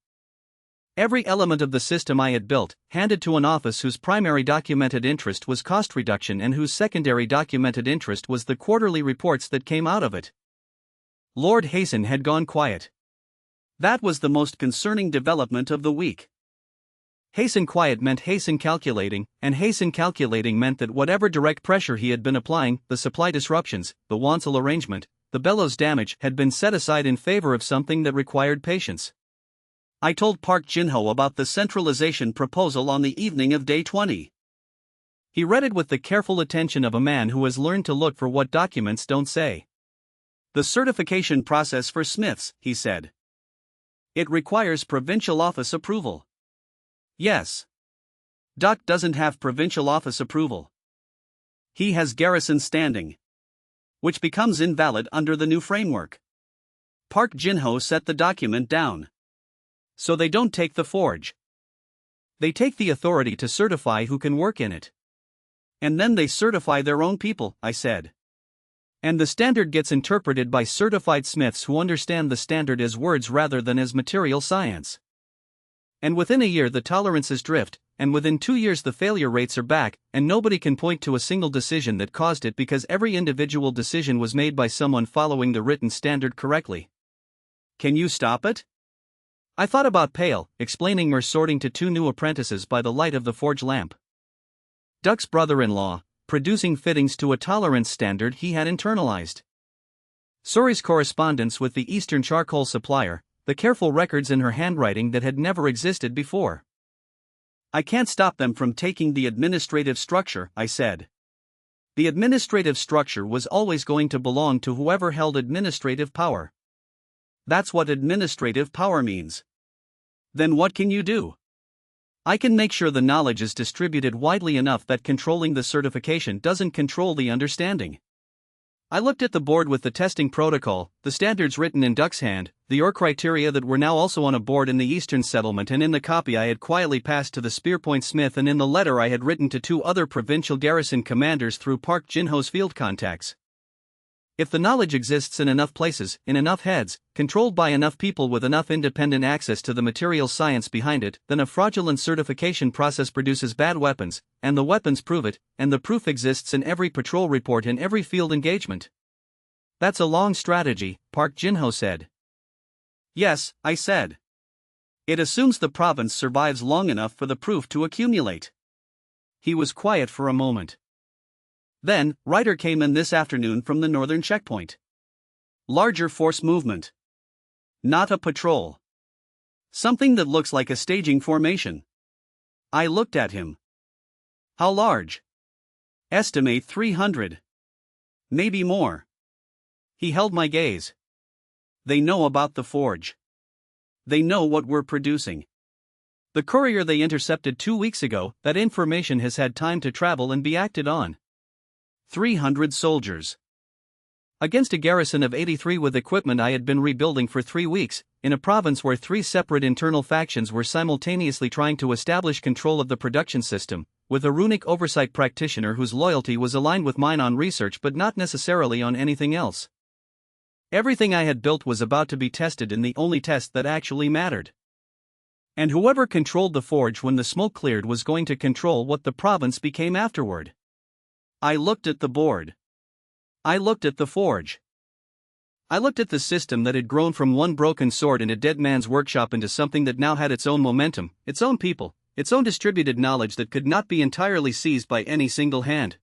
A: Every element of the system I had built, handed to an office whose primary documented interest was cost reduction and whose secondary documented interest was the quarterly reports that came out of it. Lord Hason had gone quiet. That was the most concerning development of the week. Hasten quiet meant hasten calculating, and hasten calculating meant that whatever direct pressure he had been applying, the supply disruptions, the Wansel arrangement, the bellows damage, had been set aside in favor of something that required patience. I told Park Jin-ho about the centralization proposal on the evening of day 20. He read it with the careful attention of a man who has learned to look for what documents don't say. The certification process for smiths, he said. It requires provincial office approval. Yes. Duck doesn't have provincial office approval. He has garrison standing, which becomes invalid under the new framework. Park Jin-ho set the document down. So they don't take the forge. They take the authority to certify who can work in it. And then they certify their own people, I said. And the standard gets interpreted by certified smiths who understand the standard as words rather than as material science. And within a year the tolerances drift, and within 2 years the failure rates are back, and nobody can point to a single decision that caused it because every individual decision was made by someone following the written standard correctly. Can you stop it? I thought about Pale, explaining her sorting to 2 new apprentices by the light of the forge lamp. Duck's brother-in-law, producing fittings to a tolerance standard he had internalized. Sori's correspondence with the Eastern charcoal supplier, the careful records in her handwriting that had never existed before. I can't stop them from taking the administrative structure, I said. The administrative structure was always going to belong to whoever held administrative power. That's what administrative power means. Then what can you do? I can make sure the knowledge is distributed widely enough that controlling the certification doesn't control the understanding. I looked at the board with the testing protocol, the standards written in Duck's hand, the OR criteria that were now also on a board in the Eastern settlement, and in the copy I had quietly passed to the Spearpoint Smith, and in the letter I had written to 2 other provincial garrison commanders through Park Jin-ho's field contacts. If the knowledge exists in enough places, in enough heads, controlled by enough people with enough independent access to the material science behind it, then a fraudulent certification process produces bad weapons, and the weapons prove it, and the proof exists in every patrol report and every field engagement. That's a long strategy, Park Jin-ho said. Yes, I said. It assumes the province survives long enough for the proof to accumulate. He was quiet for a moment. Then, Ryder came in this afternoon from the northern checkpoint. Larger force movement. Not a patrol. Something that looks like a staging formation. I looked at him. How large? Estimate 300. Maybe more. He held my gaze. They know about the forge. They know what we're producing. The courier they intercepted 2 weeks ago, that information has had time to travel and be acted on. 300 soldiers. Against a garrison of 83 with equipment I had been rebuilding for 3 weeks, in a province where 3 separate internal factions were simultaneously trying to establish control of the production system, with a runic oversight practitioner whose loyalty was aligned with mine on research but not necessarily on anything else. Everything I had built was about to be tested in the only test that actually mattered.
B: And whoever controlled the forge when the smoke cleared was going to control what the province became afterward. I looked at the board. I looked at the forge. I looked at the system that had grown from one broken sword in a dead man's workshop into something that now had its own momentum, its own people, its own distributed knowledge that could not be entirely seized by any single hand.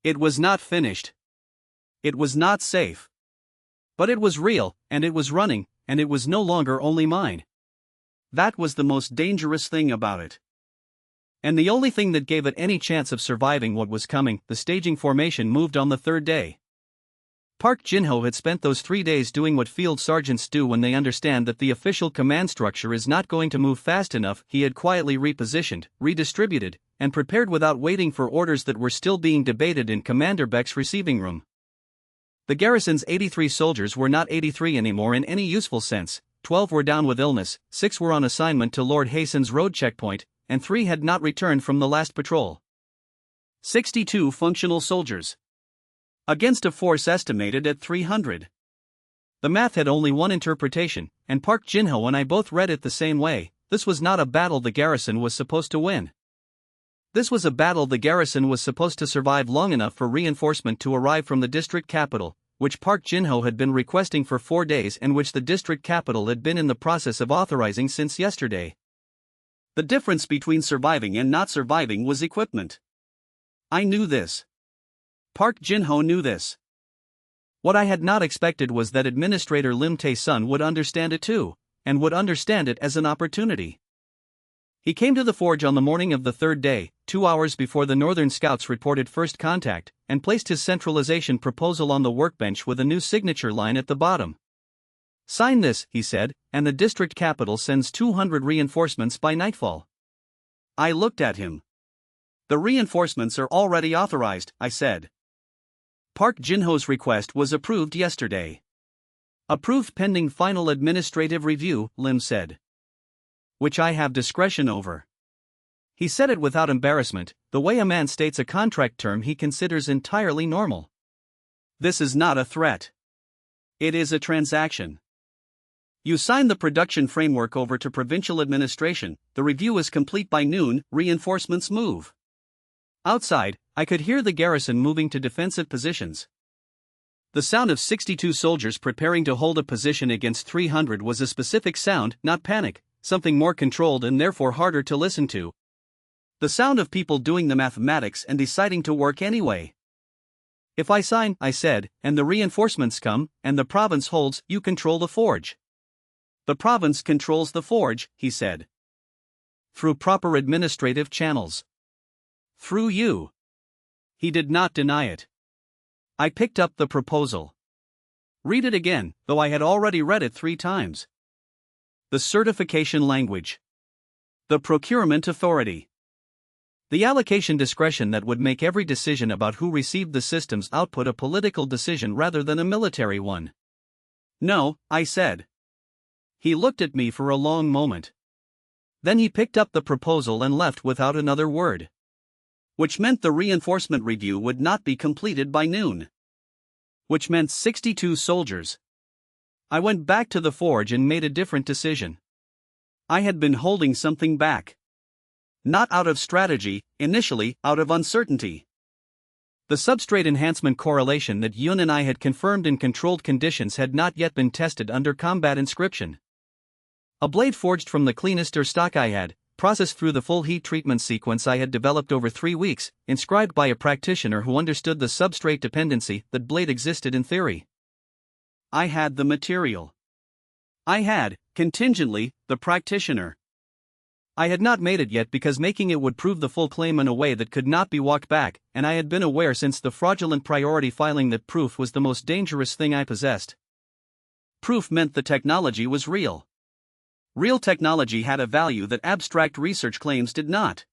B: It was not finished. It was not safe. But it was real, and it was running, and it was no longer only mine. That was the most dangerous thing about it. And the only thing that gave it any chance of surviving what was coming. The staging formation moved on the third day. Park Jin-ho had spent those 3 days doing what field sergeants do when they understand that the official command structure is not going to move fast enough. He had quietly repositioned, redistributed, and prepared without waiting for orders that were still being debated in Commander Beck's receiving room. The garrison's 83 soldiers were not 83 anymore in any useful sense. 12 were down with illness, 6 were on assignment to Lord Hason's road checkpoint, and 3 had not returned from the last patrol. 62 functional soldiers. Against a force estimated at 300. The math had only one interpretation, and Park Jin-ho and I both read it the same way. This was not a battle the garrison was supposed to win. This was a battle the garrison was supposed to survive long enough for reinforcement to arrive from the district capital, which Park Jin-ho had been requesting for 4 days and which the district capital had been in the process of authorizing since yesterday. The difference between surviving and not surviving was equipment. I knew this. Park Jin-ho knew this. What I had not expected was that Administrator Lim Tae-sun would understand it too, and would understand it as an opportunity. He came to the forge on the morning of the third day, 2 hours before the Northern Scouts reported first contact, and placed his centralization proposal on the workbench with a new signature line at the bottom. "Sign this," he said, "and the district capital sends 200 reinforcements by nightfall." I looked at him. "The reinforcements are already authorized," I said. Park Jin-ho's request was approved yesterday. "Approved pending final administrative review," Lim said. "Which I have discretion over." He said it without embarrassment, the way a man states a contract term he considers entirely normal. "This is not a threat. It is a transaction. You sign the production framework over to provincial administration, the review is complete by noon, reinforcements move." Outside, I could hear the garrison moving to defensive positions. The sound of 62 soldiers preparing to hold a position against 300 was a specific sound, not panic, something more controlled and therefore harder to listen to. The sound of people doing the mathematics and deciding to work anyway. "If I sign," I said, "and the reinforcements come, and the province holds, you control the forge." "The province controls the forge," he said. "Through proper administrative channels. Through you." He did not deny it. I picked up the proposal. Read it again, though I had already read it 3 times. The certification language. The procurement authority. The allocation discretion that would make every decision about who received the system's output a political decision rather than a military one. "No," I said. He looked at me for a long moment. Then he picked up the proposal and left without another word. Which meant the reinforcement review would not be completed by noon. Which meant 62 soldiers. I went back to the forge and made a different decision. I had been holding something back. Not out of strategy, initially, out of uncertainty. The substrate enhancement correlation that Yun and I had confirmed in controlled conditions had not yet been tested under combat inscription. A blade forged from the cleanest ore stock I had, processed through the full heat treatment sequence I had developed over 3 weeks, inscribed by a practitioner who understood the substrate dependency. That blade existed in theory. I had the material. I had, contingently, the practitioner. I had not made it yet because making it would prove the full claim in a way that could not be walked back, and I had been aware since the fraudulent priority filing that proof was the most dangerous thing I possessed. Proof meant the technology was real. Real technology had a value that abstract research claims did not.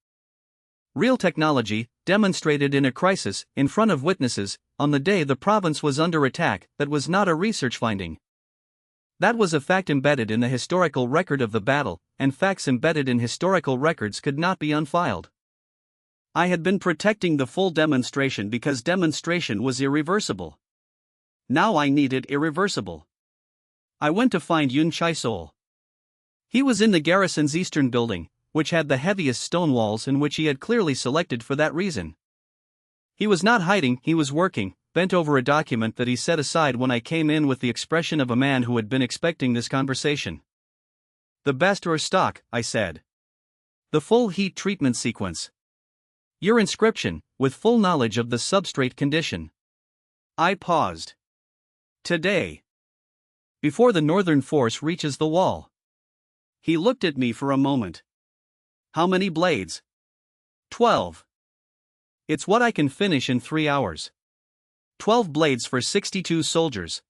B: Real technology, demonstrated in a crisis, in front of witnesses, on the day the province was under attack, that was not a research finding. That was a fact embedded in the historical record of the battle, and facts embedded in historical records could not be unfiled. I had been protecting the full demonstration because demonstration was irreversible. Now I needed irreversible. I went to find Yun Chai-sol. He was in the garrison's eastern building, which had the heaviest stone walls and which he had clearly selected for that reason. He was not hiding, he was working, bent over a document that he set aside when I came in with the expression of a man who had been expecting this conversation. "The best or stock," I said. "The full heat treatment sequence. Your inscription, with full knowledge of the substrate condition." I paused. "Today. Before the northern force reaches the wall." He looked at me for a moment. "How many blades?" 12. "It's what I can finish in 3 hours. 12 blades for 62 soldiers.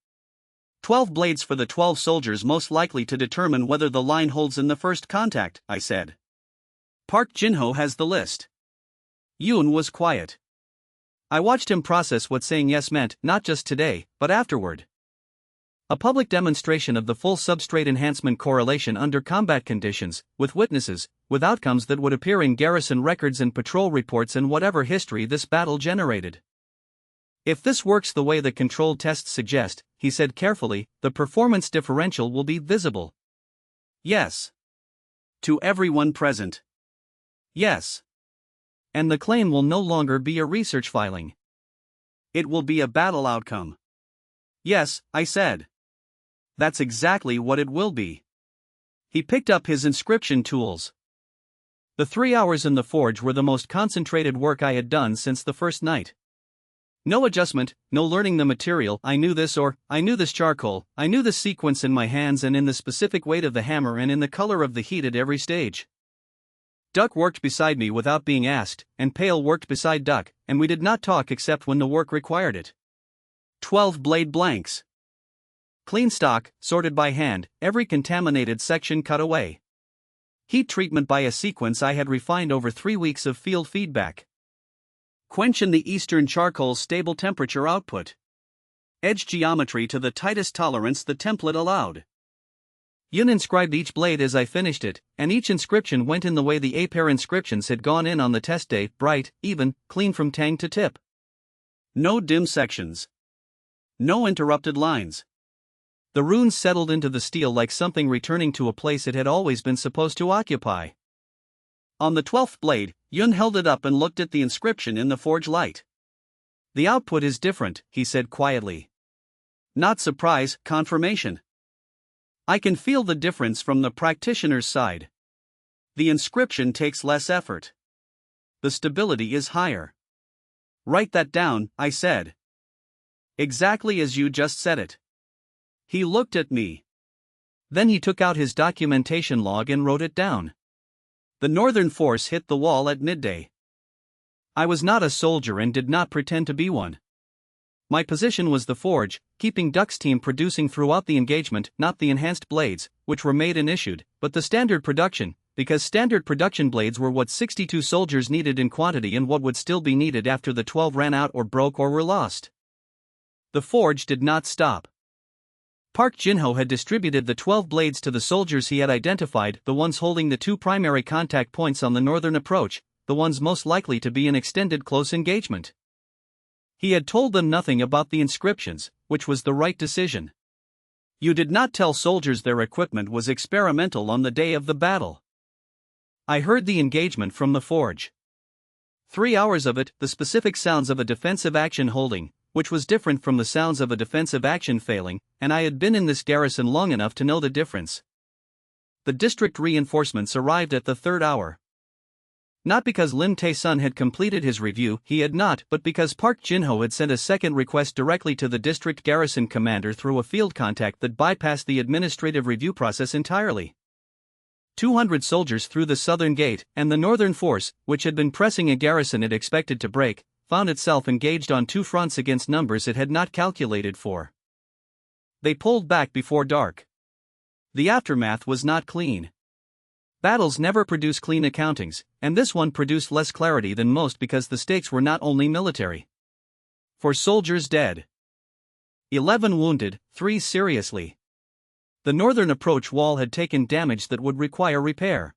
B: 12 blades for the 12 soldiers most likely to determine whether the line holds in the first contact," I said. "Park Jin-ho has the list." Yoon was quiet. I watched him process what saying yes meant, not just today, but afterward. A public demonstration of the full substrate enhancement correlation under combat conditions, with witnesses, with outcomes that would appear in garrison records and patrol reports and whatever history this battle generated. "If this works the way the controlled tests suggest," he said carefully, "the performance differential will be visible." "Yes." "To everyone present." "Yes." "And the claim will no longer be a research filing. It will be a battle outcome." "Yes," I said. "That's exactly what it will be." He picked up his inscription tools. The 3 hours in the forge were the most concentrated work I had done since the first night. No adjustment, no learning the material. I knew this charcoal, I knew the sequence in my hands and in the specific weight of the hammer and in the color of the heat at every stage. Duck worked beside me without being asked, and Pale worked beside Duck, and we did not talk except when the work required it. 12 blade blanks. Clean stock, sorted by hand, every contaminated section cut away. Heat treatment by a sequence I had refined over 3 weeks of field feedback. Quench in the eastern charcoal's stable temperature output. Edge geometry to the tightest tolerance the template allowed. Yun inscribed each blade as I finished it, and each inscription went in the way the A-pair inscriptions had gone in on the test day, bright, even, clean from tang to tip. No dim sections. No interrupted lines. The runes settled into the steel like something returning to a place it had always been supposed to occupy. On the 12th blade, Yun held it up and looked at the inscription in the forge light. "The output is different," he said quietly. "Not surprise, confirmation. I can feel the difference from the practitioner's side. The inscription takes less effort. The stability is higher." "Write that down," I said. "Exactly as you just said it." He looked at me. Then he took out his documentation log and wrote it down. The northern force hit the wall at midday. I was not a soldier and did not pretend to be one. My position was the forge, keeping Duck's team producing throughout the engagement, not the enhanced blades, which were made and issued, but the standard production, because standard production blades were what 62 soldiers needed in quantity and what would still be needed after the 12 ran out or broke or were lost. The forge did not stop. Park Jin-ho had distributed the 12 blades to the soldiers he had identified, the ones holding the 2 primary contact points on the northern approach, the ones most likely to be in extended close engagement. He had told them nothing about the inscriptions, which was the right decision. You did not tell soldiers their equipment was experimental on the day of the battle. I heard the engagement from the forge. 3 hours of it, the specific sounds of a defensive action holding, which was different from the sounds of a defensive action failing, and I had been in this garrison long enough to know the difference. The district reinforcements arrived at the 3rd hour. Not because Lim Tae-sun had completed his review, he had not, but because Park Jin-ho had sent a second request directly to the district garrison commander through a field contact that bypassed the administrative review process entirely. 200 soldiers through the southern gate, and the northern force, which had been pressing a garrison it expected to break, found itself engaged on 2 fronts against numbers it had not calculated for. They pulled back before dark. The aftermath was not clean. Battles never produce clean accountings, and this one produced less clarity than most because the stakes were not only military. 4 soldiers dead. 11 wounded, 3 seriously. The northern approach wall had taken damage that would require repair.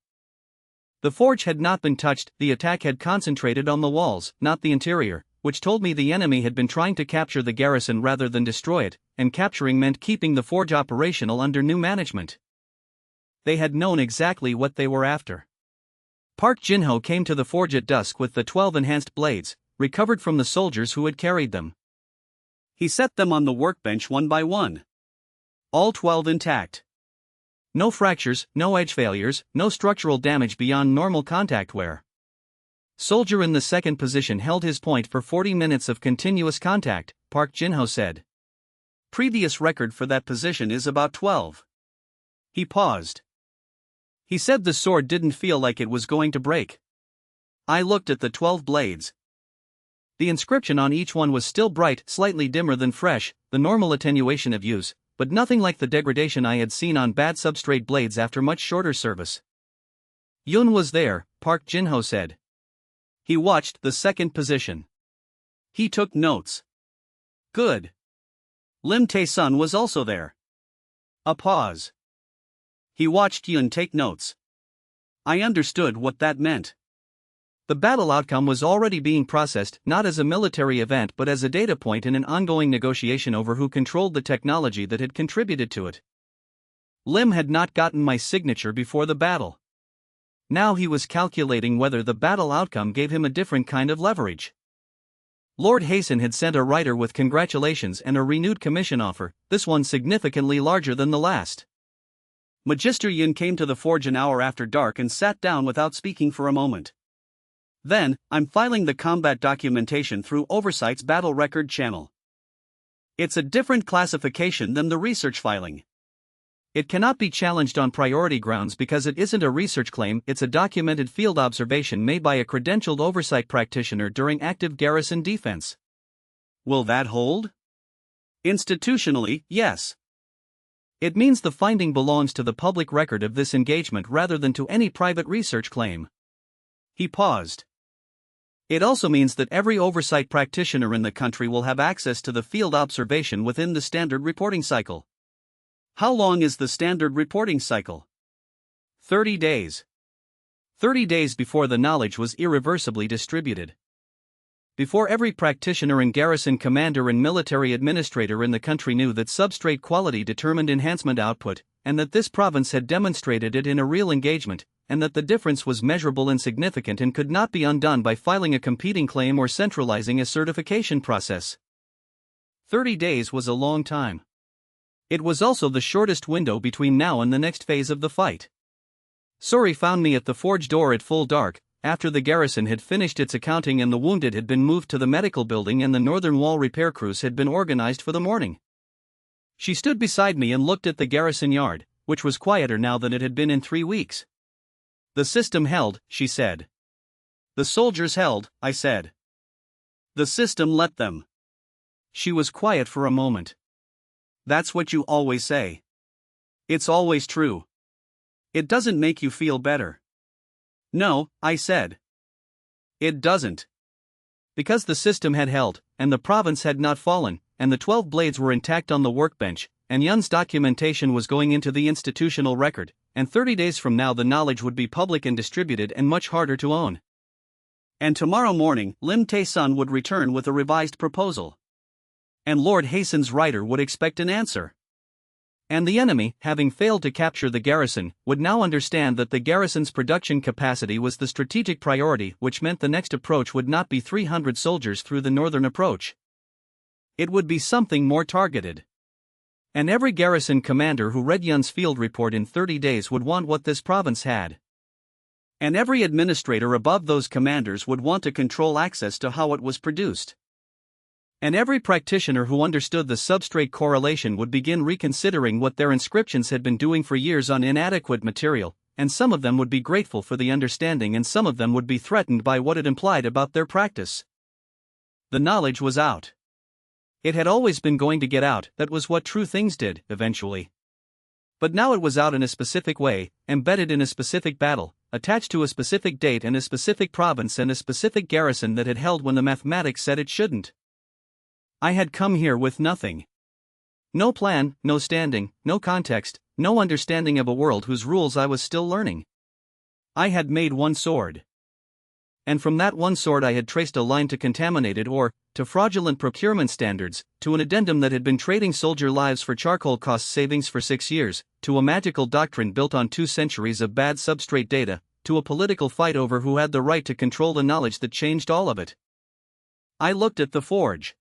B: The forge had not been touched, the attack had concentrated on the walls, not the interior, which told me the enemy had been trying to capture the garrison rather than destroy it, and capturing meant keeping the forge operational under new management.
A: They had known exactly what they were after. Park Jin-ho came to the forge at dusk with the 12 enhanced blades, recovered from the soldiers who had carried them.
B: He set them on the workbench one by one. All 12 intact.
A: No fractures, no edge failures, no structural damage beyond normal contact wear. Soldier in the second position held his point for 40 minutes of continuous contact, Park Jin-ho said.
B: Previous record for that position is about 12. He paused. He said the sword didn't feel like it was going to break. I looked at the 12 blades.
A: The inscription on each one was still bright, slightly dimmer than fresh, the normal attenuation of use, but nothing like the degradation I had seen on bad substrate blades after much shorter service. Yun was there, Park Jin-ho said.
B: He watched the second position. He took notes. Good. Lim Tae-sun was also there. A pause. He watched Yun take notes. I understood what that meant.
A: The battle outcome was already being processed not as a military event but as a data point in an ongoing negotiation over who controlled the technology that had contributed to it. Lim had not gotten my signature before the battle. Now he was calculating whether the battle outcome gave him a different kind of leverage. Lord Hasten had sent a writer with congratulations and a renewed commission offer, this one significantly larger than the last.
B: Magister Yun came to the forge an hour after dark and sat down without speaking for a moment. Then, I'm filing the combat documentation through Oversight's battle record channel. It's a different classification than the research filing.
A: It cannot be challenged on priority grounds because it isn't a research claim, it's a documented field observation made by a credentialed oversight practitioner during active garrison defense.
B: Will that hold? Institutionally, yes.
A: It means the finding belongs to the public record of this engagement rather than to any private research claim.
B: He paused.
A: It also means that every oversight practitioner in the country will have access to the field observation within the standard reporting cycle.
B: How long is the standard reporting cycle?
A: 30 days. 30 days before the knowledge was irreversibly distributed. Before every practitioner and garrison commander and military administrator in the country knew that substrate quality determined enhancement output, and that this province had demonstrated it in a real engagement, and that the difference was measurable and significant and could not be undone by filing a competing claim or centralizing a certification process. 30 days was a long time. It was also the shortest window between now and the next phase of the fight. Suri found me at the forge door at full dark, after the garrison had finished its accounting and the wounded had been moved to the medical building and the northern wall repair crews had been organized for the morning. She stood beside me and looked at the garrison yard, which was quieter now than it had been in 3 weeks. The system held, she said.
B: The soldiers held, I said. The system let them.
A: She was quiet for a moment.
B: That's what you always say. It's always true. It doesn't make you feel better. No, I said. It doesn't.
A: Because the system had held, and the province had not fallen, and the 12 blades were intact on the workbench, and Yun's documentation was going into the institutional record, and 30 days from now the knowledge would be public and distributed and much harder to own.
B: And tomorrow morning, Lim Tae-sun would return with a revised proposal.
A: And Lord Hasten's writer would expect an answer. And the enemy, having failed to capture the garrison, would now understand that the garrison's production capacity was the strategic priority, which meant the next approach would not be 300 soldiers through the northern approach. It would be something more targeted. And every garrison commander who read Yun's field report in 30 days would want what this province had.
B: And every administrator above those commanders would want to control access to how it was produced.
A: And every practitioner who understood the substrate correlation would begin reconsidering what their inscriptions had been doing for years on inadequate material, and some of them would be grateful for the understanding and some of them would be threatened by what it implied about their practice. The knowledge was out. It had always been going to get out, that was what true things did, eventually. But now it was out in a specific way, embedded in a specific battle, attached to a specific date and a specific province and a specific garrison that had held when the mathematics said it shouldn't. I had come here with nothing. No plan, no standing, no context, no understanding of a world whose rules I was still learning. I had made one sword. and from that one sword I had traced a line to contaminated ore, to fraudulent procurement standards, to an addendum that had been trading soldier lives for charcoal cost savings for 6 years, to a magical doctrine built on 2 centuries of bad substrate data, to a political fight over who had the right to control the knowledge that changed all of it. I looked at the forge.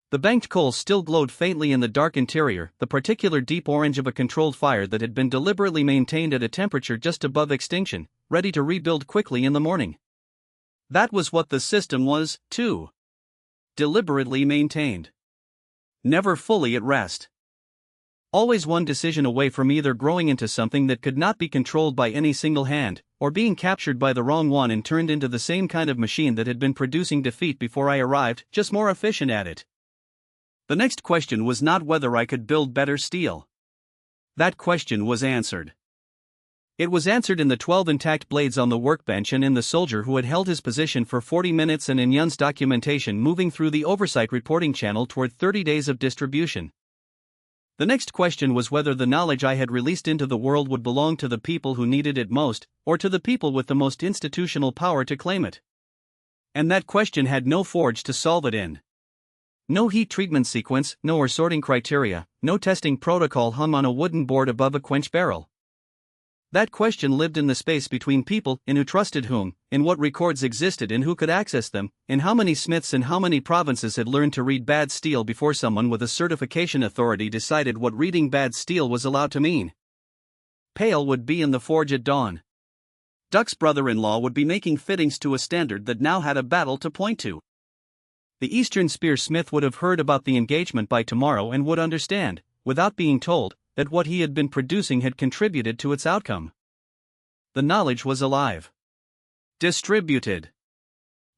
A: The banked coal still glowed faintly in the dark interior, the particular deep orange of a controlled fire that had been deliberately maintained at a temperature just above extinction, ready to rebuild quickly in the morning. That was what the system was, too. Deliberately maintained. Never fully at rest. Always one decision away from either growing into something that could not be controlled by any single hand, or being captured by the wrong one and turned into the same kind of machine that had been producing defeat before I arrived, just more efficient at it. The next question was not whether I could build better steel. That question was answered. It was answered in the 12 intact blades on the workbench and in the soldier who had held his position for 40 minutes and in Yun's documentation moving through the oversight reporting channel toward 30 days of distribution. The next question was whether the knowledge I had released into the world would belong to the people who needed it most, or to the people with the most institutional power to claim it. And that question had no forge to solve it in. No heat treatment sequence, no sorting criteria, no testing protocol hung on a wooden board above a quench barrel. That question lived in the space between people, in who trusted whom, in what records existed and who could access them, in how many smiths and how many provinces had learned to read bad steel before someone with a certification authority decided what reading bad steel was allowed to mean. Pale would be in the forge at dawn. Duck's brother-in-law would be making fittings to a standard that now had a battle to point to. The Eastern Spear Smith would have heard about the engagement by tomorrow and would understand, without being told, that what he had been producing had contributed to its outcome. The knowledge was alive. Distributed.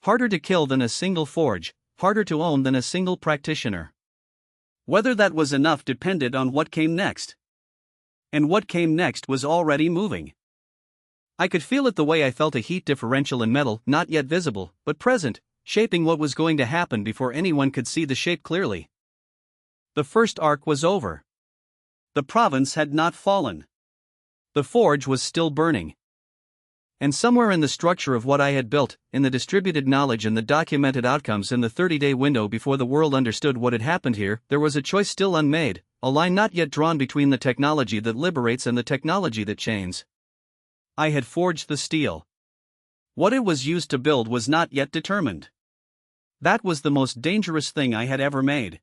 A: Harder to kill than a single forge, harder to own than a single practitioner. Whether that was enough depended on what came next. And what came next was already moving. I could feel it the way I felt a heat differential in metal, not yet visible, but present, shaping what was going to happen before anyone could see the shape clearly. The first arc was over. The province had not fallen. The forge was still burning. And somewhere in the structure of what I had built, in the distributed knowledge and the documented outcomes in the 30-day window before the world understood what had happened here, there was a choice still unmade, a line not yet drawn between the technology that liberates and the technology that chains. I had forged the steel. What it was used to build was not yet determined. That was the most dangerous thing I had ever made.